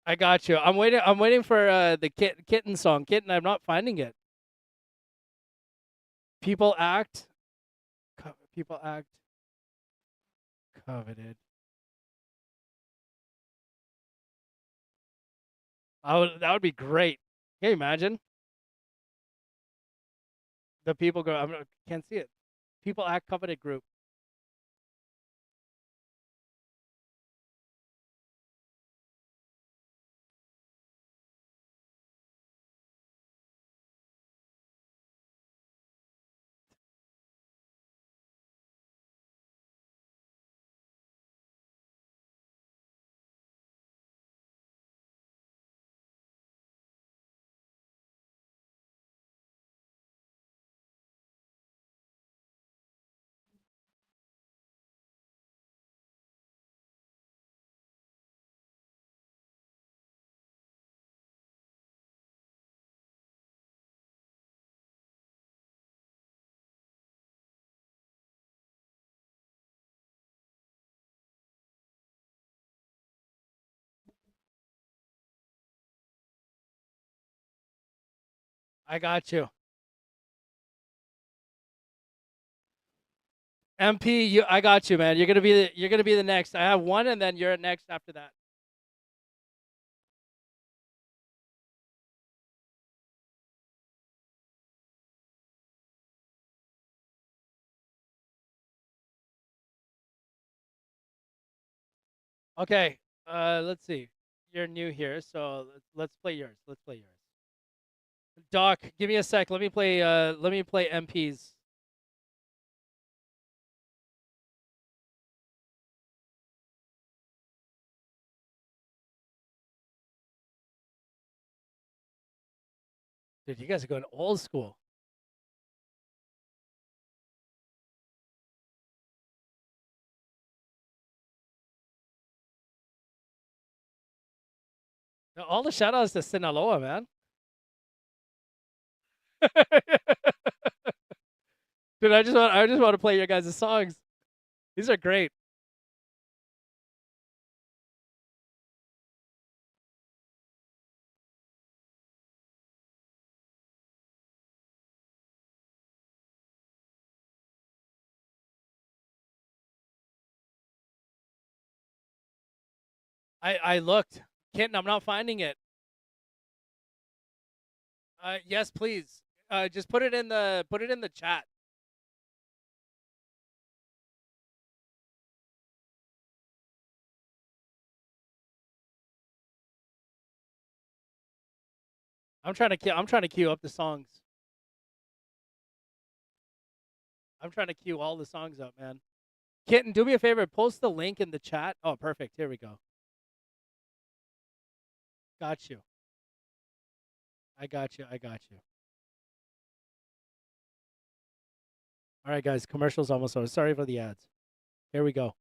A: I got you. I'm waiting for the kitten song. Kitten, I'm not finding it. People Act. People Act coveted. That would be great. Can you imagine? The people go. Can't see it. People Act coveted group. I got you. MP, I got you, man. You're gonna be the next. I have one, and then you're next after that. Okay. Let's see. You're new here, so let's play yours. Let's play yours. Doc, give me a sec. Let me play. Let me play MPs. Dude, you guys are going old school. All the shout outs to Sinaloa, man. Dude, I just want to play your guys' songs. These are great. I looked. Kitten, I'm not finding it. Yes, please. Just put it in the chat. I'm trying to queue up the songs. I'm trying to queue all the songs up, man. Kitten, do me a favor. Post the link in the chat. Oh, perfect. Here we go. Got you. I got you. I got you. All right, guys. Commercials almost over. Sorry for the ads. Here we go.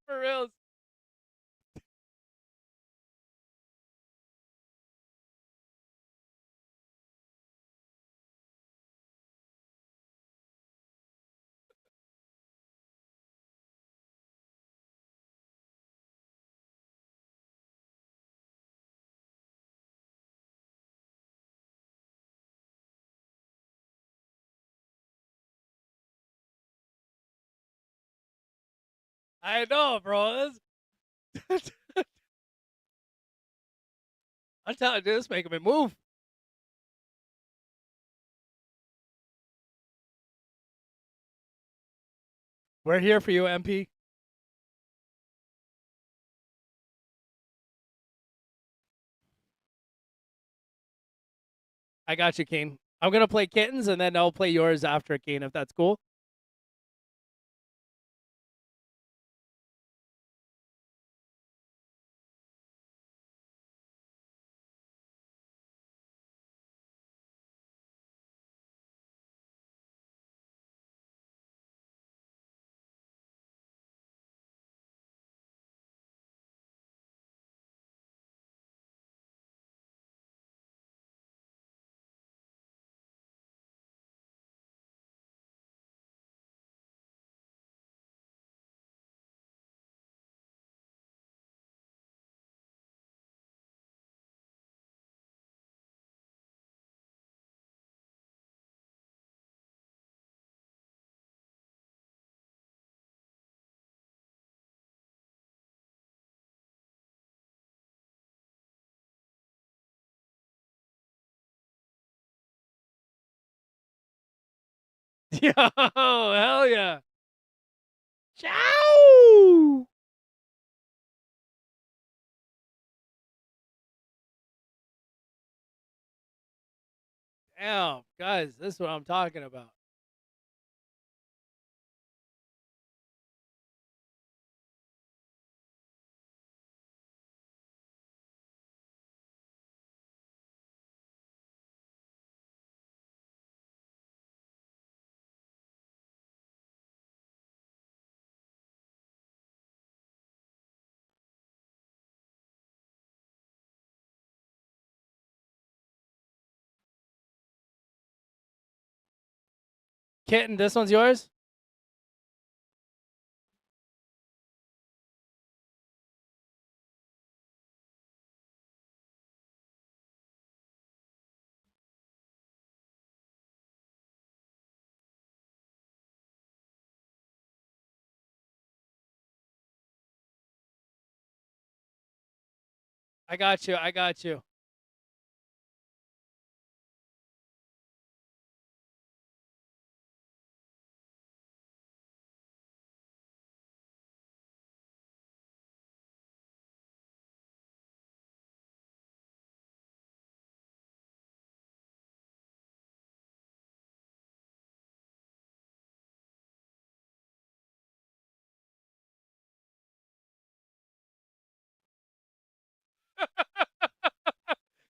A: For reals. I know, bro. I'm telling you, this making me move. We're here for you, MP. I got you, Kane. I'm gonna play Kittens, and then I'll play yours after, Kane, if that's cool. Yo, hell yeah. Ciao. Damn, guys, this is what I'm talking about. Kitten, this one's yours. I got you. I got you.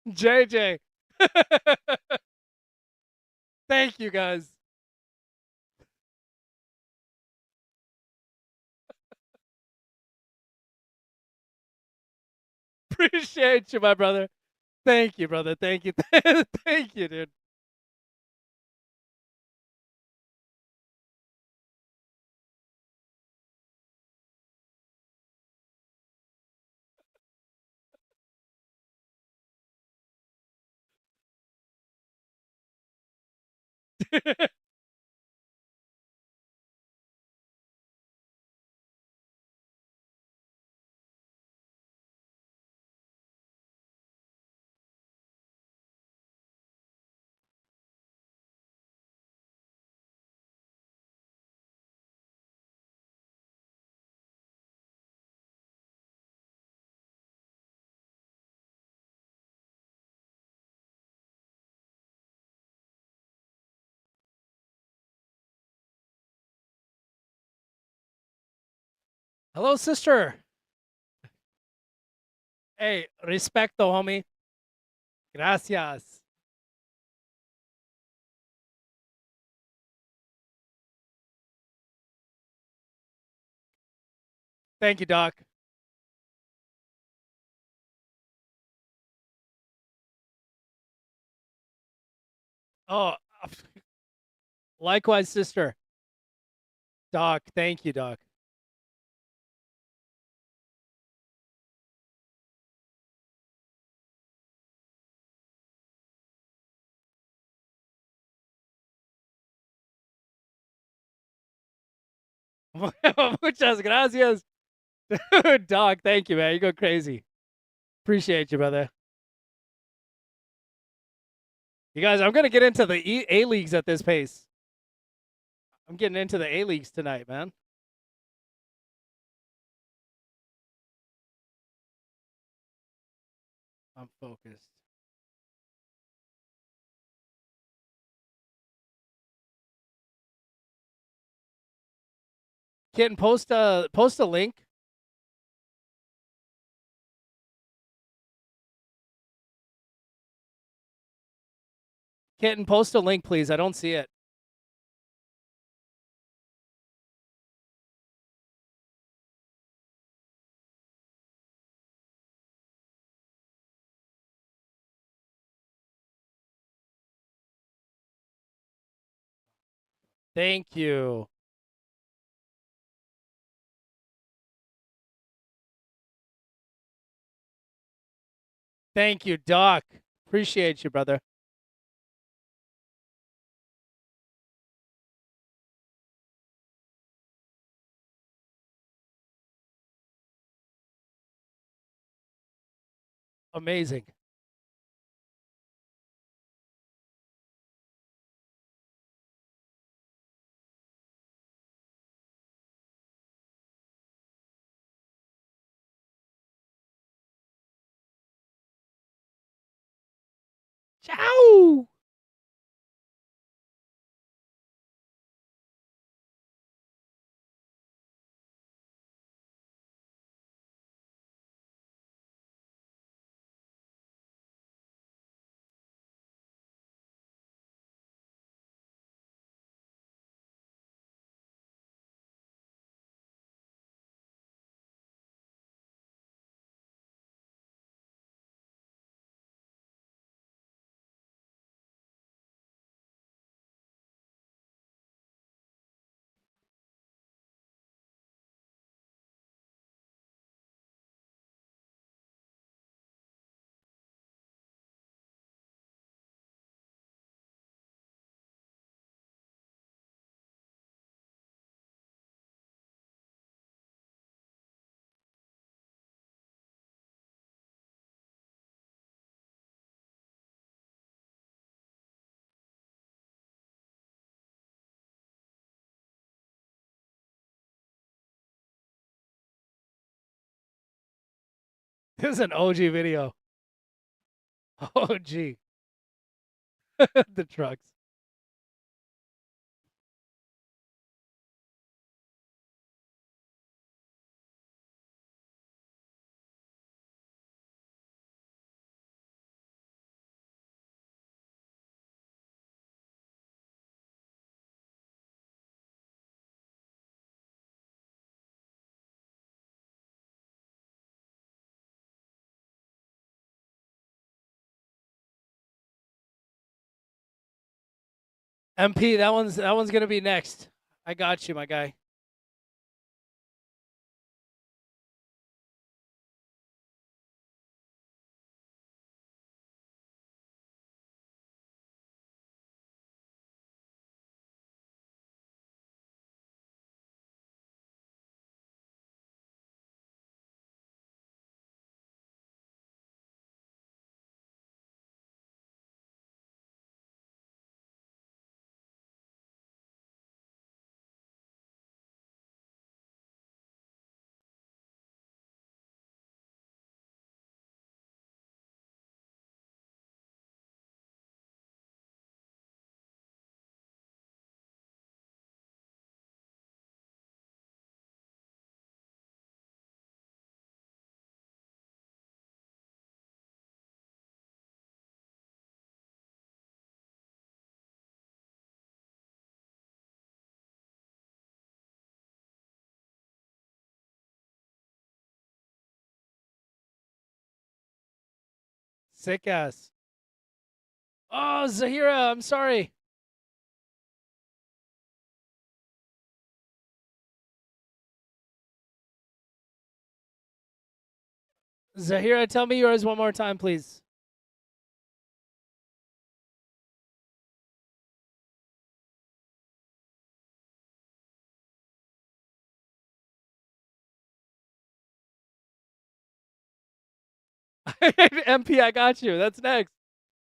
A: JJ. Thank you guys. Appreciate you, my brother. Thank you, brother. Thank you. Thank you, dude. Hello, sister. Hey, respecto, homie. Gracias. Thank you, Doc. Oh, likewise, sister. Doc, thank you, Doc. Muchas gracias. Doc, thank you, man. You go crazy. Appreciate you, brother. You guys, I'm going to get into the A leagues at this pace. I'm getting into the A leagues tonight, man. I'm focused. Kitten, post a link. Kitten, post a link, please. I don't see it. Thank you. Thank you, Doc. Appreciate you, brother. Amazing. Ciao. This is an OG video. OG. The trucks. MP, that one's gonna be next. I got you, my guy. Sick ass. Oh, Zahira, I'm sorry. Zahira, tell me yours one more time, please. MP, I got you. That's next.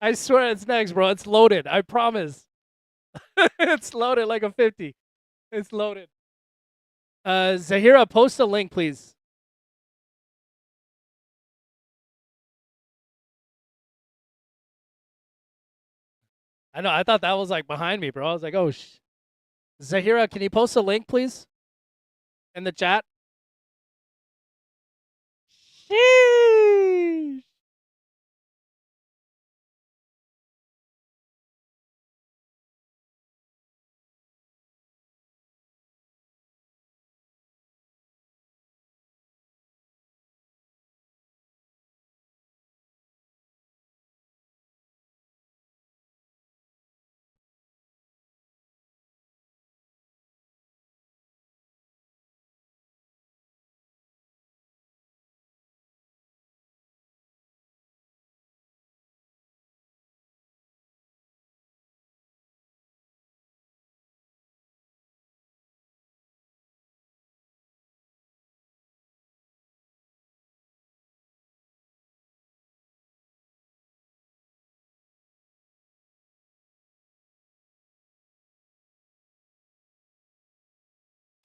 A: I swear it's next, bro. It's loaded. I promise. It's loaded like a 50. It's loaded. Zahira, post a link, please. I know. I thought that was like behind me, bro. I was like, oh, Zahira, can you post a link, please, in the chat? Sheesh.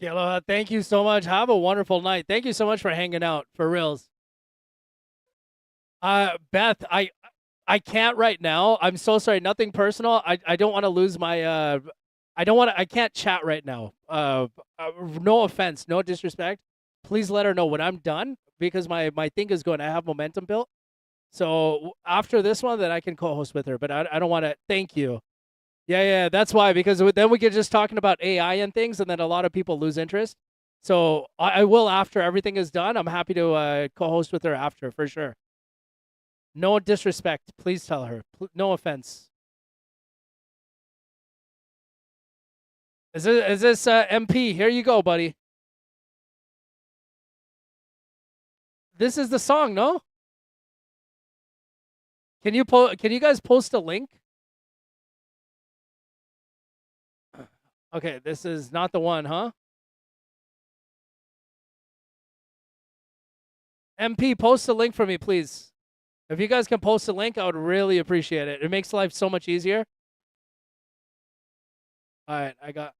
A: Aloha. Thank you so much. Have a wonderful night. Thank you so much for hanging out. For reals. Beth, I can't right now. I'm so sorry. Nothing personal. I don't want to lose my I don't want to I can't chat right now. No offense, no disrespect. Please let her know when I'm done because my thing is going. I have momentum built. So after this one, then I can co-host with her. But I don't want to. Thank you. Yeah, yeah. That's why because then we get just talking about AI and things, and then a lot of people lose interest. So I will after everything is done. I'm happy to co-host with her after for sure. No disrespect. Please tell her. No offense. Is this MP? Here you go, buddy. This is the song, no? Can you guys post a link? Okay, this is not the one, huh? MP, post a link for me, please. If you guys can post a link, I would really appreciate it. It makes life so much easier. All right, I got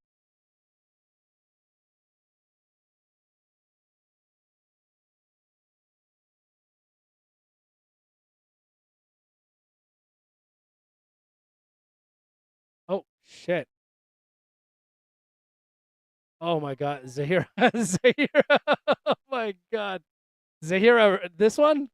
A: Shit. Oh my god, Zahira, Zahira. Oh my god, Zahira. This one.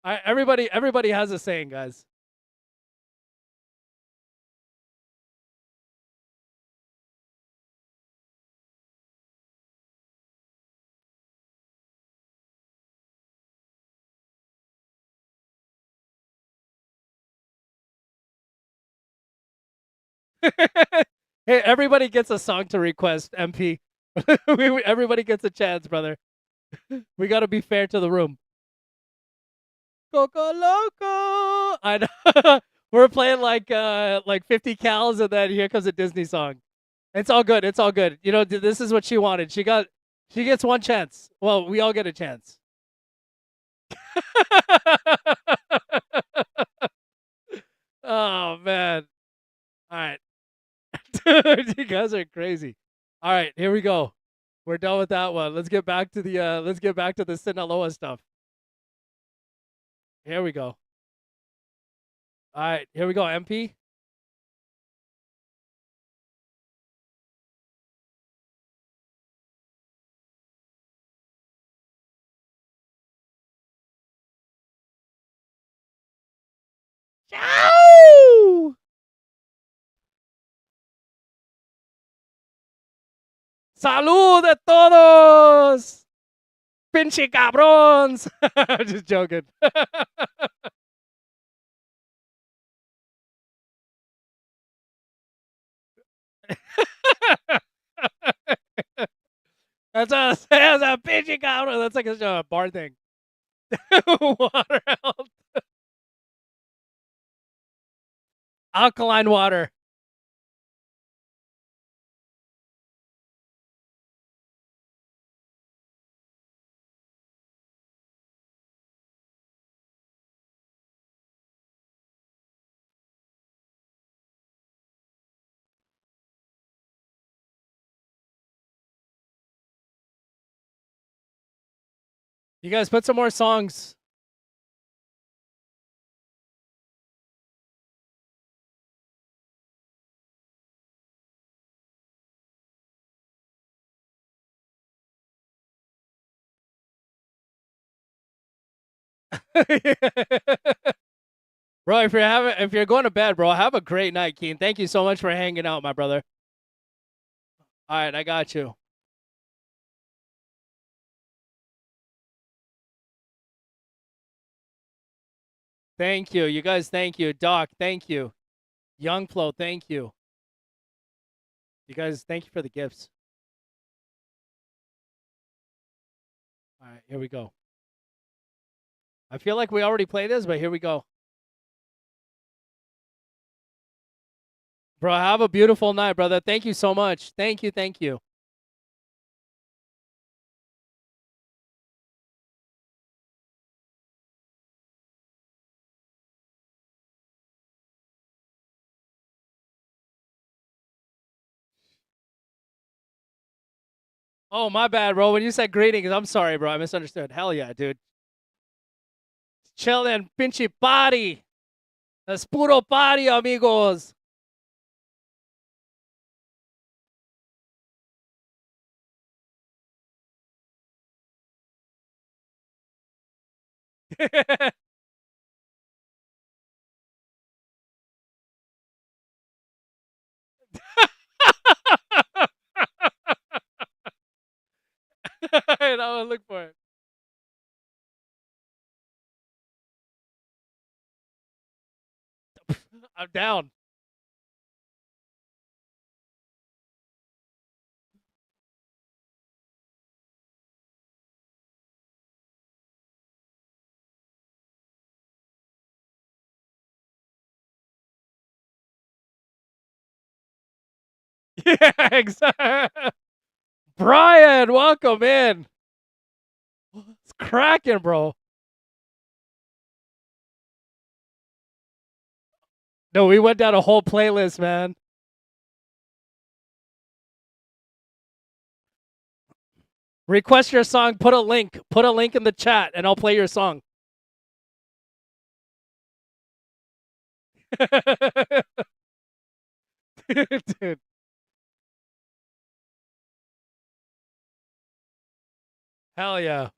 A: Everybody has a saying, guys. Hey, everybody gets a song to request. MP. Everybody gets a chance, brother. We got to be fair to the room. Coco Loco. I know. We're playing like 50 cals, and then here comes a Disney song. It's all good. It's all good. You know, this is what she wanted. She gets one chance. Well, we all get a chance. Oh man. All right. Dude, you guys are crazy. All right, here we go. We're done with that one. Let's get back to the Sinaloa stuff. Here we go. All right, here we go, MP. Ciao! Salud a todos! Pinche cabrons! Just joking. That's a pinche cabron. That's like a bar thing. Water health. Alkaline water. You guys put some more songs. Bro, if you're going to bed, bro, have a great night, Keen. Thank you so much for hanging out, my brother. All right, I got you. Thank you. You guys, thank you. Doc, thank you. Young Flow, thank you. You guys, thank you for the gifts. All right, here we go. I feel like we already played this, but here we go. Bro, have a beautiful night, brother. Thank you so much. Thank you. Thank you. Oh, my bad, bro. When you said greetings, I'm sorry, bro. I misunderstood. Hell yeah, dude. Chillin', pinche party. Es puro party, amigos. And I will look for it. I'm down. Yeah, exactly. Brian, welcome in. It's cracking, bro. No, we went down a whole playlist, man. Request your song. Put a link. Put a link in the chat, and I'll play your song. Dude, hell yeah.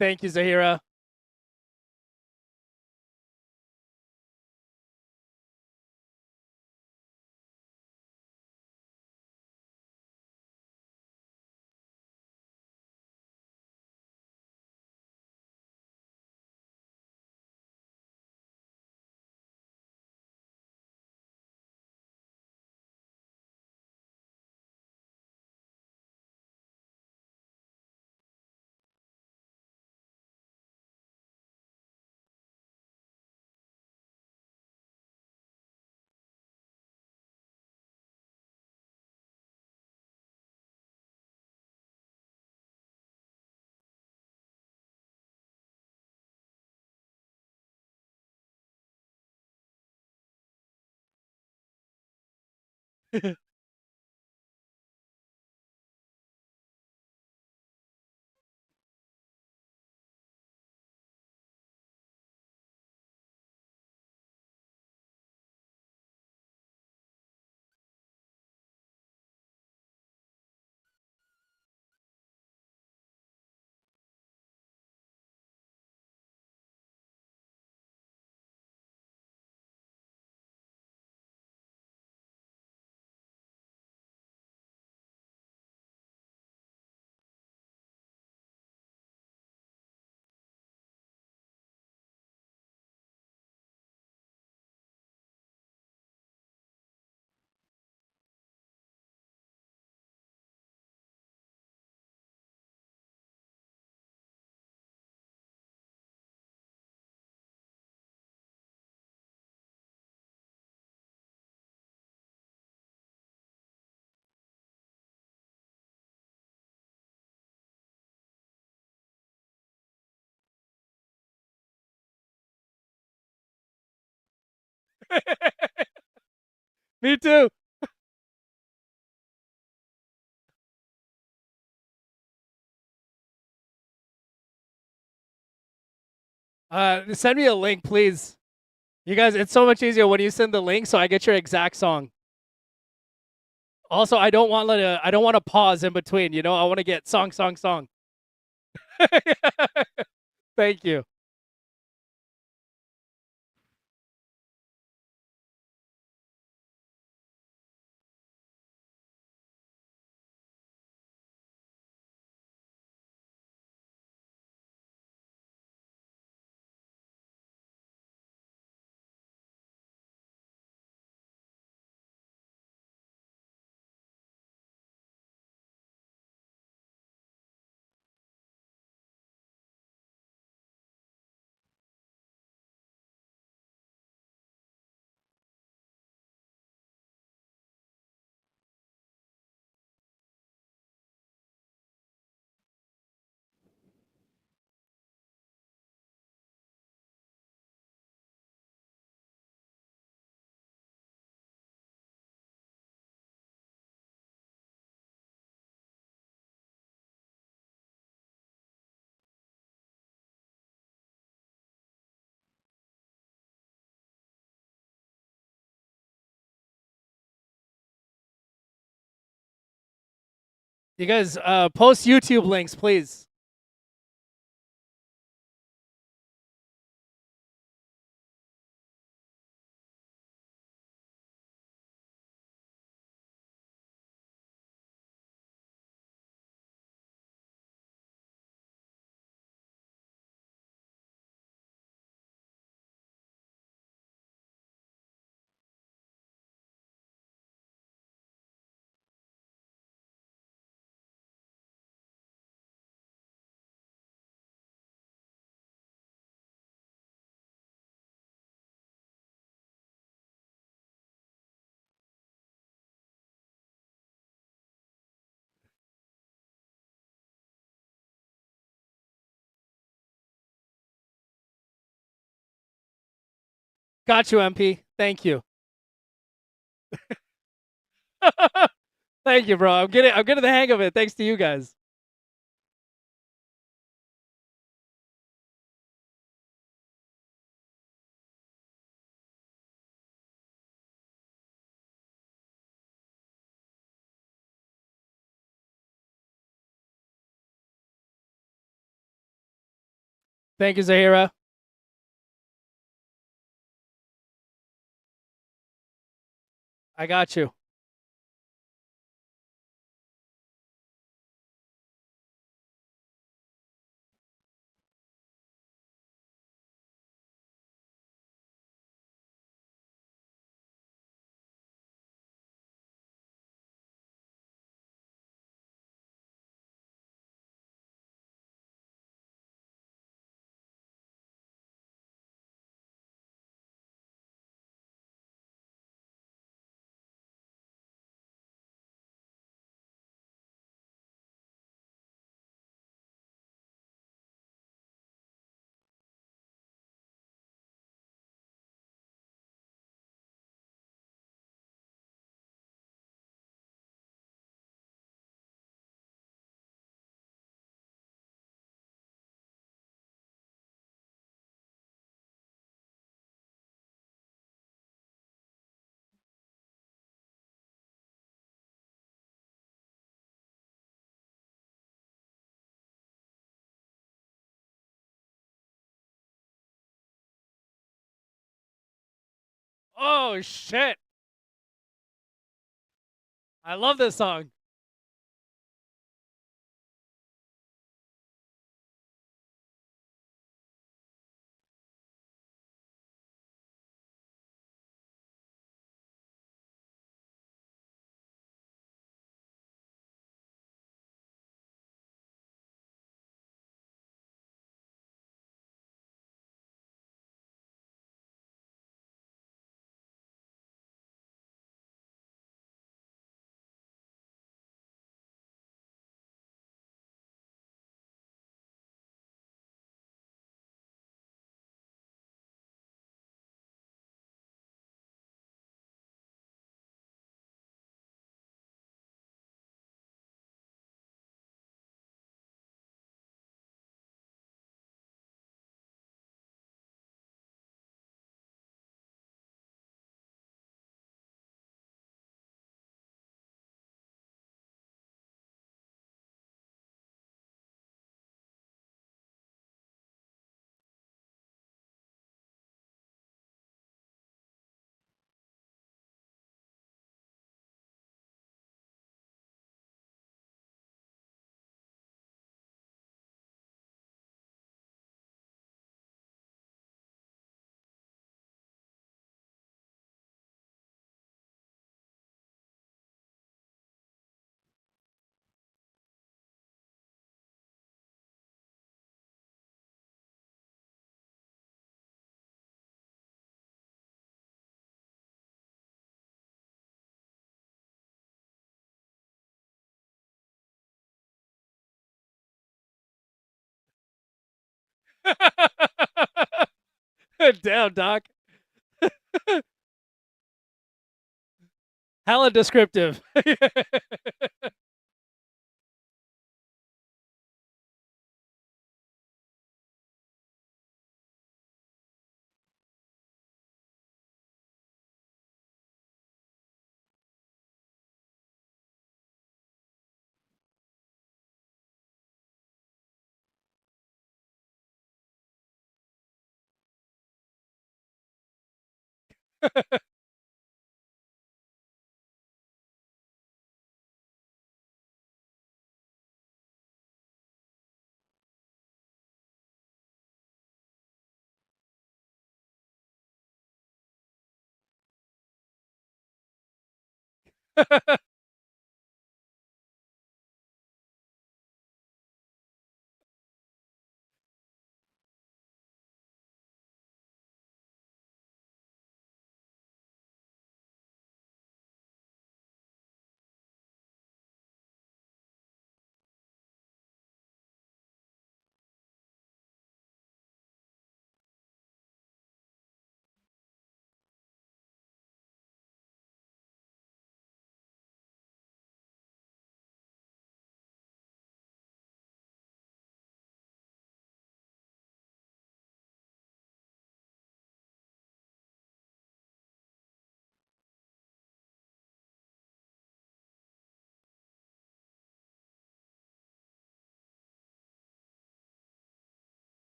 A: Thank you, Zahira. Me too. Send me a link, please. You guys, it's so much easier when you send the link, so I get your exact song. Also, I don't want to pause in between. You know, I want to get song, song, song. Thank you. You guys, post YouTube links, please. Got you, MP. Thank you. Thank you, bro. I'm getting the hang of it. Thanks to you guys. Thank you, Zahira. I got you. Oh shit! I love this song. Damn, Doc. Hella descriptive.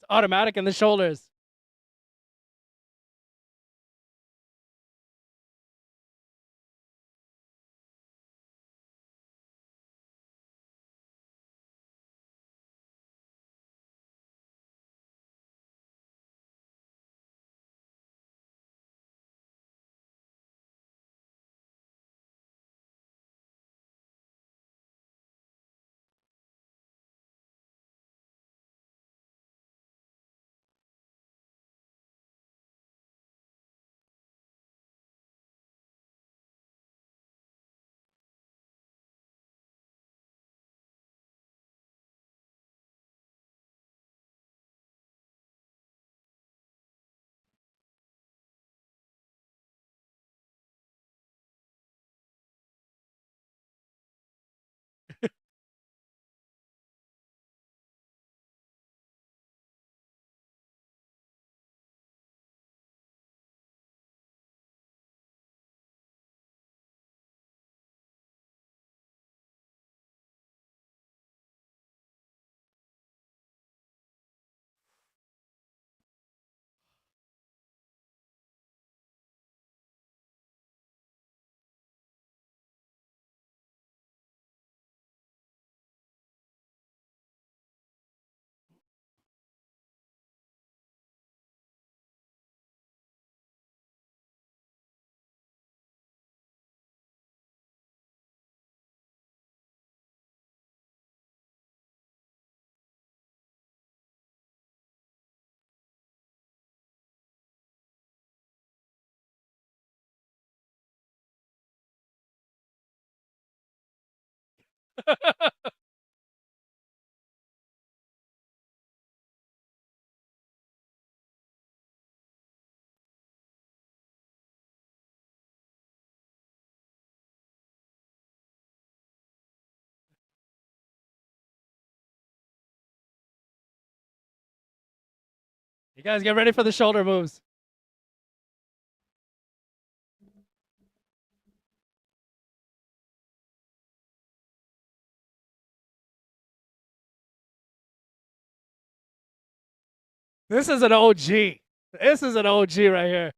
A: It's automatic in the shoulders. You guys get ready for the shoulder moves. This is an OG. This is an OG right here.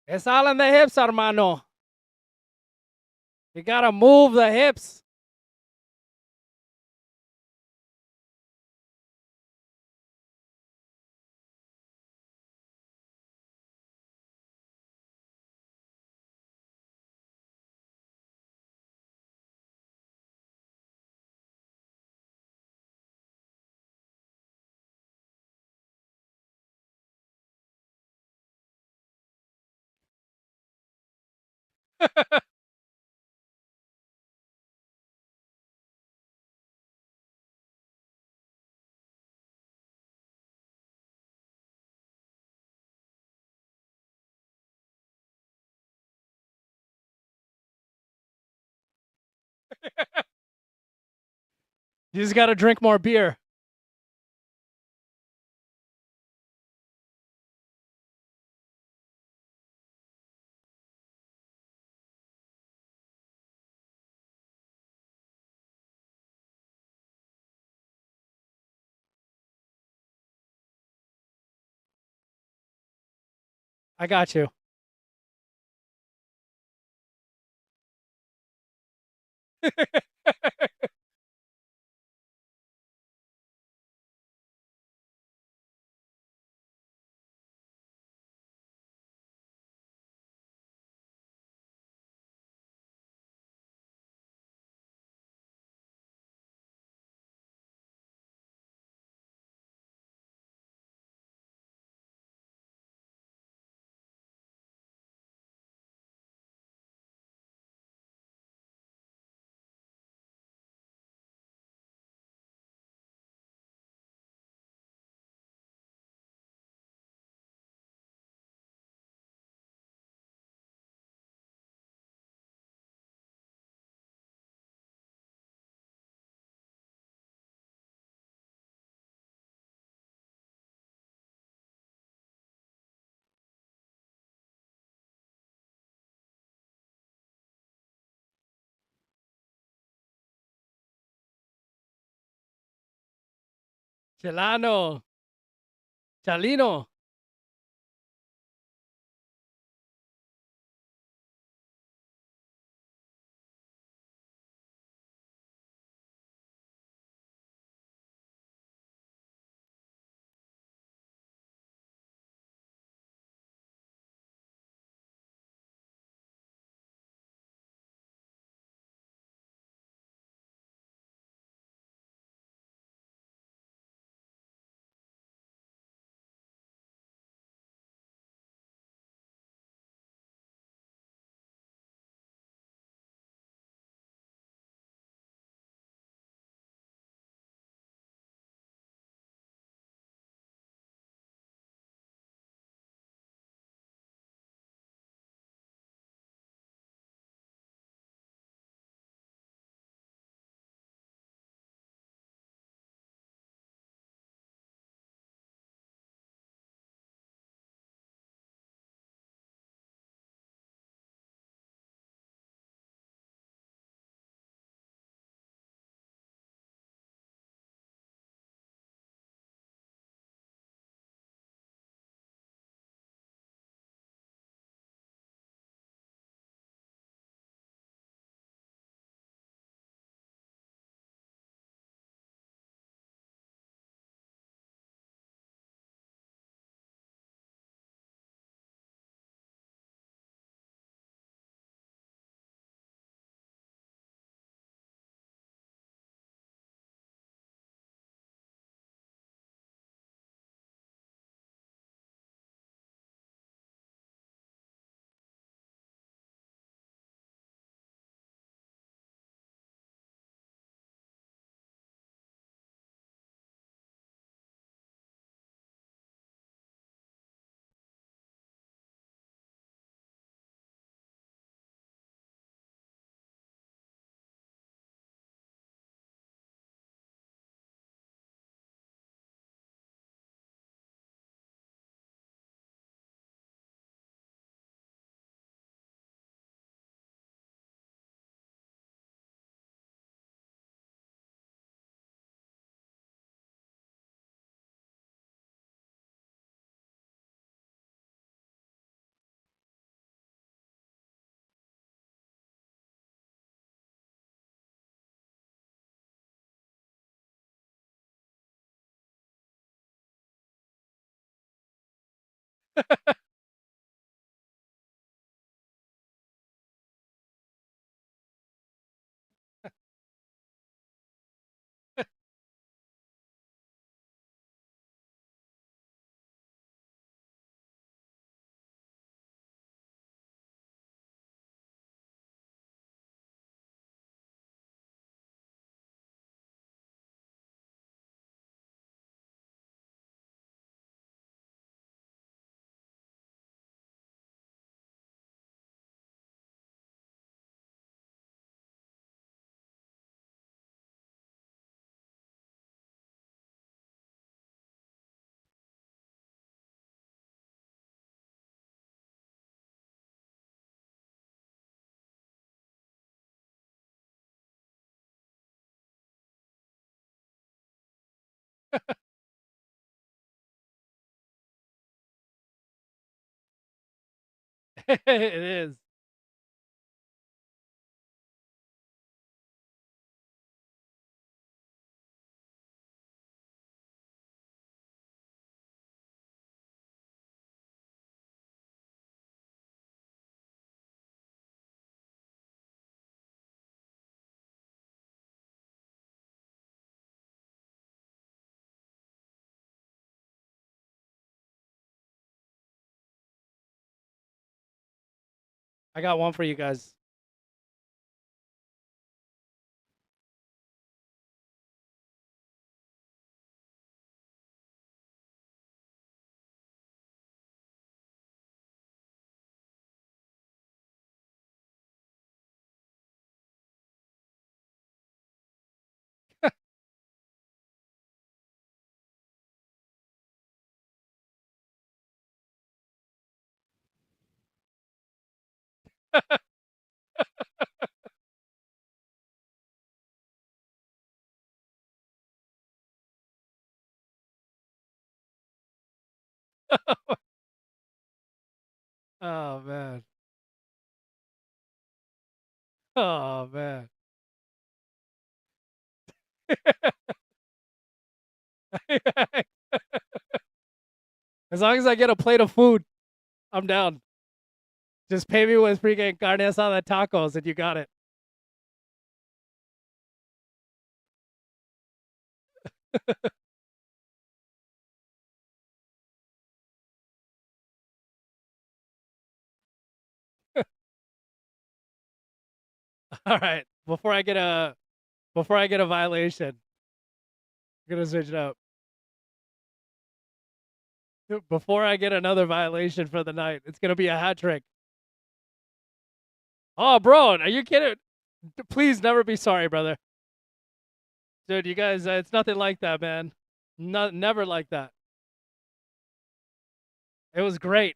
A: It's all in the hips, hermano. You gotta move the hips. You just got to drink more beer. I got you. Celano. Chalino. It is. I got one for you guys. Oh man. Oh man. As long as I get a plate of food, I'm down. Just pay me with freaking carne asada tacos and you got it. All right. Before I get a violation, I'm gonna switch it up. Before I get another violation for the night, it's gonna be a hat trick. Oh, bro, are you kidding? Please never be sorry, brother. Dude, you guys, it's nothing like that, man. Never like that. It was great.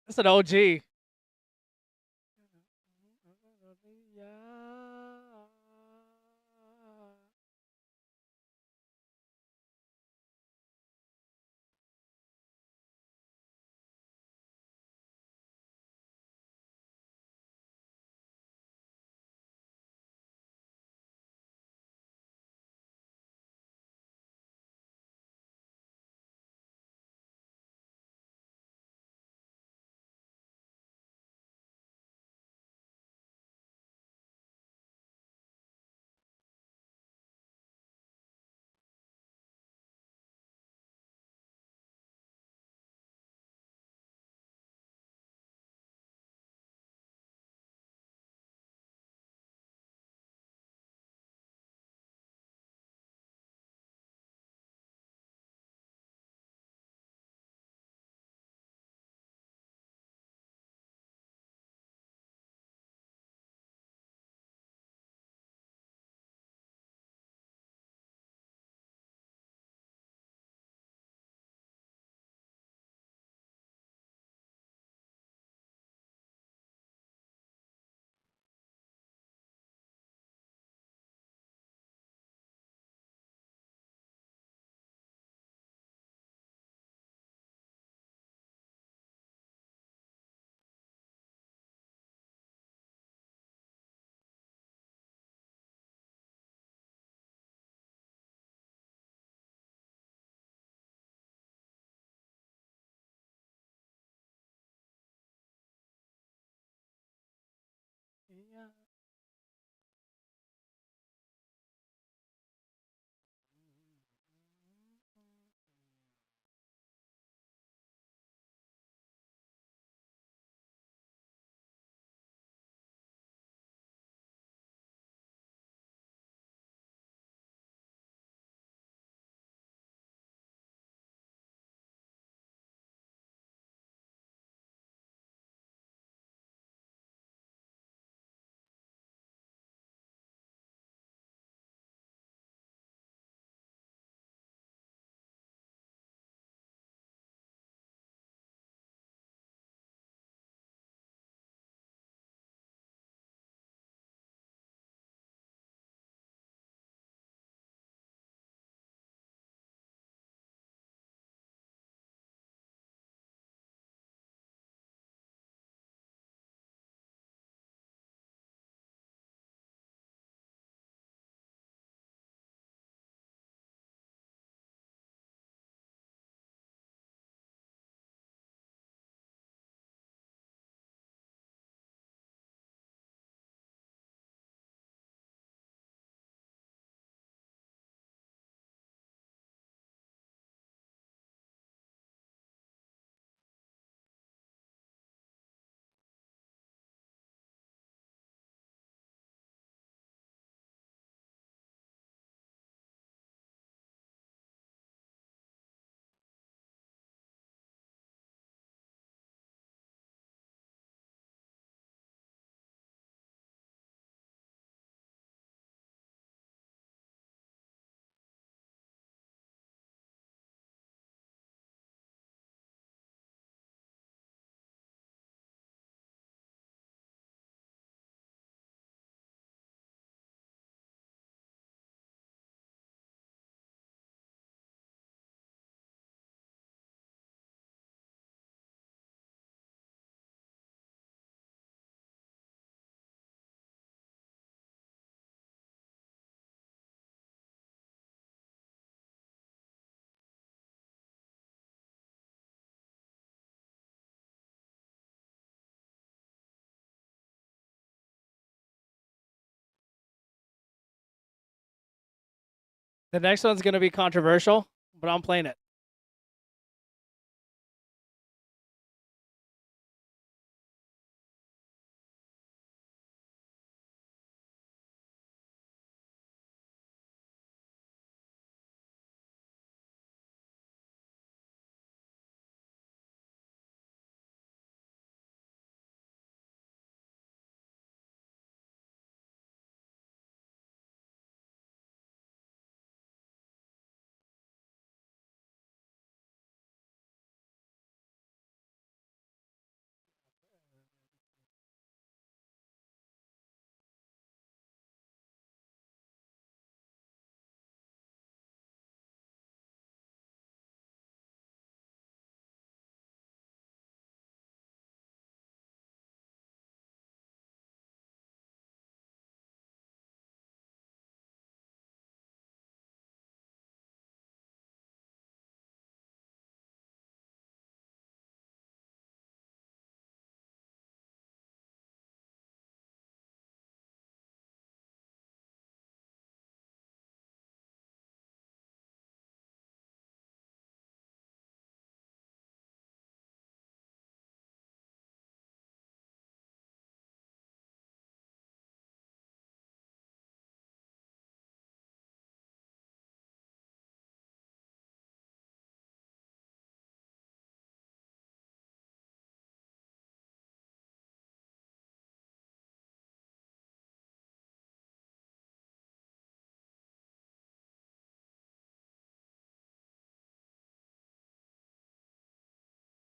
A: That's an OG. Yeah. The next one's gonna be controversial, but I'm playing it.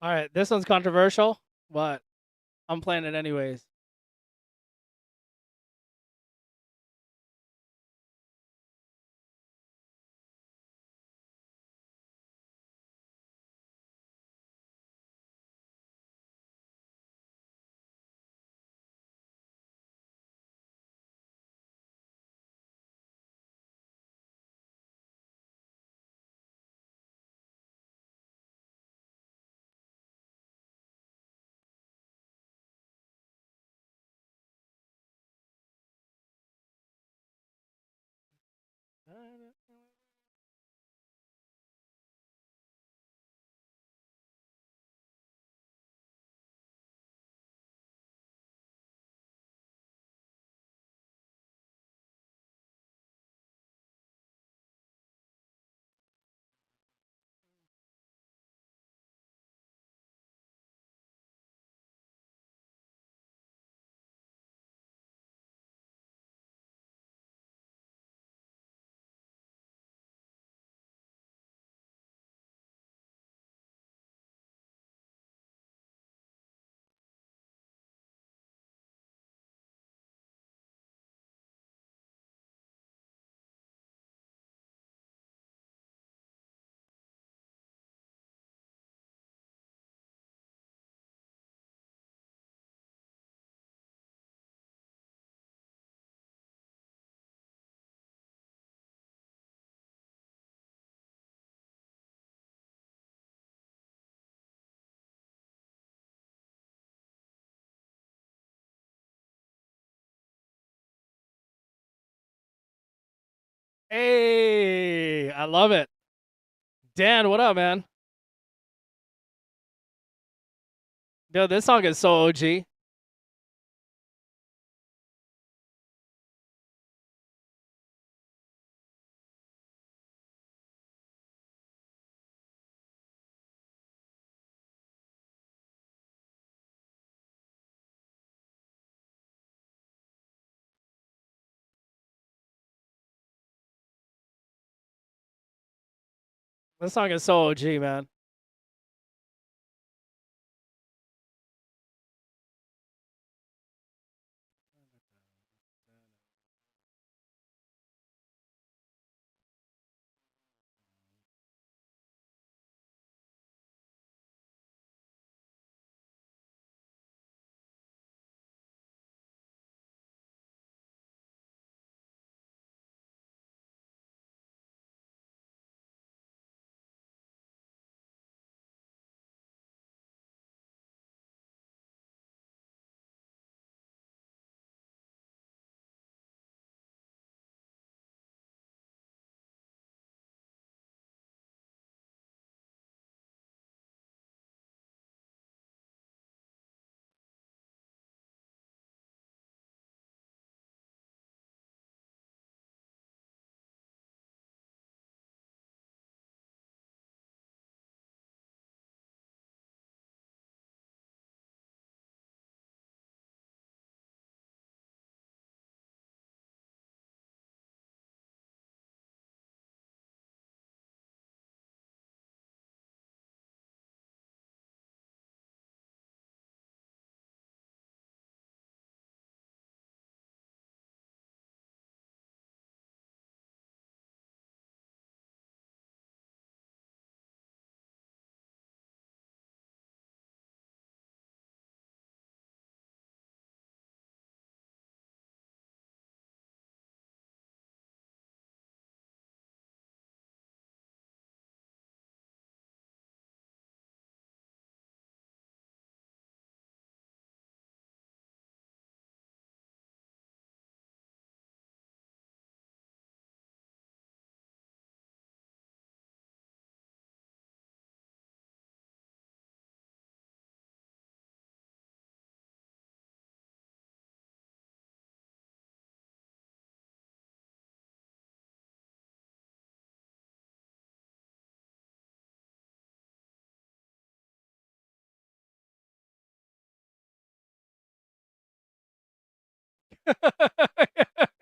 A: All right, this one's controversial, but I'm playing it anyways. Hey, I love it. Dan, what up, man? Yo, this song is so OG. This song is so OG, man.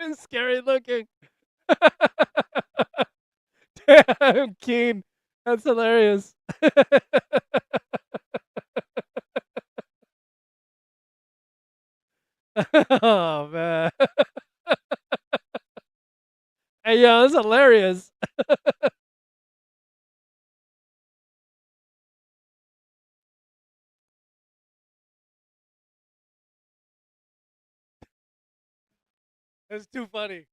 A: It's scary looking. Damn, Keen. That's hilarious. Oh man. Hey yo, that's hilarious. That's too funny.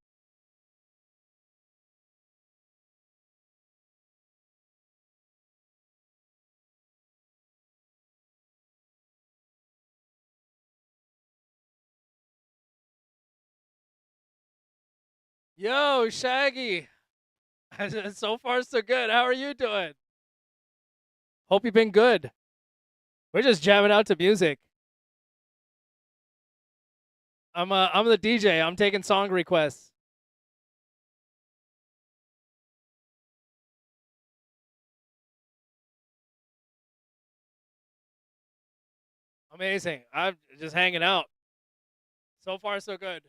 A: Yo, Shaggy. So far so good. How are you doing? Hope you've been good. We're just jamming out to music. I'm the DJ. I'm taking song requests. Amazing. I'm just hanging out. So far so good.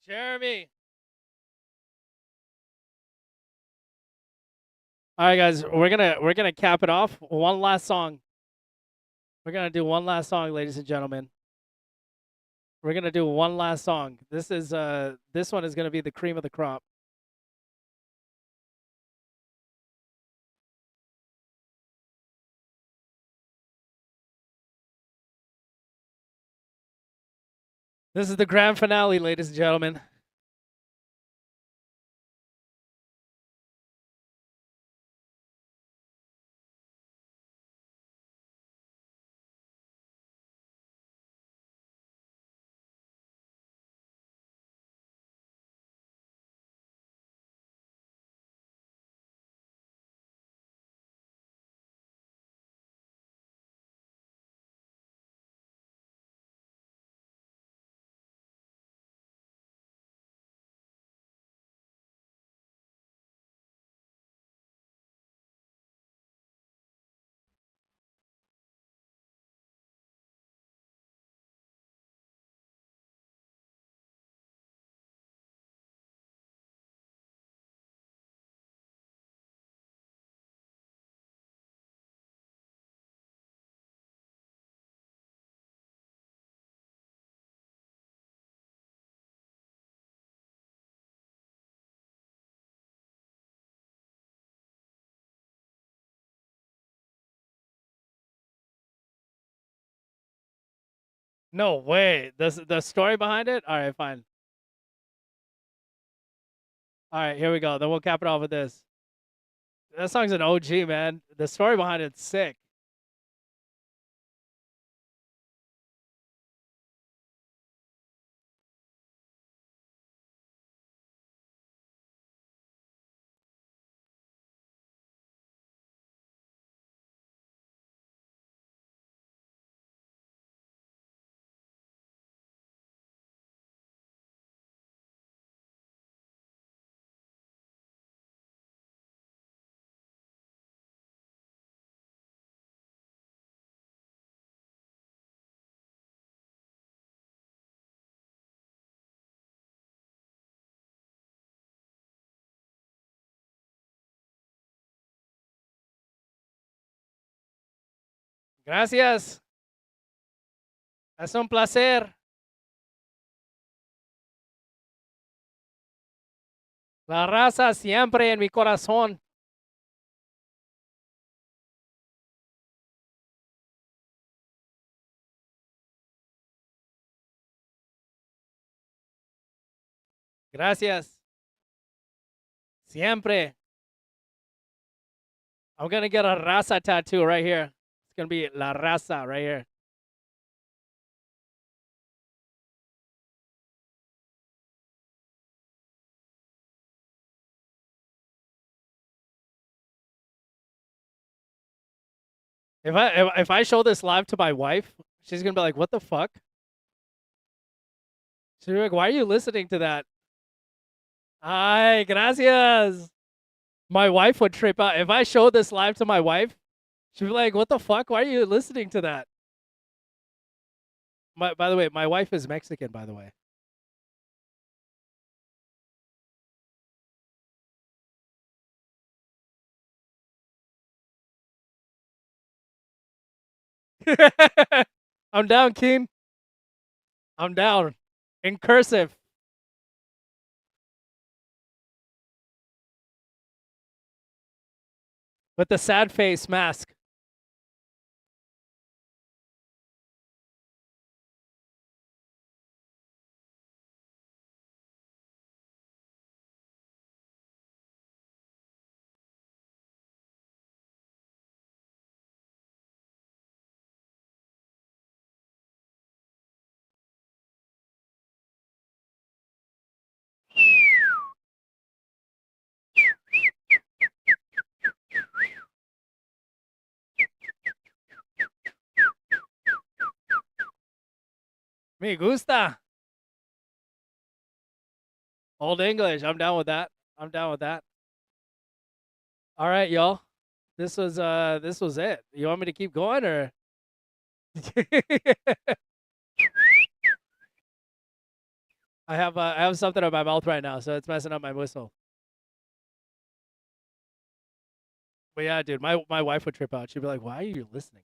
A: Jeremy. All right, guys, we're gonna cap it off. One last song. We're gonna do one last song, ladies and gentlemen. We're gonna do one last song. This one is gonna be the cream of the crop. This is the grand finale, ladies and gentlemen. No way. The story behind it? All right, fine. All right, here we go. Then we'll cap it off with this. That song's an OG, man. The story behind it's sick. Gracias. Es un placer. La raza siempre en mi corazón. Gracias. Siempre. I'm gonna get a raza tattoo right here. It's gonna be La Raza right here. If I show this live to my wife, she's gonna be like, "What the fuck?" She's like, "Why are you listening to that?" Ay, gracias. My wife would trip out if I showed this live to my wife. She'd be like, "What the fuck? Why are you listening to that?" By the way, my wife is Mexican. By the way. I'm down, Keen. I'm down. In cursive. With the sad face mask. Me gusta. Old English. I'm down with that. I'm down with that. All right, y'all. This was it. You want me to keep going or I have something in my mouth right now, so it's messing up my whistle. But yeah, dude, my wife would trip out. She'd be like, "Why are you listening?"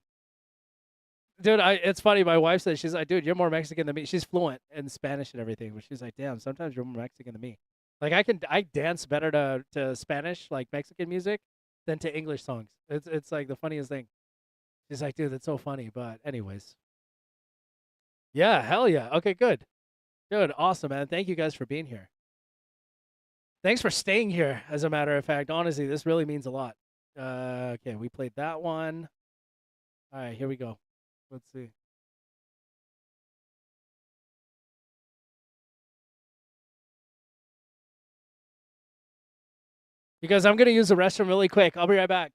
A: Dude, it's funny. My wife says she's like, "Dude, you're more Mexican than me." She's fluent in Spanish and everything, but she's like, "Damn, sometimes you're more Mexican than me." Like I dance better to Spanish like Mexican music than to English songs. It's like the funniest thing. She's like, "Dude, that's so funny." But anyways, yeah, hell yeah. Okay, good, dude, awesome, man. Thank you guys for being here. Thanks for staying here. As a matter of fact, honestly, this really means a lot. Okay, we played that one. All right, here we go. Let's see. Because I'm gonna use the restroom really quick. I'll be right back.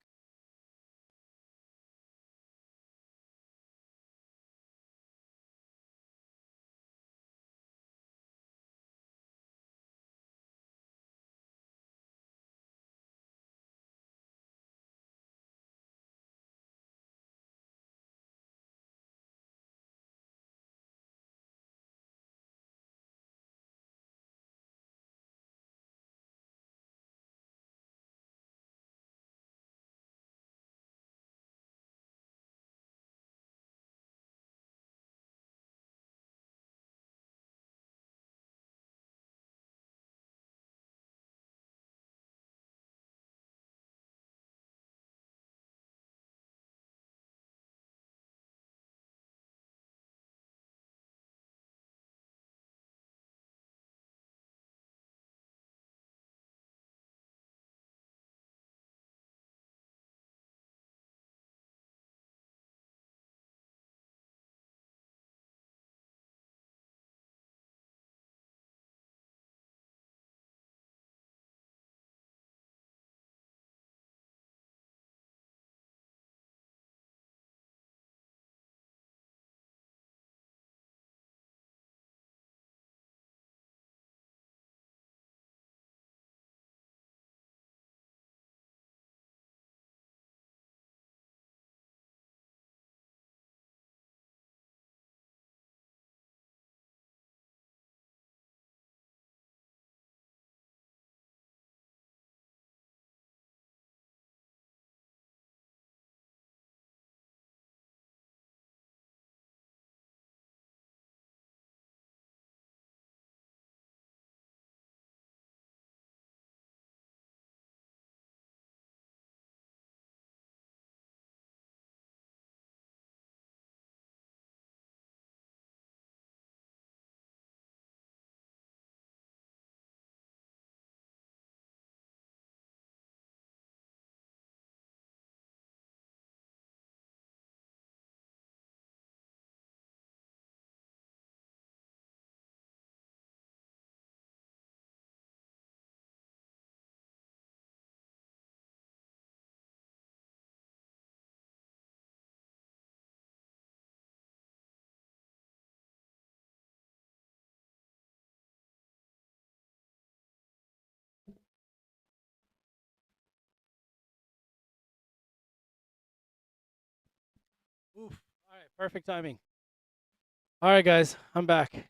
A: Oof. All right, perfect timing. All right, guys, I'm back.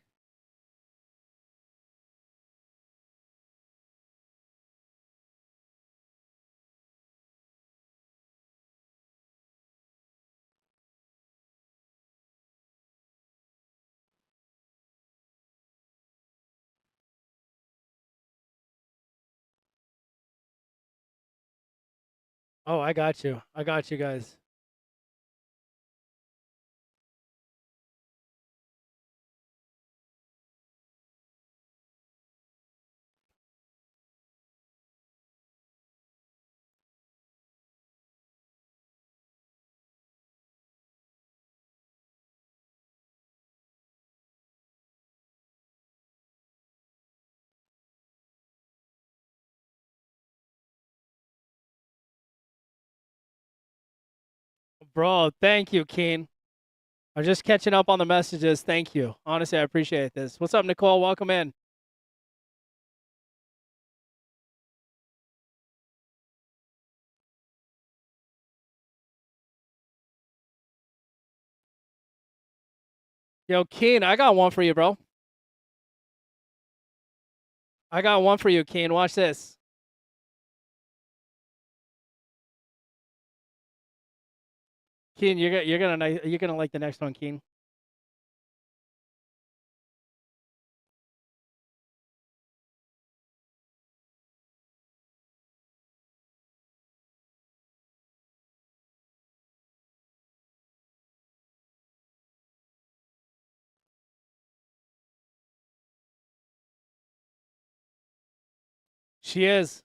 A: Oh, I got you. I got you guys. Bro, thank you, Keen. I'm just catching up on the messages. Thank you. Honestly, I appreciate this. What's up, Nicole? Welcome in. Yo, Keen, I got one for you, bro. I got one for you, Keen. Watch this. Keen, you're gonna like the next one, Keen. She is.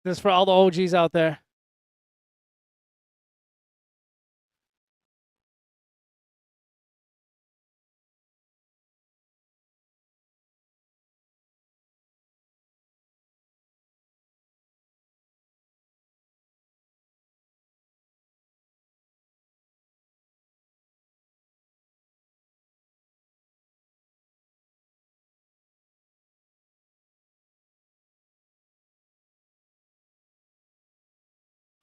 A: This is for all the OGs out there.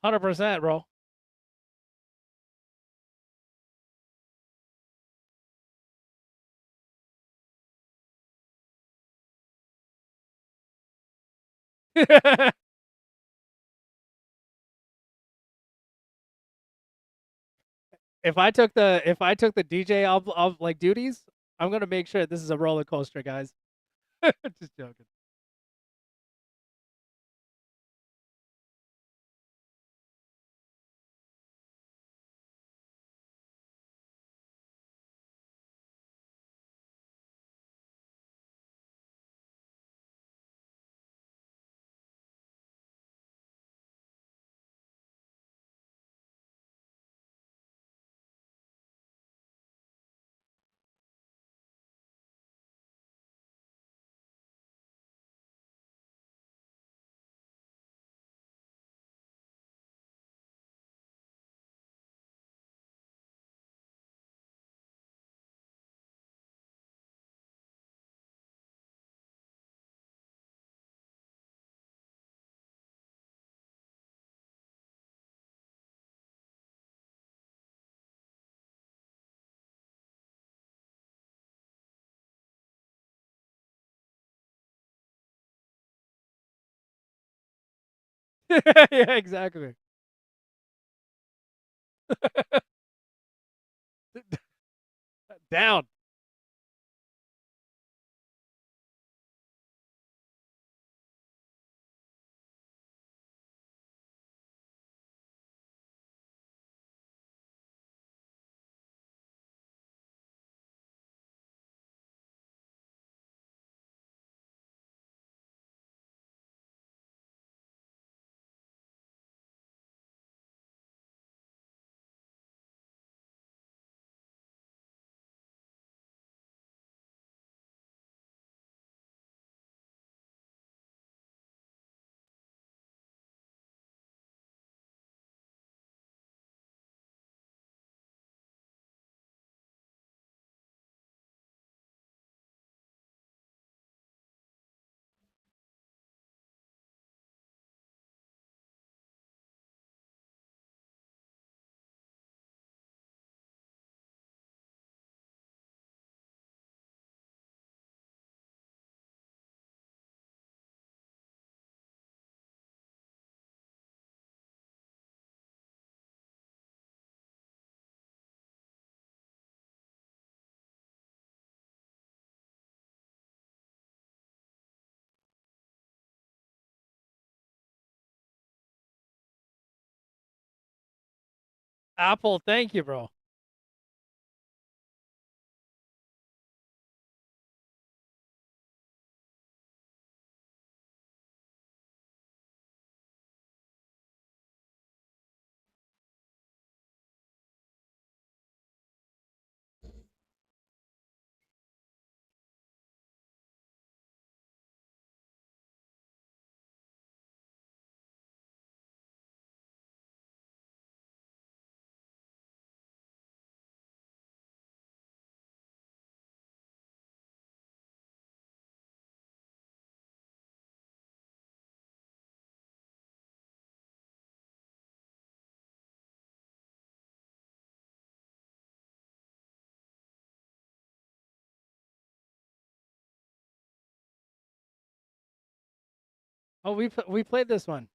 A: %, bro. If I took the DJ of like duties, I'm gonna make sure this is a roller coaster, guys. Just joking. Yeah, exactly. Down. Apple, thank you, bro. Oh, we played this one.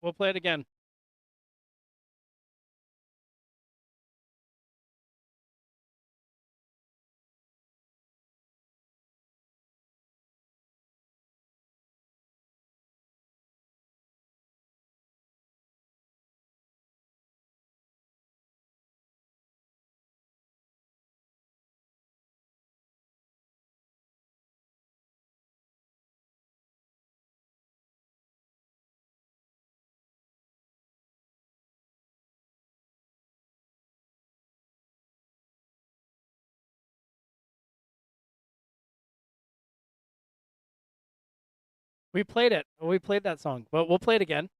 A: We'll play it again. We played it. We played that song, but we'll play it again.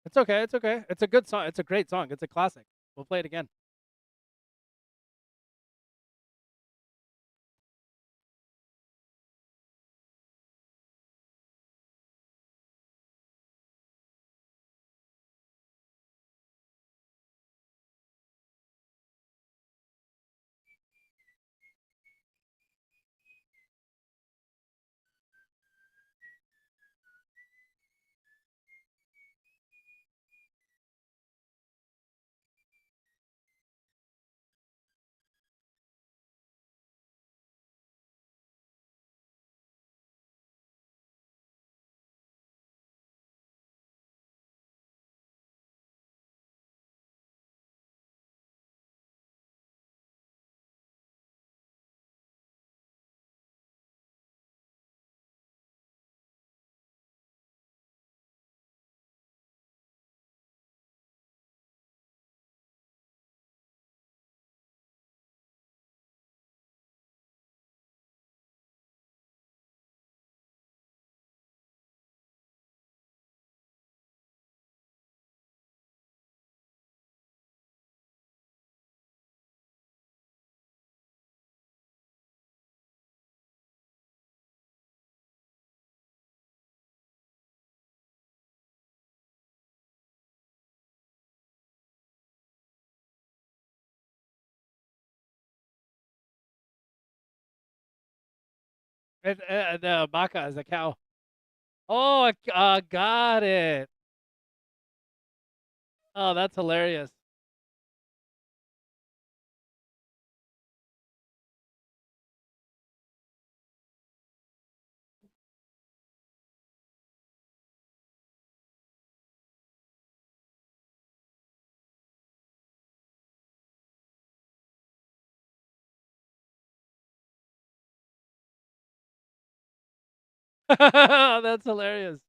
A: It's okay. It's okay. It's a good song. It's a great song. It's a classic. We'll play it again. The vaca is the cow. Oh, got it. Oh, that's hilarious. That's hilarious.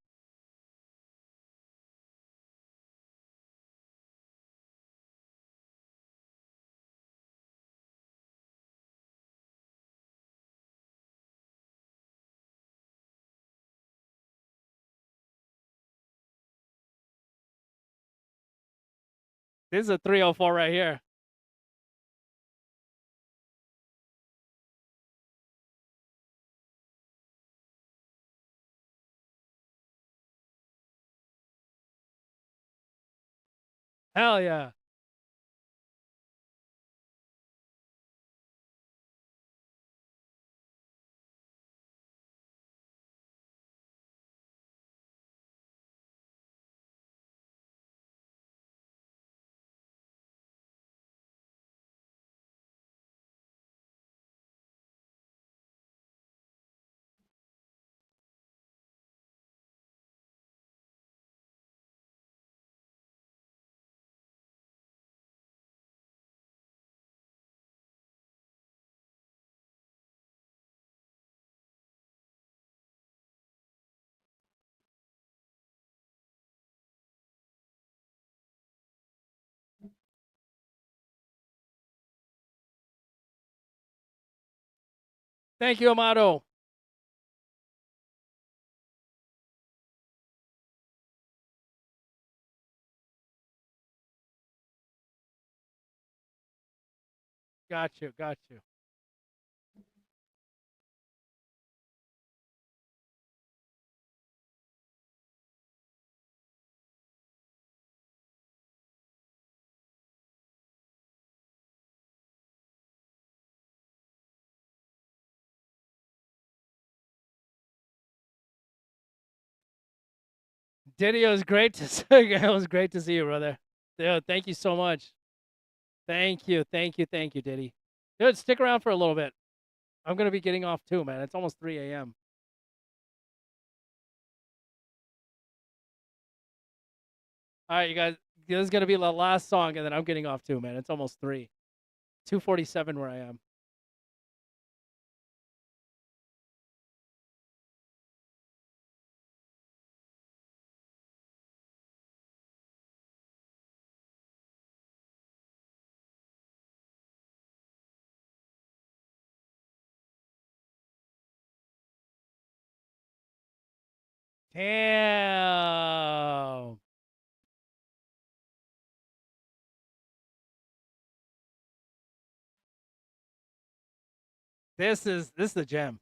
A: This is a 304 right here. Hell yeah. Thank you, Amado. Got you. Got you. Diddy, it was great to see. It was great to see you, brother. Dude, thank you so much. Thank you. Thank you. Thank you, Diddy. Dude, stick around for a little bit. I'm gonna be getting off too, man. It's almost 3 a.m. All right, you guys. This is gonna be the last song, and then I'm getting off too, man. It's almost 3. 2:47 where I am. Damn. This is the gem.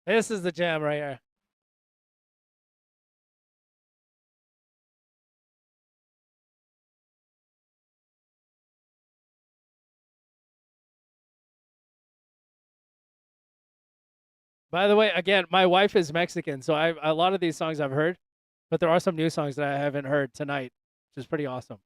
A: This is the gem right here. By the way, again, my wife is Mexican, so I a lot of these songs I've heard, but there are some new songs that I haven't heard tonight, which is pretty awesome.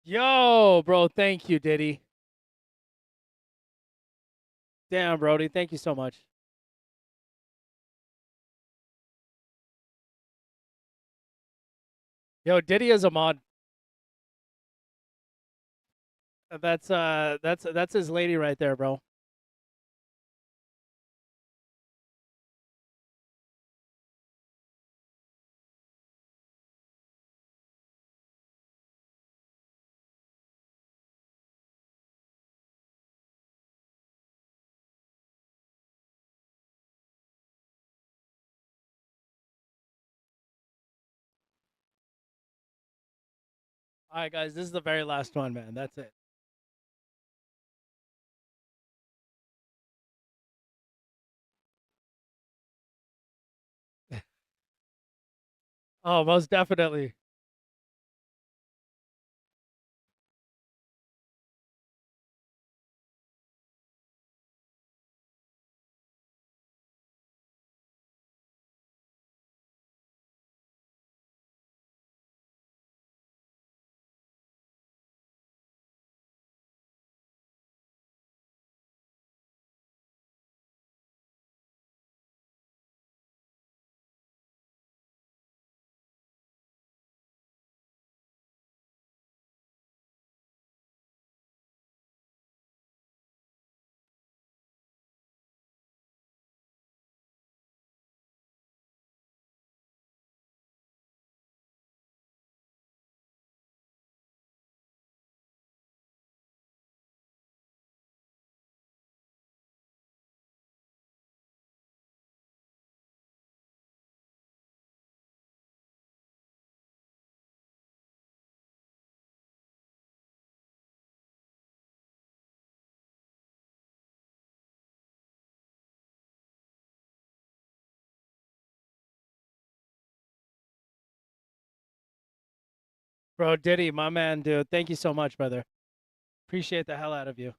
A: Yo, bro, thank you, Diddy. Damn, Brody, thank you so much. Yo, Diddy is a mod. That's his lady right there, bro. All right, guys, this is the very last one, man. That's it. Oh, most definitely. Bro, Diddy, my man, dude. Thank you so much, brother. Appreciate the hell out of you.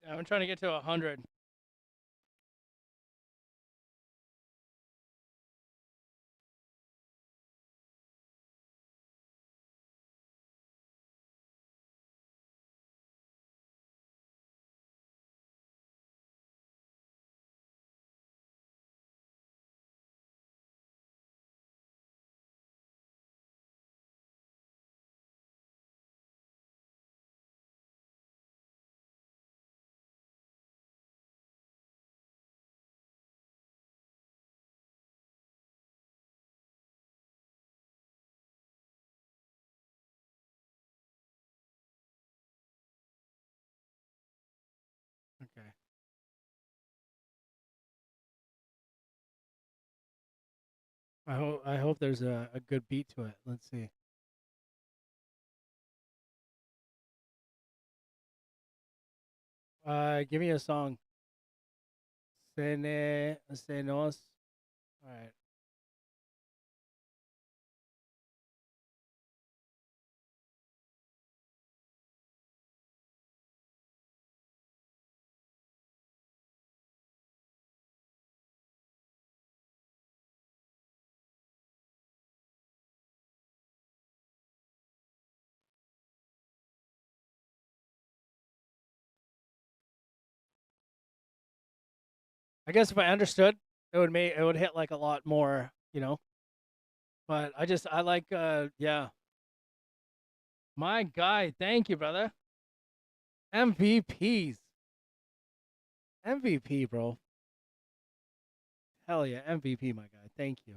A: Yeah, I'm trying to get to 100. I hope there's a good beat to it. Let's see. Give me a song. Senos. All right. I guess if I understood, it would hit like a lot more, you know. But I like yeah. My guy, thank you, brother. MVPs. MVP, bro. Hell yeah, MVP, my guy. Thank you.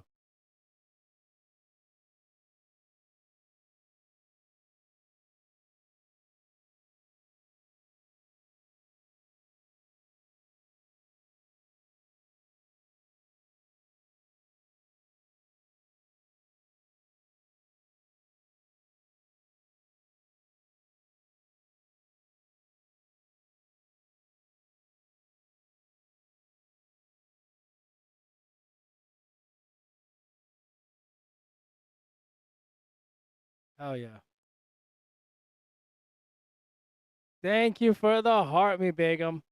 A: Hell yeah. Thank you for the heart, me Begum.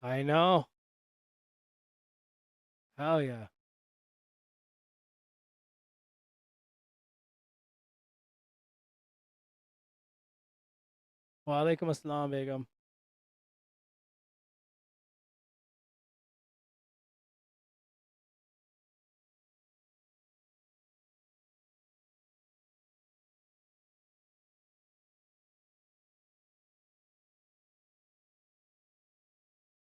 A: I know. Hell yeah. Wa alaikum assalam, Begum.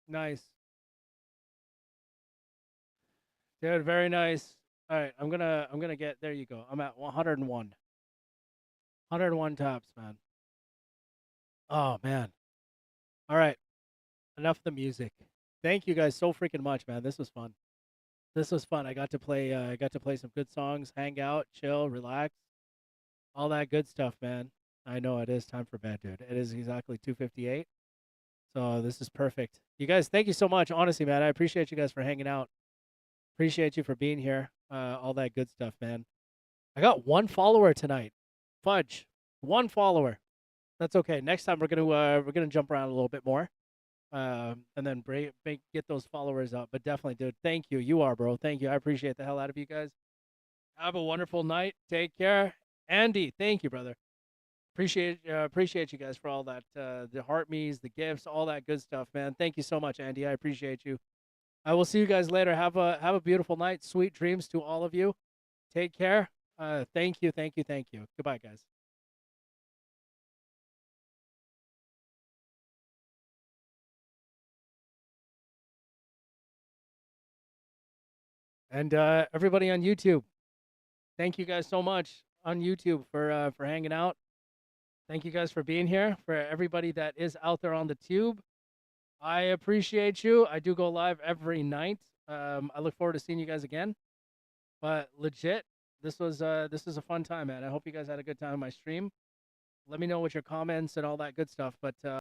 A: Nice. Dude, very nice. All right, I'm gonna get there you go. I'm at 101. 101 tops, man. Oh man. All right. Enough of the music. Thank you guys so freaking much, man. This was fun. This was fun. I got to play some good songs, hang out, chill, relax, all that good stuff, man. I know it is time for bed, dude. It is exactly 2:58. So this is perfect. You guys, thank you so much. Honestly, man, I appreciate you guys for hanging out. Appreciate you for being here. All that good stuff, man. I got one follower tonight. Fudge. One follower. That's okay. Next time we're gonna jump around a little bit more. And then get those followers up. But definitely, dude, thank you. You are, bro. Thank you. I appreciate the hell out of you guys. Have a wonderful night. Take care. Andy, thank you, brother. Appreciate you guys for all that, the heart me's, the gifts, all that good stuff, man. Thank you so much, Andy. I appreciate you. I will see you guys later. Have a beautiful night. Sweet dreams to all of you. Take care. Thank you, thank you, thank you. Goodbye, guys. And everybody on YouTube, thank you guys so much on YouTube for hanging out. Thank you guys for being here. For everybody that is out there on the tube, I appreciate you. I do go live every night. I look forward to seeing you guys again. But legit, this was a fun time, man. I hope you guys had a good time on my stream. Let me know what your comments and all that good stuff. But